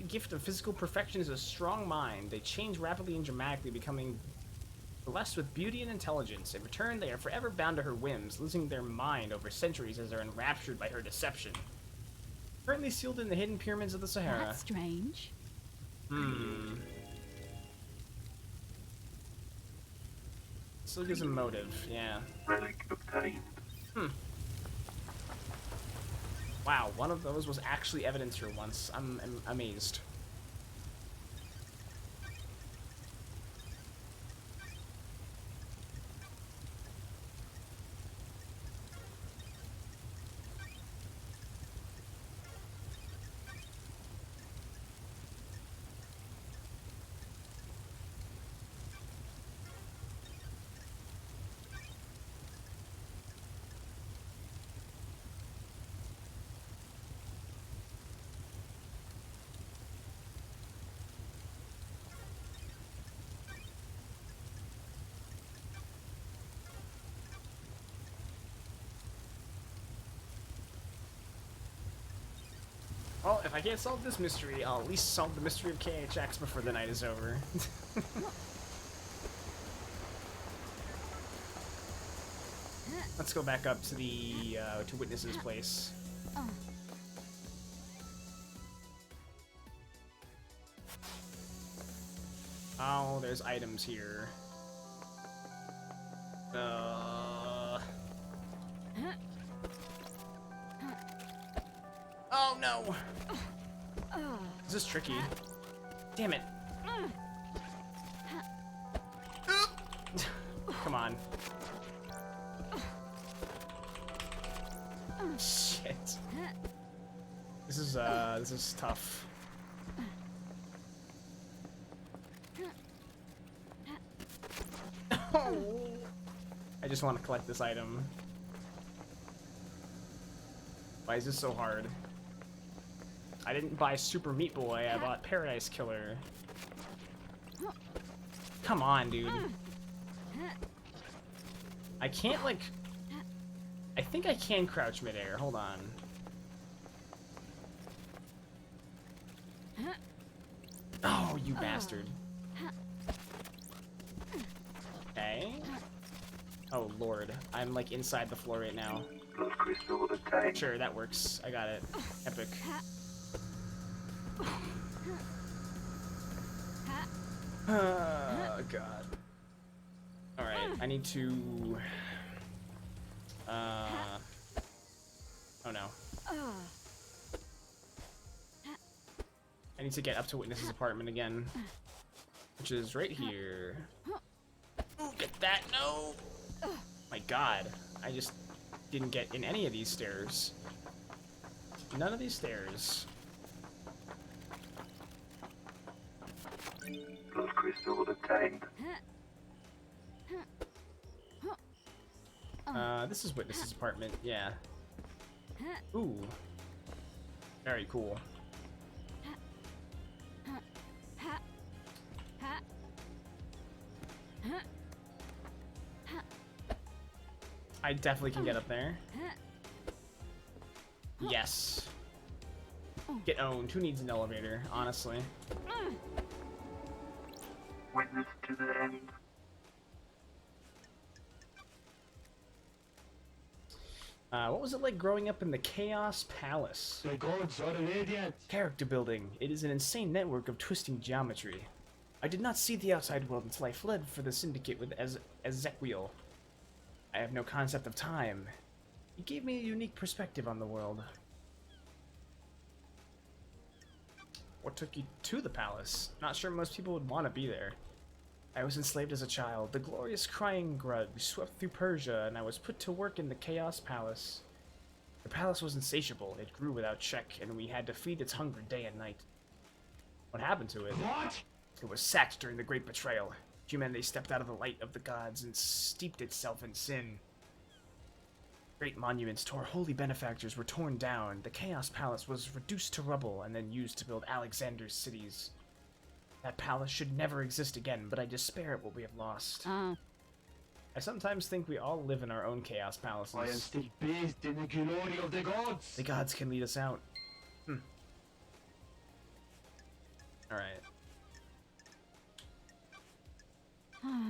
[SPEAKER 1] gift of physical perfection is a strong mind. They change rapidly and dramatically, becoming blessed with beauty and intelligence. In return, they are forever bound to her whims, losing their mind over centuries as they're enraptured by her deception. Currently sealed in the hidden pyramids of the Sahara.
[SPEAKER 2] That's strange.
[SPEAKER 1] Still gives a motive, yeah.
[SPEAKER 3] Relic obtained.
[SPEAKER 1] Wow, one of those was actually evidenced here once. I'm amazed. Well, if I can't solve this mystery, I'll at least solve the mystery of KHX before the night is over. Let's go back up to the to Witness's place. Oh, there's items here. Oh no! This is tricky. Damn it. Come on. Shit. This is tough. I just want to collect this item. Why is this so hard? I didn't buy Super Meat Boy, I bought Paradise Killer. Come on, dude. I can't, like... I think I can crouch midair. Hold on. Oh, you bastard. Okay. Oh, Lord. I'm, like, inside the floor right now. Sure, that works. I got it. Epic. Oh, God. Alright, I need to... Oh, no. I need to get up to Witness's apartment again. Which is right here. Ooh, get that! No! My God. I just didn't get in any of these stairs. None of these stairs.
[SPEAKER 3] Blood crystal obtained.
[SPEAKER 1] This is Witness's apartment, yeah. Ooh. Very cool. I definitely can get up there. Yes. Get owned. Who needs an elevator, honestly?
[SPEAKER 3] Witness to the end.
[SPEAKER 1] What was it like growing up in the Chaos Palace?
[SPEAKER 11] The gods are radiant.
[SPEAKER 1] Character building. It is an insane network of twisting geometry. I did not see the outside world until I fled for the Syndicate with Ezequiel. I have no concept of time. He gave me a unique perspective on the world. What took you to the palace? Not sure most people would want to be there. I was enslaved as a child. The glorious crying grudge swept through Persia, and I was put to work in the Chaos Palace. The palace was insatiable. It grew without check, and we had to feed its hunger day and night. What happened to it?
[SPEAKER 11] What?
[SPEAKER 1] It was sacked during the Great Betrayal. Humanity stepped out of the light of the gods and steeped itself in sin. Great monuments to our holy benefactors were torn down. The Chaos Palace was reduced to rubble and then used to build Alexander's cities. That palace should never exist again, but I despair at what we have lost.
[SPEAKER 2] Oh.
[SPEAKER 1] I sometimes think we all live in our own Chaos Palaces.
[SPEAKER 11] I am still bathed in the glory of the gods.
[SPEAKER 1] The gods can lead us out. Alright.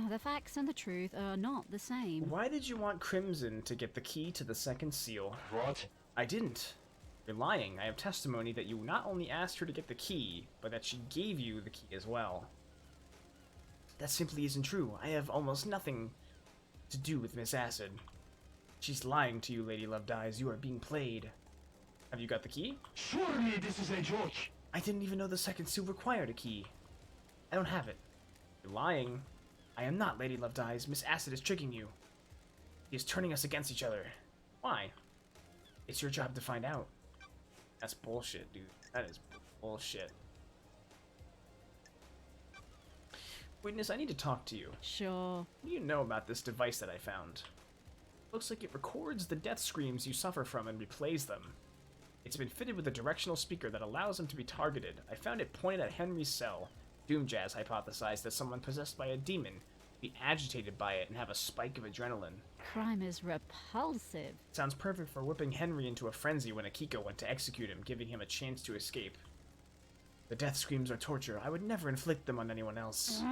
[SPEAKER 2] The facts and the truth are not the same.
[SPEAKER 1] Why did you want Crimson to get the key to the second seal?
[SPEAKER 11] What?
[SPEAKER 1] I didn't. You're lying. I have testimony that you not only asked her to get the key, but that she gave you the key as well. That simply isn't true. I have almost nothing to do with Miss Acid. She's lying to you, Lady Lovedyes. You are being played. Have you got the key?
[SPEAKER 11] Surely this is a joke.
[SPEAKER 1] I didn't even know the second seal required a key. I don't have it. You're lying. I am not Lady Lovedyes. Miss Acid is tricking you. He is turning us against each other. Why? It's your job to find out. That's bullshit, dude. That is bullshit. Witness, I need to talk to you.
[SPEAKER 2] Sure.
[SPEAKER 1] What do you know about this device that I found? Looks like it records the death screams you suffer from and replays them. It's been fitted with a directional speaker that allows them to be targeted. I found it pointed at Henry's cell. Doomjazz hypothesized that someone possessed by a demon would be agitated by it and have a spike of adrenaline.
[SPEAKER 2] Crime is repulsive.
[SPEAKER 1] Sounds perfect for whipping Henry into a frenzy when Akiko went to execute him, giving him a chance to escape. The death screams are torture. I would never inflict them on anyone else.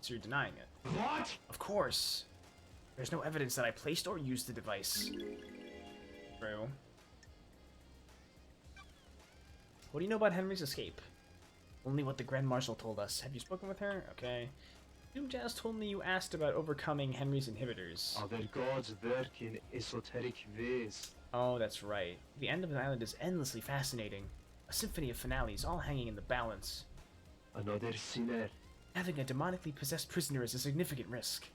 [SPEAKER 1] So you're denying it?
[SPEAKER 11] What?
[SPEAKER 1] Of course. There's no evidence that I placed or used the device. True. What do you know about Henry's escape? Only what the Grand Marshal told us. Have you spoken with her? Okay. Doomjazz told me you asked about overcoming Henry's inhibitors.
[SPEAKER 11] Other gods work in esoteric ways.
[SPEAKER 1] Oh, that's right. The end of an island is endlessly fascinating. A symphony of finales, all hanging in the balance.
[SPEAKER 11] Another sinner.
[SPEAKER 1] Having a demonically possessed prisoner is a significant risk.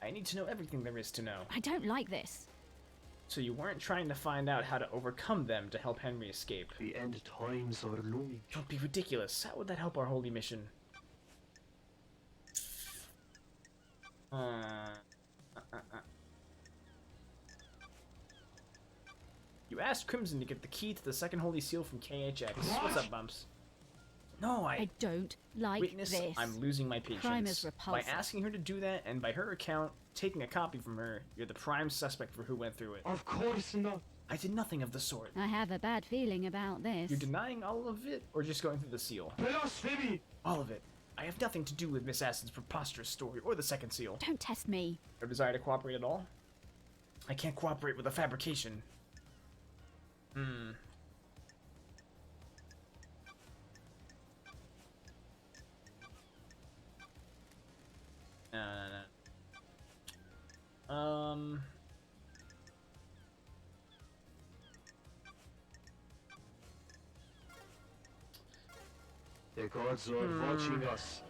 [SPEAKER 1] I need to know everything there is to know.
[SPEAKER 2] I don't like this.
[SPEAKER 1] So you weren't trying to find out how to overcome them to help Henry escape?
[SPEAKER 11] The end times are looming.
[SPEAKER 1] Don't be ridiculous. How would that help our holy mission? You asked Crimson to get the key to the second holy seal from KHX. What's up, Bumps? No,
[SPEAKER 2] I don't like
[SPEAKER 1] Witness,
[SPEAKER 2] this.
[SPEAKER 1] I'm losing my patience.
[SPEAKER 2] Crime is
[SPEAKER 1] By
[SPEAKER 2] repulsive.
[SPEAKER 1] asking her to do that, and by her account, taking a copy from her, you're the prime suspect for who went through it.
[SPEAKER 11] Of course not.
[SPEAKER 1] I did nothing of the sort.
[SPEAKER 2] I have a bad feeling about this.
[SPEAKER 1] You're denying all of it, or just going through the seal?
[SPEAKER 11] Blasphemy!
[SPEAKER 1] All of it. I have nothing to do with Miss Acid's preposterous story, or the second seal.
[SPEAKER 2] Don't test me.
[SPEAKER 1] No desire to cooperate at all? I can't cooperate with a fabrication. Hmm. No.
[SPEAKER 11] The gods are watching us.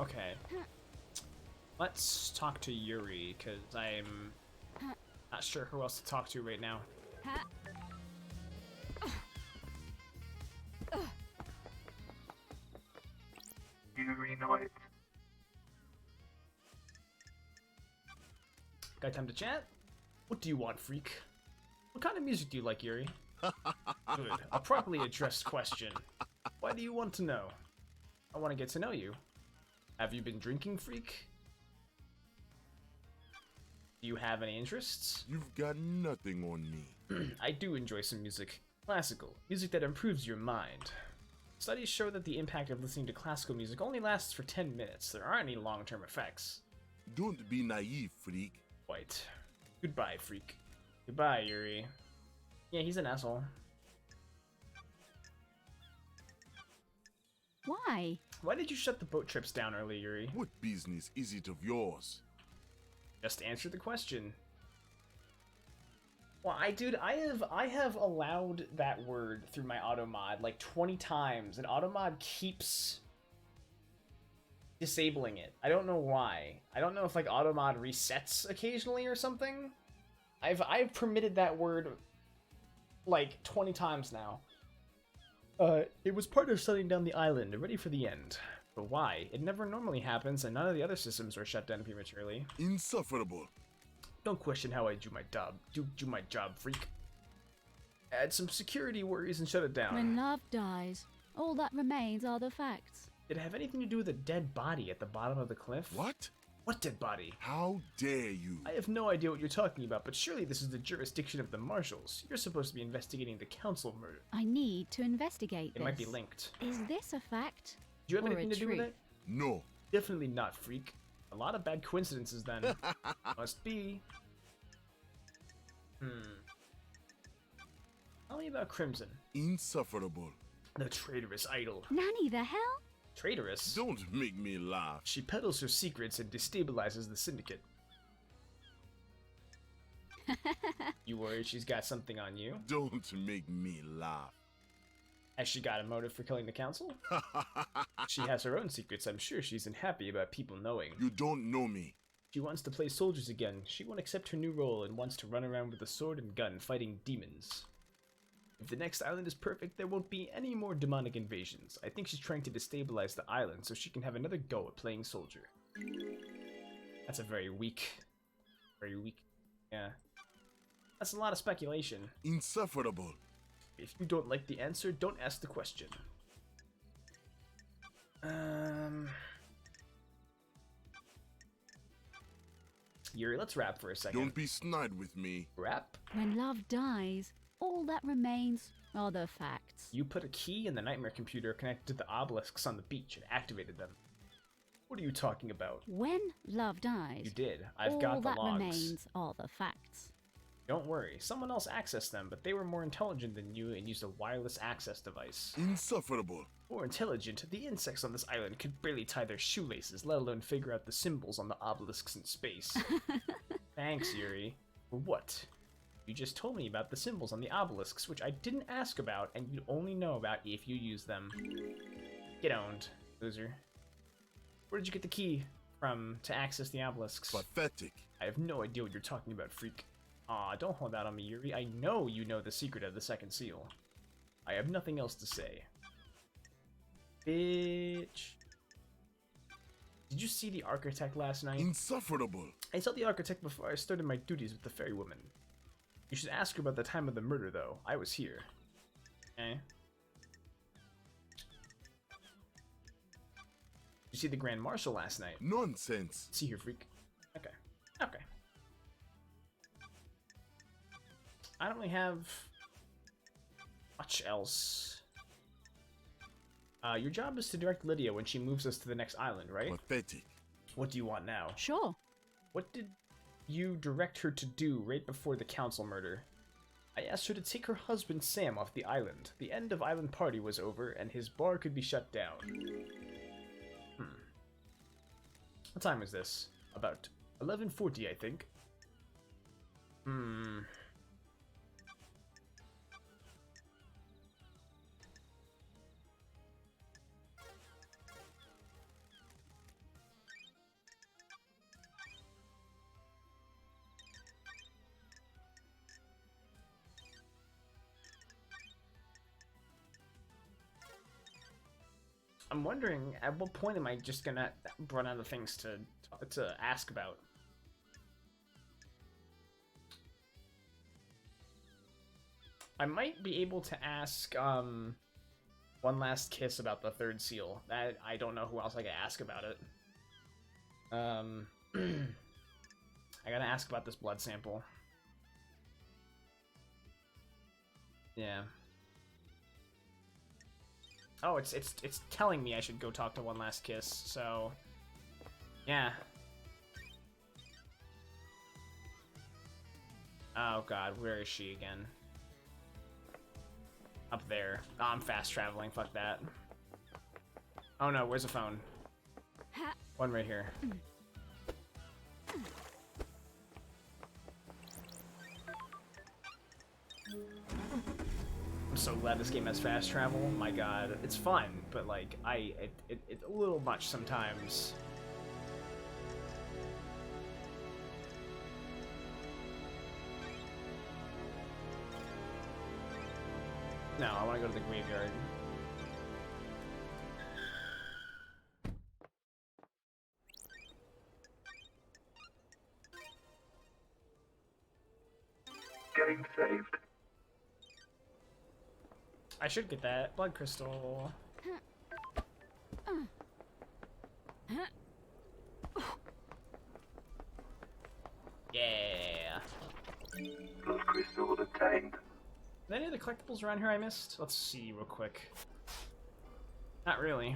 [SPEAKER 1] Okay. Let's talk to Yuri, because I'm not sure who else to talk to right now.
[SPEAKER 3] Yuri Knight.
[SPEAKER 1] Got time to chat? What do you want, freak? What kind of music do you like, Yuri? Good. A properly addressed question. Why do you want to know? I want to get to know you. Have you been drinking, freak? Do you have any interests?
[SPEAKER 4] You've got nothing on me.
[SPEAKER 1] I do enjoy some music. Classical. Music that improves your mind. Studies show that the impact of listening to classical music only lasts for 10 minutes. There aren't any long-term effects.
[SPEAKER 4] Don't be naive, freak.
[SPEAKER 1] Quite. Goodbye, freak. Goodbye, Yuri. Yeah, he's an asshole.
[SPEAKER 2] Why?
[SPEAKER 1] Why did you shut the boat trips down early, Yuri?
[SPEAKER 4] What business is it of yours?
[SPEAKER 1] Just answer the question. Well, I have allowed that word through my auto mod like 20 times, and auto mod keeps disabling it. I don't know why. I don't know if like auto mod resets occasionally or something. I've permitted that word like 20 times now. It was part of shutting down the island, ready for the end. But why? It never normally happens, and none of the other systems were shut down prematurely.
[SPEAKER 4] Insufferable.
[SPEAKER 1] Don't question how I do my job. Do my job, freak. Add some security worries and shut it down.
[SPEAKER 2] When love dies, all that remains are the facts.
[SPEAKER 1] Did it have anything to do with a dead body at the bottom of the cliff?
[SPEAKER 4] What?
[SPEAKER 1] What dead body?
[SPEAKER 4] How dare you?
[SPEAKER 1] I have no idea what you're talking about, but surely this is the jurisdiction of the marshals. You're supposed to be investigating the council murder.
[SPEAKER 2] I need to investigate
[SPEAKER 1] It
[SPEAKER 2] this.
[SPEAKER 1] might be linked.
[SPEAKER 2] Is this a fact?
[SPEAKER 1] Do you have
[SPEAKER 2] or
[SPEAKER 1] anything
[SPEAKER 2] a
[SPEAKER 1] to do with
[SPEAKER 2] truth?
[SPEAKER 1] it?
[SPEAKER 4] No.
[SPEAKER 1] Definitely not, freak. A lot of bad coincidences then. Must be. Tell me about Crimson.
[SPEAKER 4] Insufferable.
[SPEAKER 1] The traitorous idol.
[SPEAKER 2] Nanny the hell?
[SPEAKER 1] Traitorous?
[SPEAKER 4] Don't make me laugh.
[SPEAKER 1] She peddles her secrets and destabilizes the syndicate. You worried she's got something on you?
[SPEAKER 4] Don't make me laugh.
[SPEAKER 1] Has she got a motive for killing the council? She has her own secrets. I'm sure she's unhappy about people knowing.
[SPEAKER 4] You don't know me.
[SPEAKER 1] She wants to play soldiers again. She won't accept her new role and wants to run around with a sword and gun fighting demons. If the next island is perfect, there won't be any more demonic invasions. I think she's trying to destabilize the island so she can have another go at playing soldier. That's a very weak... Yeah. That's a lot of speculation.
[SPEAKER 4] Insufferable.
[SPEAKER 1] If you don't like the answer, don't ask the question. Yuri, let's rap for a second.
[SPEAKER 4] Don't be snide with me.
[SPEAKER 1] Rap?
[SPEAKER 2] When love dies, all that remains are the facts.
[SPEAKER 1] You put a key in the nightmare computer connected to the obelisks on the beach and activated them. What are you talking about?
[SPEAKER 2] When love dies,
[SPEAKER 1] You did. I've
[SPEAKER 2] all
[SPEAKER 1] got the
[SPEAKER 2] that
[SPEAKER 1] logs.
[SPEAKER 2] remains are the facts.
[SPEAKER 1] Don't worry, someone else accessed them, but they were more intelligent than you and used a wireless access device.
[SPEAKER 4] Insufferable.
[SPEAKER 1] More intelligent, the insects on this island could barely tie their shoelaces, let alone figure out the symbols on the obelisks in space. Thanks, Yuri. For what? You just told me about the symbols on the obelisks, which I didn't ask about, and you only know about if you use them. Get owned, loser. Where did you get the key from to access the obelisks?
[SPEAKER 4] Pathetic.
[SPEAKER 1] I have no idea what you're talking about, freak. Aw, don't hold out on me, Yuri. I know you know the secret of the second seal. I have nothing else to say. Bitch. Did you see the architect last night?
[SPEAKER 4] Insufferable.
[SPEAKER 1] I saw the architect before I started my duties with the fairy woman. You should ask her about the time of the murder, though. I was here. Okay. Did you see the Grand Marshal last night?
[SPEAKER 4] Nonsense.
[SPEAKER 1] See here, freak. Okay. Okay. I don't really have much else. Your job is to direct Lydia when she moves us to the next island, right?
[SPEAKER 4] Pathetic.
[SPEAKER 1] What do you want now?
[SPEAKER 2] Sure.
[SPEAKER 1] What did you direct her to do right before the council murder? I asked her to take her husband Sam off the island. The end of Island Party was over, and his bar could be shut down. What time is this? About 11:40, I think. I'm wondering, at what point am I just gonna run out of things to ask about? I might be able to ask, One Last Kiss about the third seal. That, I don't know who else I can ask about it. I gotta ask about this blood sample. Yeah. Oh, it's telling me I should go talk to One Last Kiss, so yeah. Oh god, where is she again? Up there. Oh, I'm fast traveling, fuck that. Oh no, where's the phone? One right here. I'm so glad this game has fast travel. My god, it's fun, but like it's a little much sometimes. No, I want to go to the graveyard.
[SPEAKER 3] Game saved.
[SPEAKER 1] I should get that blood crystal. Yeah.
[SPEAKER 3] Blood crystal obtained.
[SPEAKER 1] Are there any other collectibles around here I missed? Let's see real quick. Not really.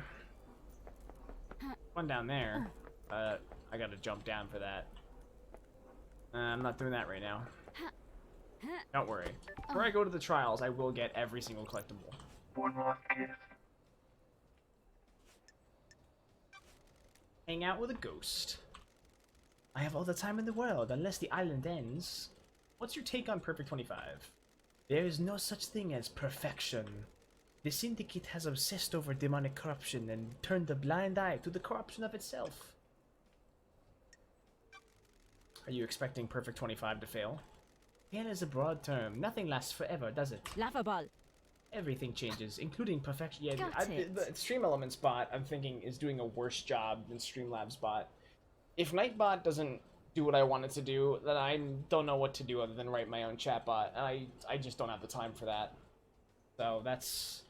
[SPEAKER 1] One down there. I gotta jump down for that. I'm not doing that right now. Don't worry. Before I go to the trials, I will get every single collectible.
[SPEAKER 3] One last kiss.
[SPEAKER 1] Hang out with a ghost. I have all the time in the world, unless the island ends. What's your take on Perfect 25? There is no such thing as perfection. The Syndicate has obsessed over demonic corruption and turned a blind eye to the corruption of itself. Are you expecting Perfect 25 to fail? Fail is a broad term. Nothing lasts forever, does it?
[SPEAKER 2] Laughable.
[SPEAKER 1] Everything changes, including perfection. Yeah,
[SPEAKER 2] Got it.
[SPEAKER 1] the Stream Elements bot, I'm thinking, is doing a worse job than Streamlabs bot. If Nightbot doesn't do what I want it to do, then I don't know what to do other than write my own chatbot, and I just don't have the time for that. So that's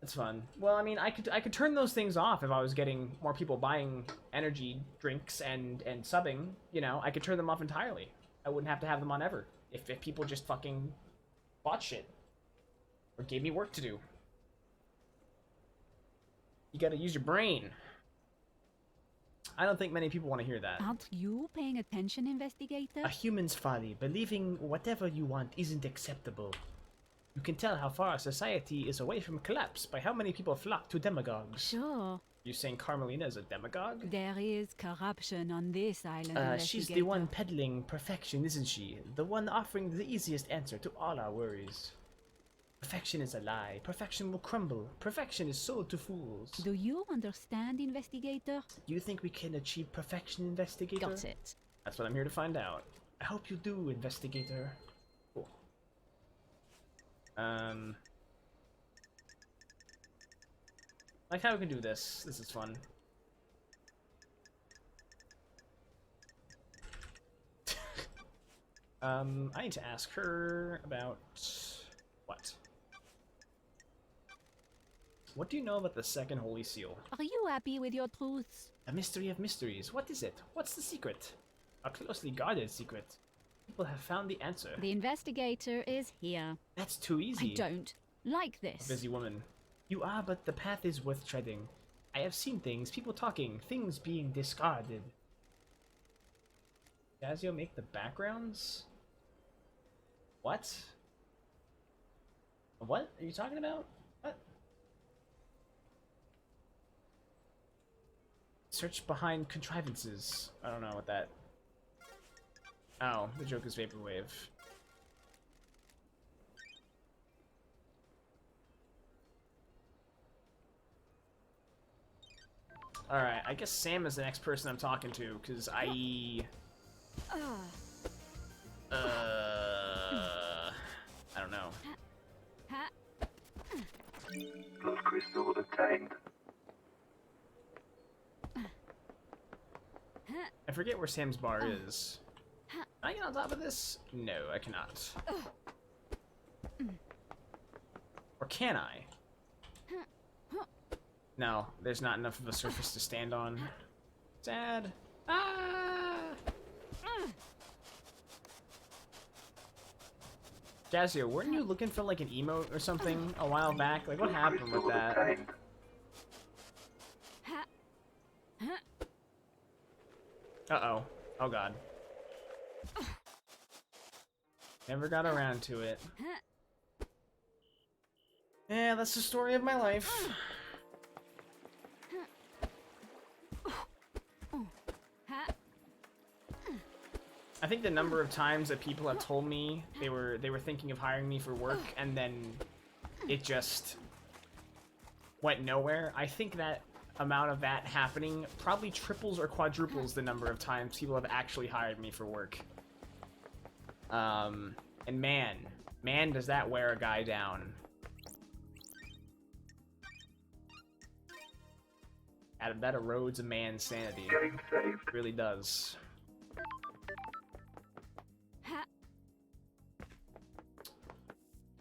[SPEAKER 1] fun. Well, I mean, I could turn those things off if I was getting more people buying energy drinks and subbing. You know, I could turn them off entirely. I wouldn't have to have them on ever if people just fucking bought shit or gave me work to do. You gotta use your brain. I don't think many people want to hear that.
[SPEAKER 2] Aren't you paying attention, investigator?
[SPEAKER 1] A human's folly, believing whatever you want isn't acceptable. You can tell how far society is away from collapse by how many people flock to demagogues.
[SPEAKER 2] Sure.
[SPEAKER 1] You saying Carmelina is a demagogue?
[SPEAKER 2] There is corruption on this island,
[SPEAKER 1] She's the one peddling perfection, isn't she? The one offering the easiest answer to all our worries. Perfection is a lie. Perfection will crumble. Perfection is sold to fools.
[SPEAKER 2] Do you understand, investigator?
[SPEAKER 1] Do you think we can achieve perfection, investigator?
[SPEAKER 2] Got it.
[SPEAKER 1] That's what I'm here to find out. I hope you do, investigator. Cool. Like how we can do this. This is fun. I need to ask her about what? What do you know about the second holy seal?
[SPEAKER 2] Are you happy with your truths?
[SPEAKER 1] A mystery of mysteries. What is it? What's the secret? A closely guarded secret. People have found the answer.
[SPEAKER 2] The investigator is here.
[SPEAKER 1] That's too easy.
[SPEAKER 2] I don't like this.
[SPEAKER 1] Busy woman. You are, but the path is worth treading. I have seen things, people talking, things being discarded. Dazio make the backgrounds? What? What are you talking about? What? Search behind contrivances. I don't know what that... Oh, the joke is Vaporwave. Alright, I guess Sam is the next person I'm talking to, because I don't know.
[SPEAKER 3] Blood crystal obtained.
[SPEAKER 1] I forget where Sam's bar is. Can I get on top of this? No, I cannot. Or can I? No, there's not enough of a surface to stand on. Sad. Ah! Jazio, weren't you looking for like an emote or something a while back? Like, what happened with that? Uh-oh. Oh god. Never got around to it. Yeah, that's the story of my life. I think the number of times that people have told me they were thinking of hiring me for work and then it just went nowhere. I think that amount of that happening probably triples or quadruples the number of times people have actually hired me for work. And man does that wear a guy down. That erodes a man's sanity. It really does.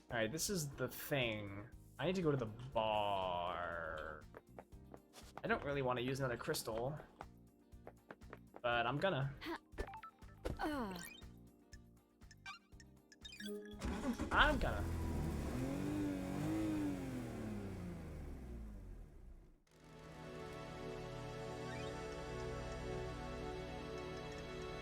[SPEAKER 1] Alright, this is the thing. I need to go to the bar. I don't really want to use another crystal. But I'm gonna. I'm gonna.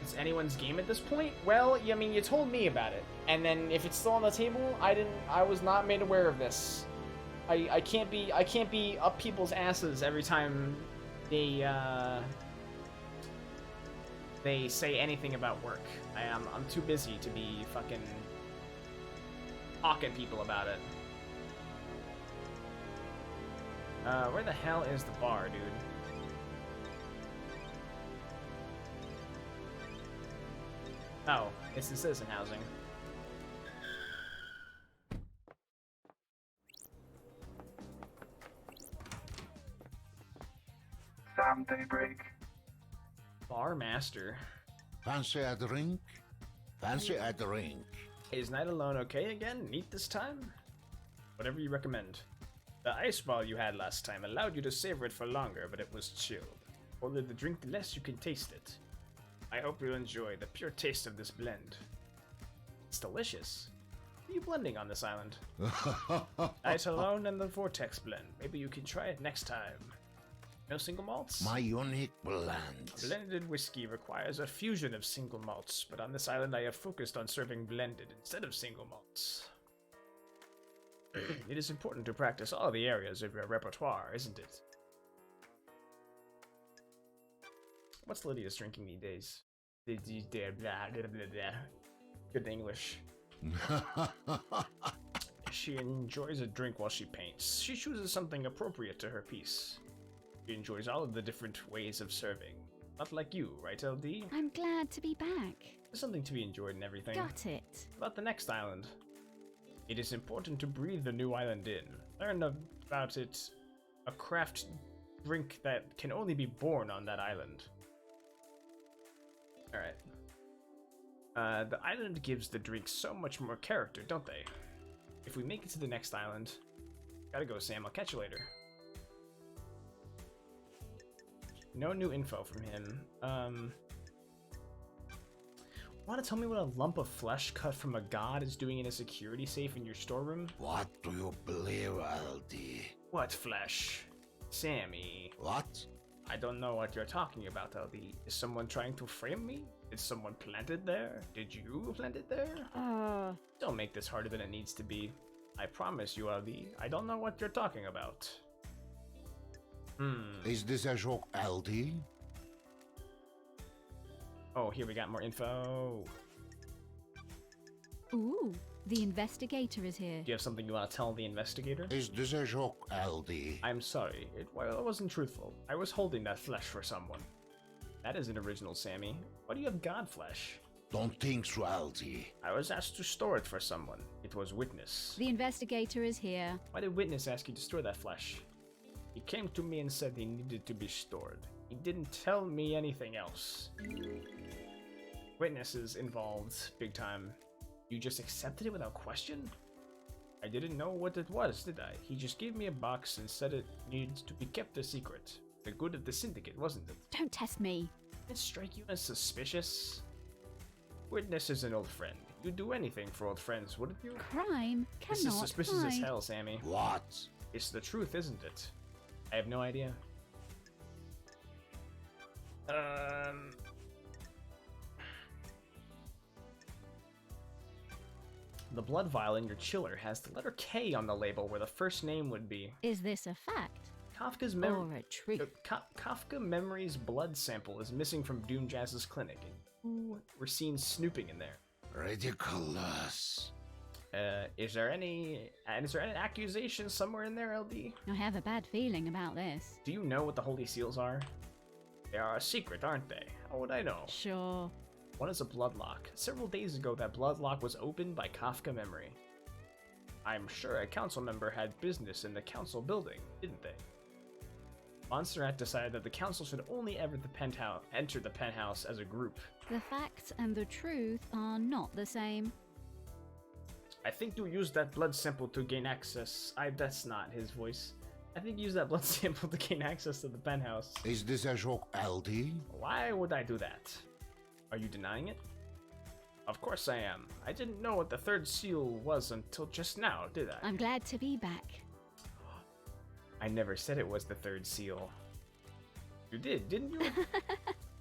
[SPEAKER 1] It's anyone's game at this point? Well, I mean, you told me about it. And then if it's still on the table, I was not made aware of this. I can't be up people's asses every time they say anything about work. I'm too busy to be fucking talking people about it. Where the hell is the bar, dude? Oh, it's the citizen housing.
[SPEAKER 3] Sam Daybreak.
[SPEAKER 1] Bar master.
[SPEAKER 5] Fancy a drink? Fancy a drink.
[SPEAKER 1] Is Night Alone okay again? Neat this time? Whatever you recommend. The ice ball you had last time allowed you to savor it for longer, but it was chilled. The older the drink, the less you can taste it. I hope you'll enjoy the pure taste of this blend. It's delicious. What are you blending on this island? Night Alone and the Vortex blend. Maybe you can try it next time. No single malts?
[SPEAKER 5] My unique blend.
[SPEAKER 1] Blended whiskey requires a fusion of single malts, but on this island I have focused on serving blended instead of single malts. It is important to practice all the areas of your repertoire, isn't it? What's Lydia's drinking these days? Good English. She enjoys a drink while she paints. She chooses something appropriate to her piece. She enjoys all of the different ways of serving. Not like you, right, LD?
[SPEAKER 2] I'm glad to be back.
[SPEAKER 1] There's something to be enjoyed in everything.
[SPEAKER 2] Got it.
[SPEAKER 1] About the next island. It is important to breathe the new island in. Learn about it. A craft drink that can only be born on that island. Alright. The island gives the drink so much more character, don't they? If we make it to the next island... Gotta go, Sam. I'll catch you later. No new info from him. Want to tell me what a lump of flesh cut from a god is doing in a security safe in your storeroom?
[SPEAKER 5] What do you believe, LD?
[SPEAKER 1] What flesh? Sammy.
[SPEAKER 5] What?
[SPEAKER 1] I don't know what you're talking about, LD. Is someone trying to frame me? Is someone planted there? Did you plant it there? Don't make this harder than it needs to be. I promise you, LD, I don't know what you're talking about.
[SPEAKER 5] Is this a joke, LD?
[SPEAKER 1] Oh, here we got more info.
[SPEAKER 2] Ooh, the investigator is here.
[SPEAKER 1] Do you have something you want to tell the investigator?
[SPEAKER 5] Is this a joke, LD?
[SPEAKER 1] I'm sorry, it wasn't truthful. I was holding that flesh for someone. That isn't original, Sammy. Why do you have god flesh?
[SPEAKER 5] Don't think so, LD.
[SPEAKER 1] I was asked to store it for someone. It was Witness.
[SPEAKER 2] The investigator is here.
[SPEAKER 1] Why did Witness ask you to store that flesh? He came to me and said he needed to be stored. He didn't tell me anything else. Witness is involved, big time. You just accepted it without question? I didn't know what it was, did I? He just gave me a box and said it needs to be kept a secret. The good of the syndicate, wasn't it?
[SPEAKER 2] Don't test me.
[SPEAKER 1] Did it strike you as suspicious? Witness is an old friend. You'd do anything for old friends, wouldn't you?
[SPEAKER 2] Crime cannot
[SPEAKER 1] This is suspicious as
[SPEAKER 2] hide.
[SPEAKER 1] hell, Sammy.
[SPEAKER 5] What?
[SPEAKER 1] It's the truth, isn't it? I have no idea. The blood vial in your chiller has the letter K on the label where the first name would be.
[SPEAKER 2] Is this a fact?
[SPEAKER 1] Kafka's
[SPEAKER 2] Or a truth?
[SPEAKER 1] Kafka Memory's blood sample is missing from Doom Jazz's clinic, and who were seen snooping in there?
[SPEAKER 5] Ridiculous.
[SPEAKER 1] Is there any accusation somewhere in there, LD?
[SPEAKER 2] I have a bad feeling about this.
[SPEAKER 1] Do you know what the holy seals are? They are a secret, aren't they? How would I know?
[SPEAKER 2] Sure.
[SPEAKER 1] One is a blood lock. Several days ago, that blood lock was opened by Kafka Memory. I'm sure a council member had business in the council building, didn't they? Montserrat decided that the council should only enter the penthouse as a group.
[SPEAKER 2] The facts and the truth are not the same.
[SPEAKER 1] I think you used that blood sample to gain access. That's not his voice. I think you used that blood sample to gain access to the penthouse.
[SPEAKER 5] Is this a joke, LD?
[SPEAKER 1] Why would I do that? Are you denying it? Of course I am. I didn't know what the third seal was until just now, did I?
[SPEAKER 2] I'm glad to be back.
[SPEAKER 1] I never said it was the third seal. You did, didn't you?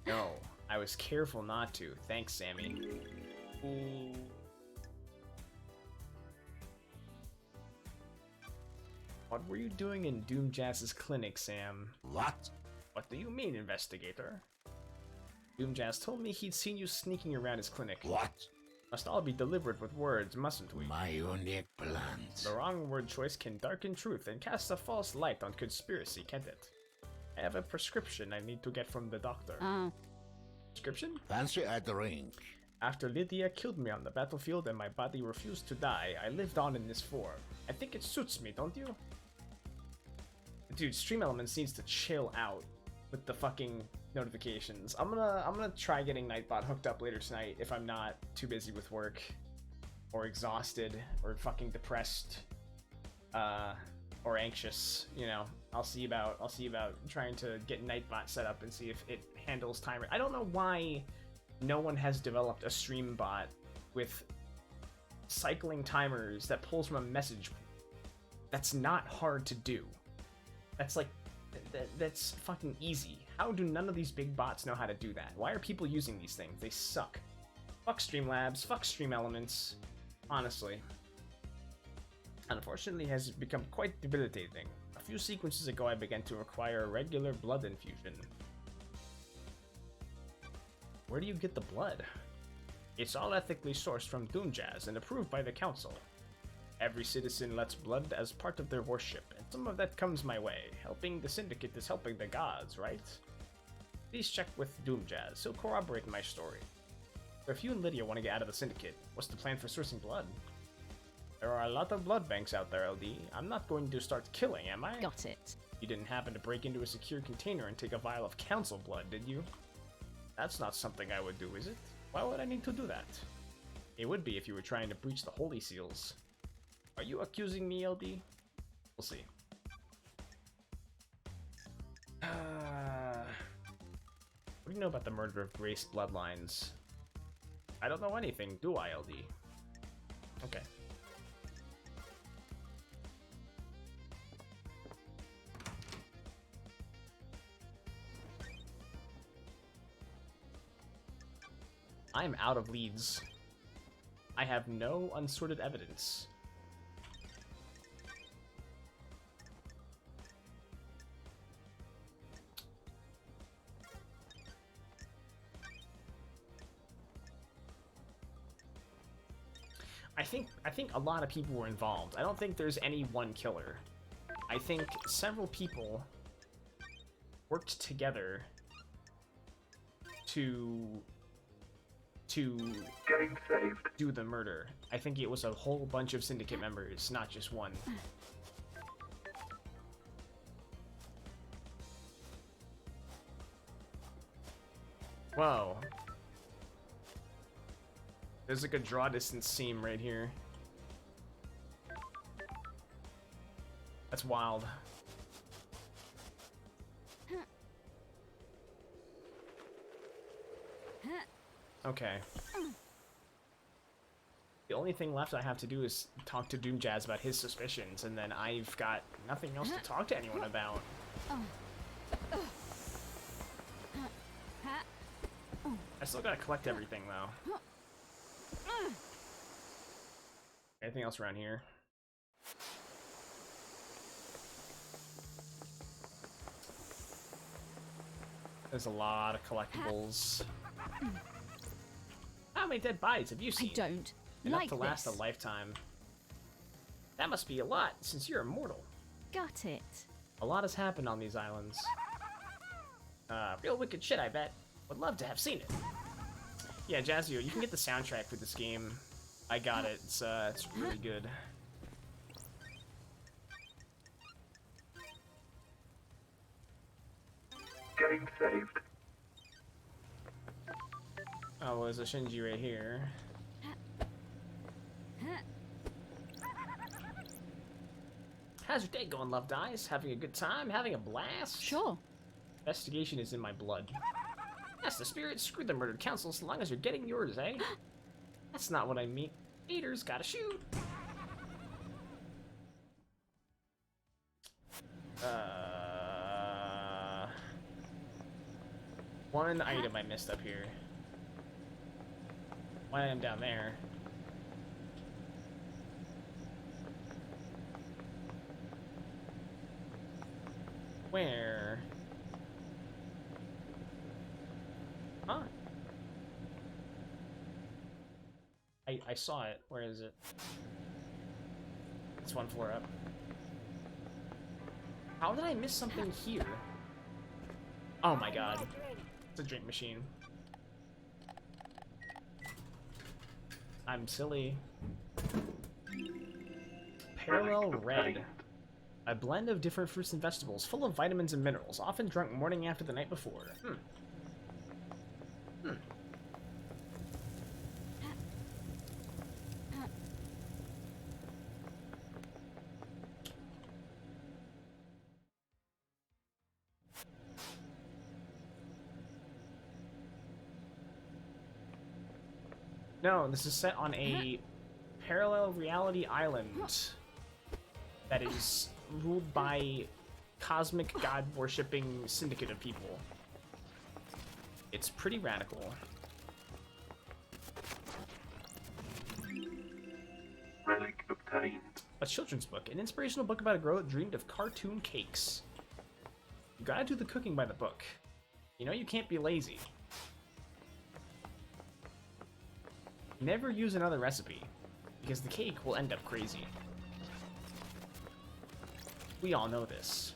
[SPEAKER 1] No, I was careful not to. Thanks, Sammy. Ooh. What were you doing in Doom Jazz's clinic, Sam?
[SPEAKER 5] What?
[SPEAKER 1] What do you mean, investigator? Doom Jazz told me he'd seen you sneaking around his clinic.
[SPEAKER 5] What?
[SPEAKER 1] Must all be delivered with words, mustn't we?
[SPEAKER 5] My unique plant.
[SPEAKER 1] The wrong word choice can darken truth and cast a false light on conspiracy, can't it? I have a prescription I need to get from the doctor. Prescription?
[SPEAKER 5] Fancy a drink.
[SPEAKER 1] After Lydia killed me on the battlefield and my body refused to die, I lived on in this form. I think it suits me, don't you? Dude, Stream Elements needs to chill out with the fucking notifications. I'm gonna try getting Nightbot hooked up later tonight if I'm not too busy with work or exhausted or fucking depressed or anxious, you know. I'll see about trying to get Nightbot set up and see if it handles timer. I don't know why no one has developed a stream bot with cycling timers that pulls from a message. That's not hard to do. That's like That's fucking easy. How do none of these big bots know how to do that? Why are people using these things? They suck. Fuck Streamlabs, fuck Stream Elements. Honestly. Unfortunately, it has become quite debilitating. A few sequences ago, I began to require a regular blood infusion. Where do you get the blood? It's all ethically sourced from Doomjazz and approved by the council. Every citizen lets blood as part of their worship, and some of that comes my way. Helping the Syndicate is helping the gods, right? Please check with Doomjazz, he'll corroborate my story. If you and Lydia want to get out of the Syndicate, what's the plan for sourcing blood? There are a lot of blood banks out there, LD. I'm not going to start killing, am I?
[SPEAKER 2] Got it.
[SPEAKER 1] You didn't happen to break into a secure container and take a vial of council blood, did you? That's not something I would do, is it? Why would I need to do that? It would be if you were trying to breach the Holy Seals. Are you accusing me, LD? We'll see. What do you know about the murder of Grace bloodlines? I don't know anything, do I, LD? Okay. I'm out of leads. I have no unsorted evidence. I think a lot of people were involved. I don't think there's any one killer. I think several people worked together to
[SPEAKER 3] Getting saved.
[SPEAKER 1] do the murder. I think it was a whole bunch of Syndicate members, not just one. Whoa. There's like a draw distance seam right here. That's wild. Okay. The only thing left I have to do is talk to Doomjazz about his suspicions, and then I've got nothing else to talk to anyone about. I still gotta collect everything, though. Anything else around here? There's a lot of collectibles. How many dead bodies have you seen?
[SPEAKER 2] I don't
[SPEAKER 1] Enough
[SPEAKER 2] like
[SPEAKER 1] to last
[SPEAKER 2] this.
[SPEAKER 1] a lifetime. That must be a lot, since you're immortal.
[SPEAKER 2] Got it.
[SPEAKER 1] A lot has happened on these islands. Real wicked shit, I bet. Would love to have seen it. Yeah, Jazzio, you can get the soundtrack for this game. I got it. It's really good.
[SPEAKER 3] Getting saved.
[SPEAKER 1] Oh, well, there's a Shinji right here. How's your day going, Loved Eyes? Having a good time? Having a blast?
[SPEAKER 2] Sure.
[SPEAKER 1] Investigation is in my blood. That's the spirit. Screw the murdered council so long as you're getting yours, eh? That's not what I mean. Eaters gotta shoot. One item I missed up here. One item down there. Where? Huh? I saw it. Where is it? It's one floor up. How did I miss something here? Oh my god. It's a drink machine. I'm silly. Parallel Red. A blend of different fruits and vegetables, full of vitamins and minerals, often drunk morning after the night before. No, this is set on a parallel reality island that is ruled by cosmic god-worshipping syndicate of people. It's pretty radical.
[SPEAKER 3] Relic obtained.
[SPEAKER 1] A children's book, an inspirational book about a girl that dreamed of cartoon cakes. You gotta do the cooking by the book. You know you can't be lazy. Never use another recipe, because the cake will end up crazy. We all know this.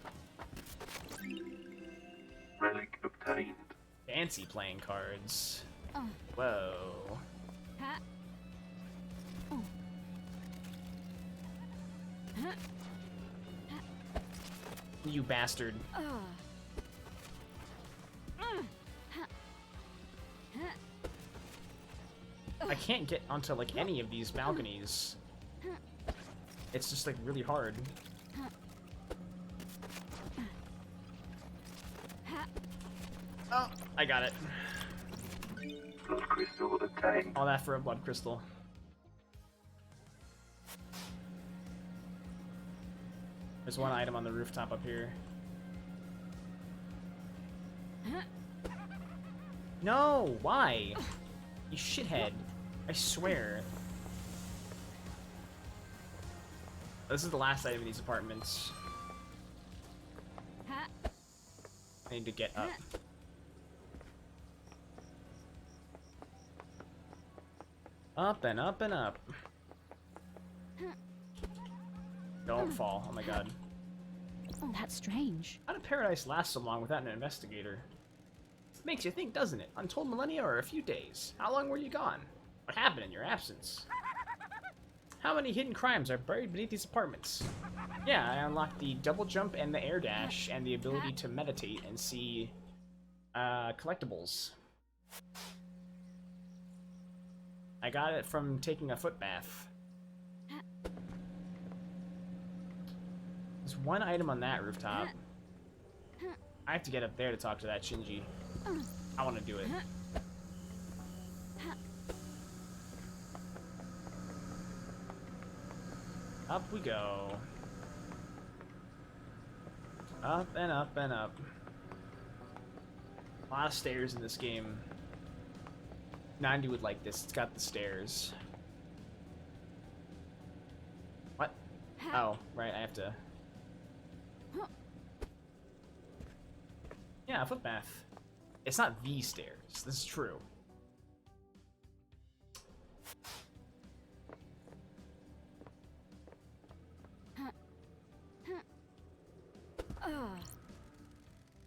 [SPEAKER 3] Relic obtained.
[SPEAKER 1] Fancy playing cards.
[SPEAKER 2] Oh.
[SPEAKER 1] Whoa.
[SPEAKER 2] Ha. Oh. Ha.
[SPEAKER 1] You bastard.
[SPEAKER 2] Ha. Ha.
[SPEAKER 1] I can't get onto like any of these balconies. It's just like really hard. Oh, I got it.
[SPEAKER 3] Blood crystal obtained.
[SPEAKER 1] All that for a blood crystal. There's one item on the rooftop up here. No, why? You shithead. I swear. This is the last item in these apartments. I need to get up. Up and up and up. Don't fall. Oh my god.
[SPEAKER 2] Oh, that's strange.
[SPEAKER 1] How did Paradise last so long without an investigator? Makes you think, doesn't it? Untold millennia or a few days? How long were you gone? What happened in your absence? How many hidden crimes are buried beneath these apartments? Yeah, I unlocked the double jump and the air dash and the ability to meditate and see collectibles. I got it from taking a foot bath. There's one item on that rooftop. I have to get up there to talk to that Shinji. I want to do it. Up we go. Up and up and up. A lot of stairs in this game. 90 would like this. It's got the stairs. What? Oh, right. I have to... Yeah, a footbath. It's not the stairs. This is true.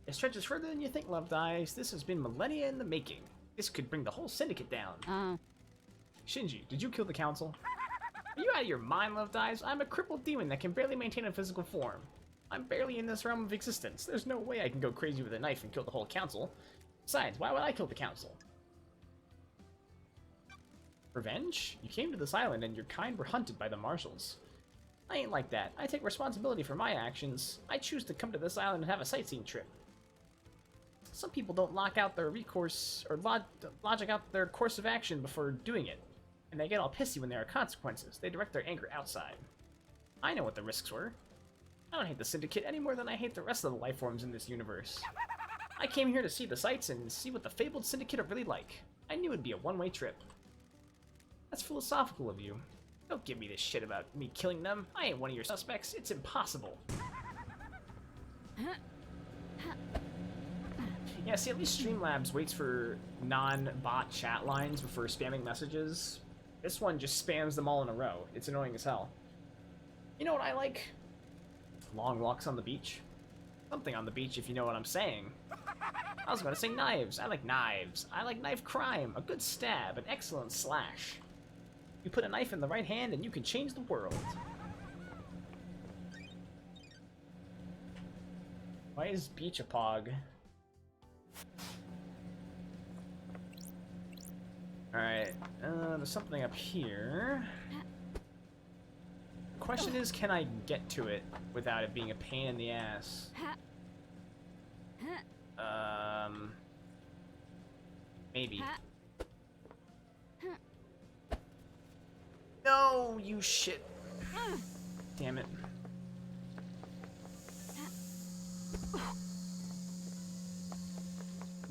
[SPEAKER 1] It stretches further than you think, Loved Eyes. This has been millennia in the making. This could bring the whole syndicate down. Shinji, did you kill the council? Are you out of your mind, Loved Eyes? I'm a crippled demon that can barely maintain a physical form. I'm barely in this realm of existence. There's no way I can go crazy with a knife and kill the whole council. Besides, why would I kill the council? Revenge? You came to this island and your kind were hunted by the marshals. I ain't like that. I take responsibility for my actions. I choose to come to this island and have a sightseeing trip. Some people don't lock out their recourse or logic out their course of action before doing it, and they get all pissy when there are consequences. They direct their anger outside. I know what the risks were. I don't hate the Syndicate any more than I hate the rest of the life forms in this universe. I came here to see the sights and see what the fabled Syndicate are really like. I knew it'd be a one-way trip. That's philosophical of you. Don't give me this shit about me killing them. I ain't one of your suspects. It's impossible. Yeah, see, at least Streamlabs waits for non-bot chat lines before spamming messages. This one just spams them all in a row. It's annoying as hell. You know what I like? Long walks on the beach. Something on the beach, if you know what I'm saying. I was going to say knives. I like knives. I like knife crime. A good stab. An excellent slash. You put a knife in the right hand and you can change the world. Why is beach a pog? Alright, there's something up here. Question is, can I get to it without it being a pain in the ass? Maybe. No, you shit. Damn it.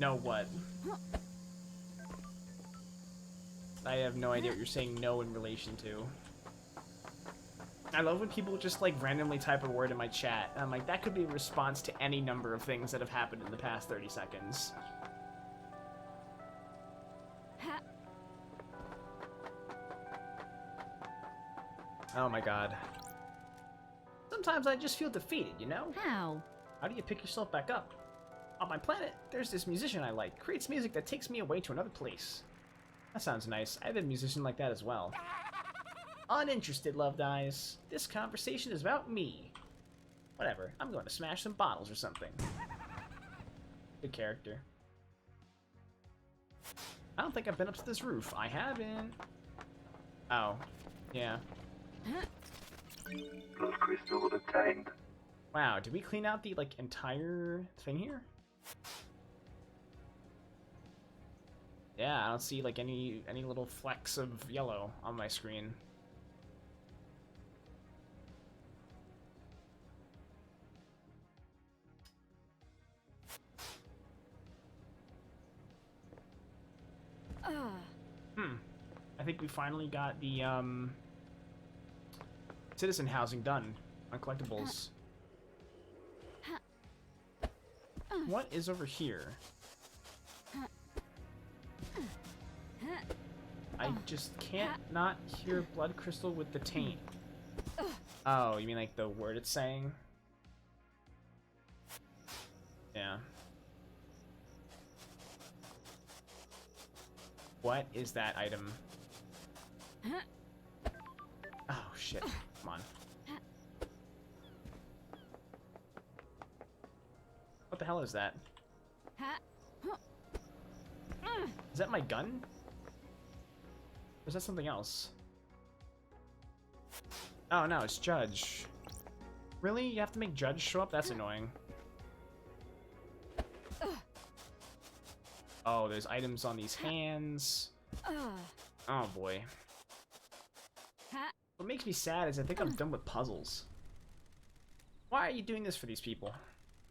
[SPEAKER 1] No, what? I have no idea what you're saying no in relation to. I love when people just like randomly type a word in my chat, and I'm like, that could be a response to any number of things that have happened in the past 30 seconds. Oh my god. Sometimes I just feel defeated, you know?
[SPEAKER 2] How?
[SPEAKER 1] How do you pick yourself back up? On my planet, there's this musician I like. Creates music that takes me away to another place. That sounds nice. I have a musician like that as well. Uninterested, Loved Eyes. This conversation is about me. Whatever. I'm going to smash some bottles or something. Good character. I don't think I've been up to this roof. I haven't. Oh. Yeah.
[SPEAKER 3] Blood crystal obtained.
[SPEAKER 1] Wow, did we clean out the, like, entire thing here? Yeah, I don't see, like, any little flecks of yellow on my screen. I think we finally got the, citizen housing done on collectibles. What is over here? I just can't not hear blood crystal with the taint. Oh, you mean like the word it's saying? Yeah. What is that item? Oh shit, come on. What the hell is that? Is that my gun? Or is that something else? Oh no, it's Judge. Really? You have to make Judge show up? That's annoying. Oh, there's items on these hands. Oh boy. What makes me sad is I think I'm done with puzzles. Why are you doing this for these people?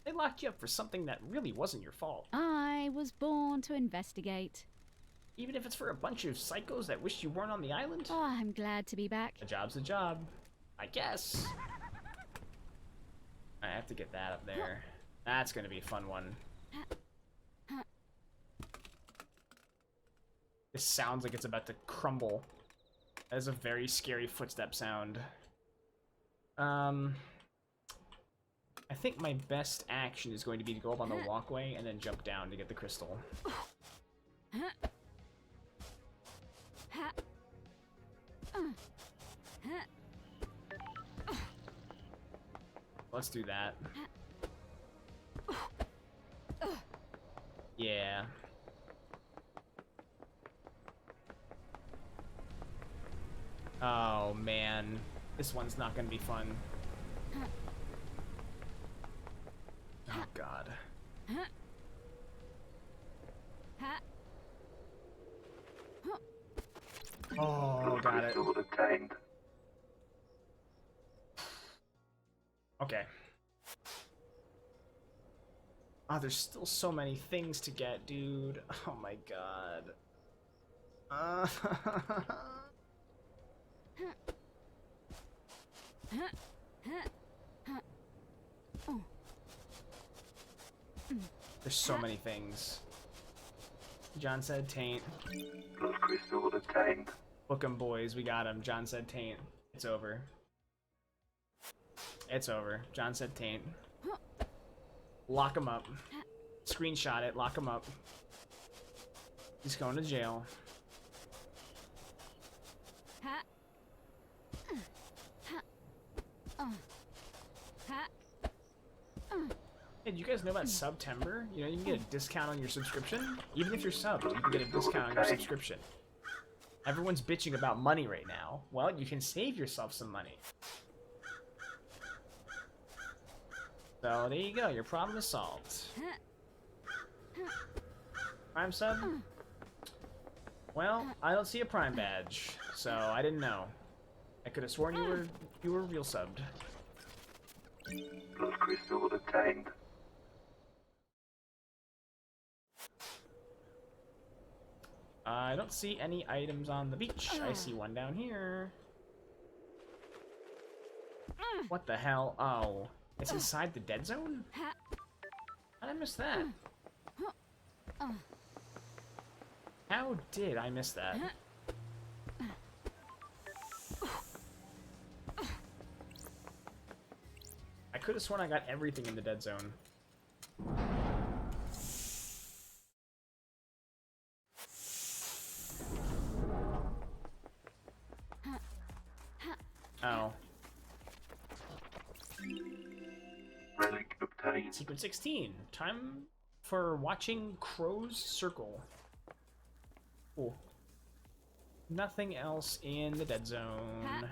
[SPEAKER 1] They locked you up for something that really wasn't your fault.
[SPEAKER 2] I was born to investigate.
[SPEAKER 1] Even if it's for a bunch of psychos that wish you weren't on the island?
[SPEAKER 2] Oh, I'm glad to be back.
[SPEAKER 1] A job's a job. I guess. I have to get that up there. That's gonna be a fun one. This sounds like it's about to crumble. That is a very scary footstep sound. I think my best action is going to be to go up on the walkway and then jump down to get the crystal. Let's do that. Yeah. Oh man, this one's not gonna be fun. Oh god. Oh, got it. Okay. Oh, there's still so many things to get, dude. Oh my god. There's so many things. John said taint.
[SPEAKER 3] Blood crystal obtained.
[SPEAKER 1] Book 'em, boys. We got him. John said taint. It's over. It's over. John said taint. Lock him up. Screenshot it. Lock him up. He's going to jail. Hey, do you guys know about September? You know, you can get a discount on your subscription. Even if you're subbed, you can get a discount on your subscription. Everyone's bitching about money right now. Well, you can save yourself some money. So, there you go. Your problem is solved. Prime sub? Well, I don't see a Prime badge, so I didn't know. I could have sworn you were real subbed.
[SPEAKER 3] Blood crystal obtained.
[SPEAKER 1] I don't see any items on the beach. I see one down here. What the hell? Oh, it's inside the dead zone? How did I miss that? How did I miss that? I could have sworn I got everything in the dead zone. Oh.
[SPEAKER 3] Relic obtained.
[SPEAKER 1] Sequence 16. Time for watching Crow's Circle. Cool. Nothing else in the dead zone.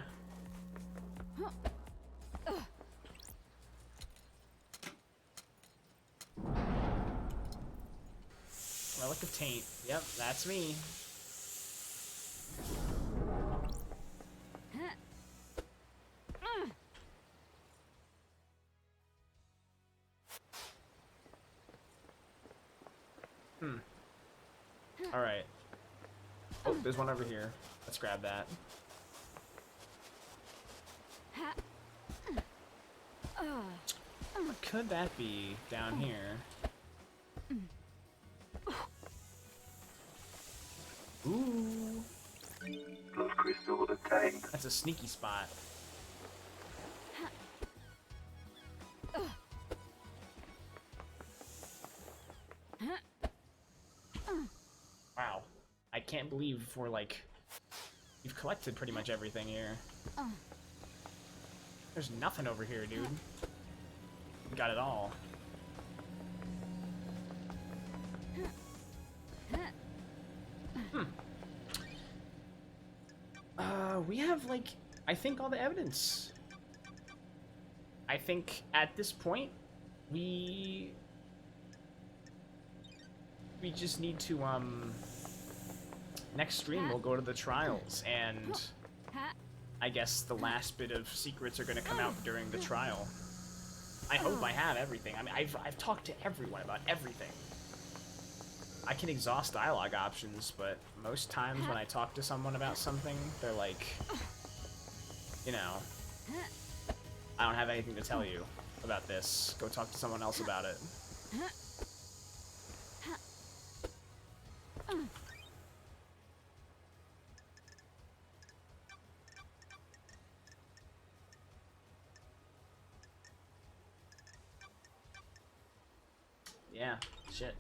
[SPEAKER 1] Relic of Taint. Yep, that's me. Alright. Oh, there's one over here. Let's grab that. What could that be down here? Ooh.
[SPEAKER 3] Blood crystal obtained.
[SPEAKER 1] That's a sneaky spot. Wow. I can't believe we're like... You've collected pretty much everything here. There's nothing over here, dude. We got it all. We have, like, I think all the evidence. I think at this point, we just need to, next stream we'll go to the trials, and I guess the last bit of secrets are gonna come out during the trial. I hope I have everything. I mean, I've talked to everyone about everything. I can exhaust dialogue options, but most times when I talk to someone about something, they're like, you know, I don't have anything to tell you about this. Go talk to someone else about it. Yeah, shit.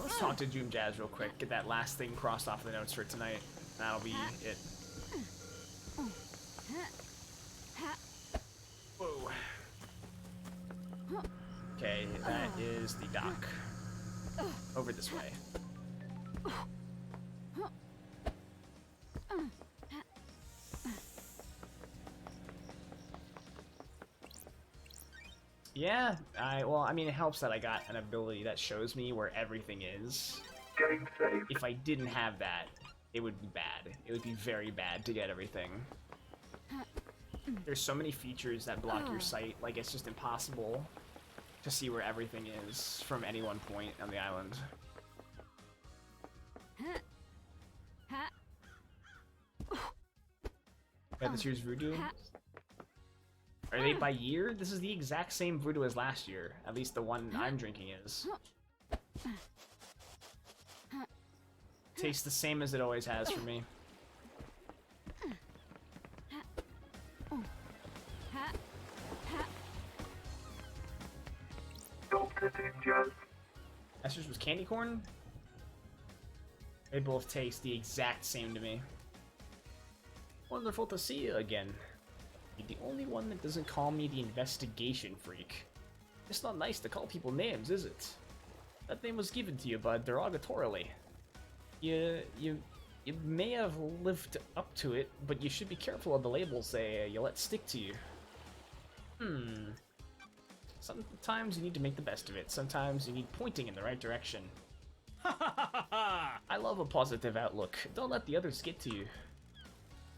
[SPEAKER 1] Let's talk to Doom Jazz real quick. Get that last thing crossed off the notes for tonight. That'll be it. Whoa. Okay, that is the dock. Over this way. Yeah, well, I mean, it helps that I got an ability that shows me where everything is.
[SPEAKER 3] Game saved.
[SPEAKER 1] If I didn't have that, it would be bad. It would be very bad to get everything. There's so many features that block your sight, like it's just impossible to see where everything is from any one point on the island. Yeah, this year's Voodoo? Are they by year? This is the exact same Voodoo as last year. At least the one I'm drinking is. Tastes the same as it always has for me.
[SPEAKER 3] Dr. Doom Jazz.
[SPEAKER 1] Last year's was candy corn? They both taste the exact same to me. Wonderful to see you again. You're the only one that doesn't call me the investigation freak. It's not nice to call people names, is it? That name was given to you, bud, derogatorily. You may have lived up to it, but you should be careful of the labels you let stick to you. Sometimes you need to make the best of it. Sometimes you need pointing in the right direction. I love a positive outlook. Don't let the others get to you.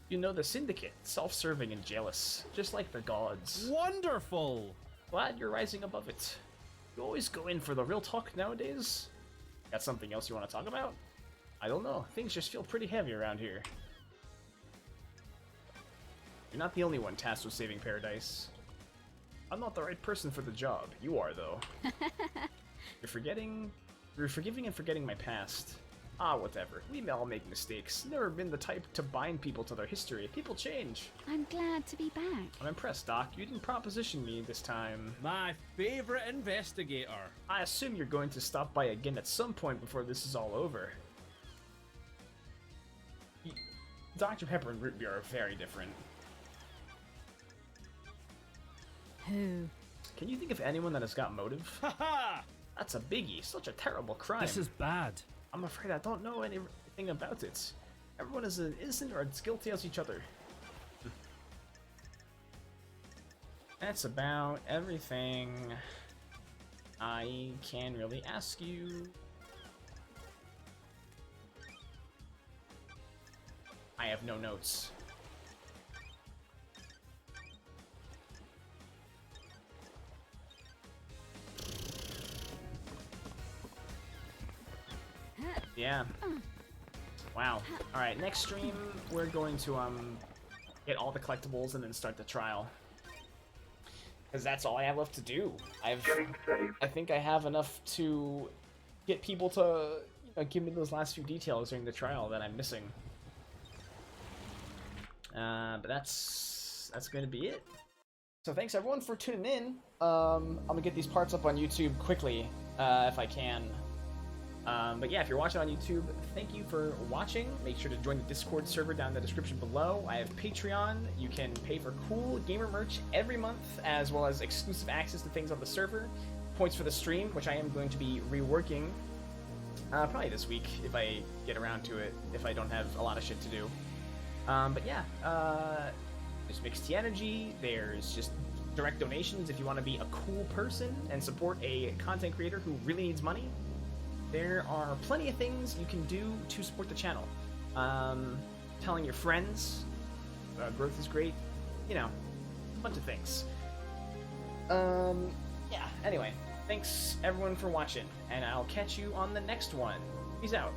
[SPEAKER 1] You know the Syndicate, self-serving and jealous, just like the gods.
[SPEAKER 7] Wonderful!
[SPEAKER 1] Glad you're rising above it. You always go in for the real talk nowadays? Got something else you want to talk about? I don't know. Things just feel pretty heavy around here. You're not the only one tasked with saving paradise. I'm not the right person for the job. You are, though. You're forgiving and forgetting my past. Ah, whatever. We may all make mistakes. Never been the type to bind people to their history. People change.
[SPEAKER 2] I'm glad to be back.
[SPEAKER 1] I'm impressed, Doc. You didn't proposition me this time.
[SPEAKER 12] My favorite investigator.
[SPEAKER 1] I assume you're going to stop by again at some point before this is all over. Dr. Pepper and Root Beer are very different.
[SPEAKER 2] Who?
[SPEAKER 1] Can you think of anyone that has got motive?
[SPEAKER 12] Haha!
[SPEAKER 1] That's a biggie. Such a terrible crime.
[SPEAKER 7] This is bad.
[SPEAKER 1] I'm afraid I don't know anything about it. Everyone is as innocent or as guilty as each other. That's about everything I can really ask you. I have no notes. Yeah. Wow. Alright, next stream, we're going to, get all the collectibles and then start the trial. Because that's all I have left to do. I think I have enough to get people to, give me those last few details during the trial that I'm missing. But that's going to be it. So thanks everyone for tuning in. I'm gonna get these parts up on YouTube quickly, if I can. But yeah, if you're watching on YouTube, thank you for watching. Make sure to join the Discord server down in the description below. I have Patreon. You can pay for cool gamer merch every month, as well as exclusive access to things on the server. Points for the stream, which I am going to be reworking probably this week if I get around to it, if I don't have a lot of shit to do. But yeah, there's Mixed Energy, there's just direct donations if you want to be a cool person and support a content creator who really needs money. There are plenty of things you can do to support the channel. Telling your friends, growth is great, a bunch of things. Yeah, anyway, thanks everyone for watching, and I'll catch you on the next one. Peace out.